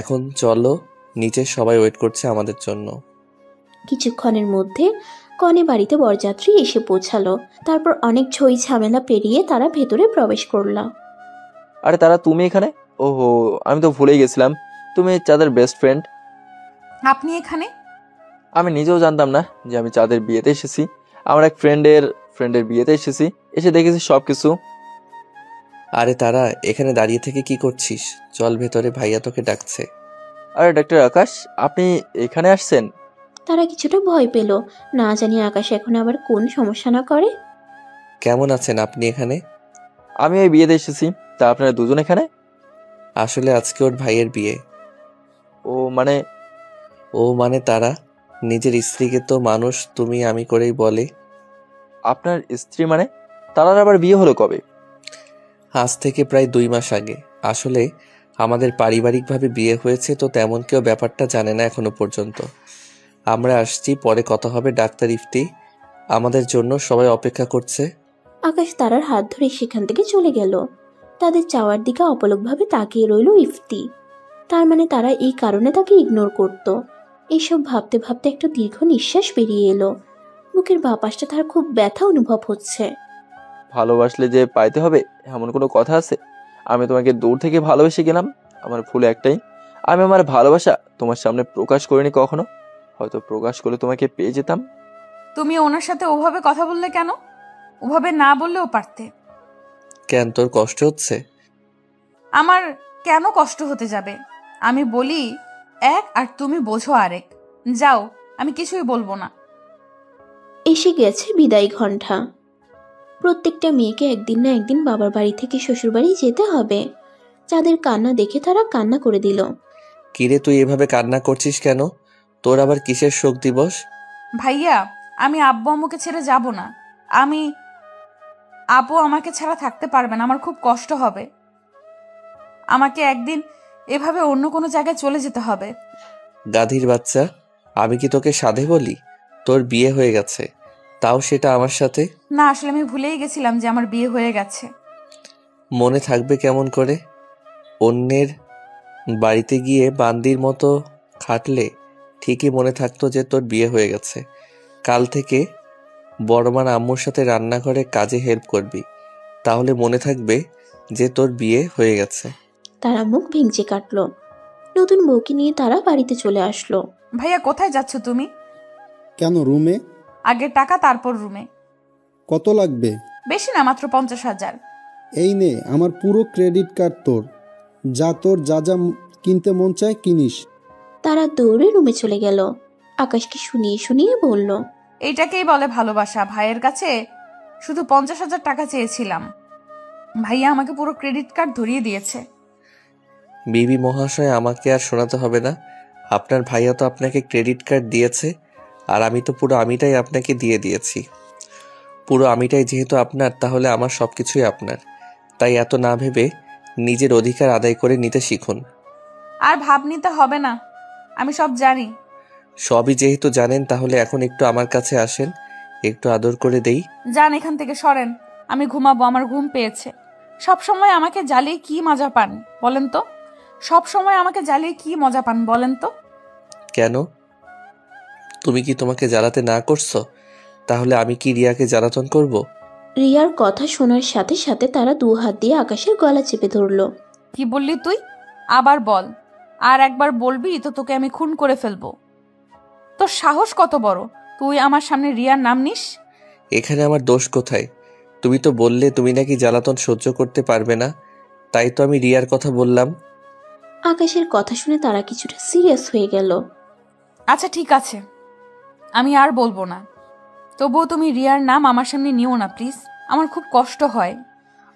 এখন চলো নিচে, সবাই ওয়েট করছে আমাদের জন্য। কিছুক্ষণের মধ্যে কনে বাড়িতে বরযাত্রী এসে পৌঁছালো। তারপর অনেক ঝই ঝামেলা পেরিয়ে তারা ভেতরে প্রবেশ করল। আরে তারা, তুমি এখানে? ওহো, আমি তো ভুলেই গেছিলাম, তুমি চাঁদের বেস্ট ফ্রেন্ড। আপনি এখানে? আমি নিজেও জানতাম না যে আমি চাঁদের বিয়েতে এসেছি। আমার এক ফ্রেন্ডের বিয়েতে এসেছি, এসে দেখেছি সবকিছু। আরে তারা, এখানে দাঁড়িয়ে থেকে কি করছিস? চল ভেতরে, ভাইয়া তোকে ডাকছে। আরে ডাক্তার আকাশ, আপনি এখানে আসছেন? তারা কিছুটা ভয় পেল, না জানি আকাশ এখন আবার কোন সমস্যা না করে। কেমন আছেন আপনি এখানে? আমি এই বিয়েতে এসেছি, তা আপনারা দুজন এখানে? আসলে আজকে ওর ভাইয়ের বিয়ে। ও মানে তারা নিজের স্ত্রীকে তো মানুষ তুমি আমি করেই বলে। আপনার স্ত্রী মানে? তারার আবার বিয়ে হলো কবে? আজ থেকে প্রায় 2 মাস আগে। আসলে আমাদের পারিবারিকভাবে বিয়ে হয়েছে, তো তেমন কেউ ব্যাপারটা জানে না এখনো পর্যন্ত। আমরা আসছি, পরে কথা হবে। ডাক্তার ইফতি আমাদের জন্য সবাই অপেক্ষা করছে। আকাশ তারার হাত ধরে সেখান থেকে চলে গেল। তাদের চাওয়ার দিকে অপলকভাবে তাকিয়ে রইল ইফতি। তার মানে তারা এই কারণে তাকে ইগনোর করত। এইসব ভাবতে ভাবতে একটা দীর্ঘ নিঃশ্বাস বেরিয়ে এলো। মুখের বাঁ পাশটা তার খুব ব্যথা অনুভব হচ্ছে। ভালোবাসলে যে পাইতে হবে এমন কোনো কথা আছে? আমি তোমাকে দূর থেকে ভালোবেসে গেলাম। আমার ভুল একটাই, আমি আমার ভালোবাসা তোমার সামনে প্রকাশ করিনি কখনো। হয়তো প্রকাশ করে তোমাকে পেয়ে যেতাম। তুমি ওনার সাথে ওভাবে কথা বললে কেন? ওভাবে না বললেও পারতে। কেন, তোর কষ্ট হচ্ছে? আমার কেন কষ্ট হতে যাবে? আমি বলি এক আর তুমি বোঝো আরেক। যাও, আমি কিছুই বলবো না। এসে গেছে বিদায় ঘণ্টা। প্রত্যেকটা মেয়েকে একদিন না একদিন বাবার বাড়ি থেকে শ্বশুর বাড়ি যেতে হবে। যাদের কান্না দেখে তারা কান্না করে দিল। কিরে, তুই এভাবে কান্না করছিস কেন? তোর আবার কিসের শোক দিবস? ভাইয়া, আমি আব্বু আম্মুকে ছেড়ে যাব না। আপু আমাকে ছাড়া থাকতে পারবে না, আমার খুব কষ্ট হবে। আমাকে একদিন এভাবে অন্য কোনো জায়গায় চলে যেতে হবে। গাধীর বাচ্চা, আমি কি তোকে সাধে বলি? তোর বিয়ে হয়ে গেছে, তাও সেটা আমার সাথে। না, আসলে আমি ভুলেই গেছিলাম যে আমার বিয়ে হয়ে গেছে। মনে থাকবে কেমন করে? অন্যের বাড়িতে গিয়ে বান্দির মতো খাটলে ঠিকই মনে থাকতো যে তোর বিয়ে হয়ে গেছে। কাল থেকে বড়মার আম্মুর সাথে রান্নাঘরে কাজে হেল্প করবি, তাহলে মনে থাকবে যে তোর বিয়ে হয়ে গেছে। তারা মুখ ভেঙচে কাটলো। নতুন বউকে নিয়ে তারা বাড়িতে চলে আসলো। ভাইয়া কোথায় যাচ্ছ তুমি? কেন, রুমে? আগে টাকা তারপর রুমে। কত লাগবে? বেশি না, মাত্র 50,000। এই নে, আমার পুরো ক্রেডিট কার্ড তোর। যা তোর যা যা কিনতে মন চায় কিনিস। তারা দৌড়ে রুমে চলে গেল। আকাশকে শুনিয়ে শুনিয়ে বলল, এইটাকেই বলে ভালোবাসা। ভাইয়ের কাছে শুধু 50,000 টাকা চেয়েছিলাম, ভাইয়া আমাকে পুরো ক্রেডিট কার্ড ধরিয়ে দিয়েছে। বিবি মহাশয়, আমাকে আর শোনাতে হবে না। আপনার ভাইয়া তো আপনাকে ক্রেডিট কার্ড দিয়েছে, আর আমি তো পুরো আমিটাই আপনাকে দিয়ে দিয়েছি। পুরো আমিটাই যেহেতু আপনার, তাহলে আমার সব কিছুই আপনার। তাই এত না ভেবে নিজের অধিকার আদায় করে নিতে শিখুন। আর ভাব নিতে হবে না, আমি সব জানি। সবই যেহেতু জানেন, তাহলে এখন একটু আমার কাছে আসেন, একটু আদর করে দেই। যান এখান থেকে, সরেন। আমি ঘুমাবো, আমার ঘুম পেয়েছে। সব সময় আমাকে জ্বালিয়ে কি মজা পান বলেন তো? সব সময় আমাকে জ্বালিয়ে কি মজা পান বলেন তো? কেন, তুমি কি তোমাকে জ্বালাতে না করছো? তাহলে আমি কি রিয়াকে জ্বালাতন করব? রিয়ার কথা শোনার সাথে সাথে তারা 2 হাত দিয়ে আকাশের গলা চেপে ধরলো। কি বললি তুই? আবার বল। আর একবার বলবি তো তোকে আমি খুন করে ফেলবো। তোর সাহস কত বড়, তুই আমার সামনে রিয়ার নাম নিস? এখানে আমার দোষ কোথায়? তুমি তো বললে তুমি নাকি জ্বালাতন সহ্য করতে পারবে না, তাই তো আমি রিয়ার কথা বললাম। আকাশের কথা শুনে তারা কিছুটা সিরিয়াস হয়ে গেল। আচ্ছা ঠিক আছে, আমি আর বলবো না। তবুও তুমি রিয়ার নাম আমার সামনে নিও না প্লিজ, আমার খুব কষ্ট হয়।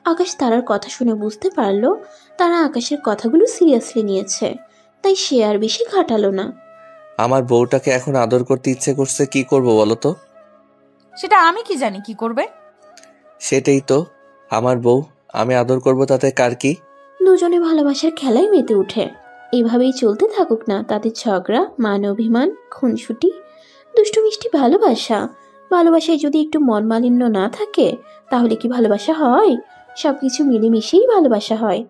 আকাশ তারার কথা শুনে বুঝতে পারলো তারা আকাশের কথাগুলো সিরিয়াসলি নিয়েছে, তাই সে আর বেশি ঘাটালো না। আমার বউটাকে এখন আদর করতে ইচ্ছে করছে, কি করব বলো তো? সেটা আমি কি জানি কি করবে? সেটাই তো, আমার বউ, আমি আদর করব, তাতে কার কি? দুজনে ভালোবাসার খেলায় মেতে উঠে। এভাবেই চলতে থাকুক না তাদের ঝগড়া, মান অভিমান, খুনসুটি, দুষ্টু মিষ্টি ভালোবাসা। ভালোবাসায় যদি একটু মন মালিন্য না থাকে তাহলে কি ভালোবাসা হয়? সবকিছু মিলেমিশেই ভালোবাসা হয়।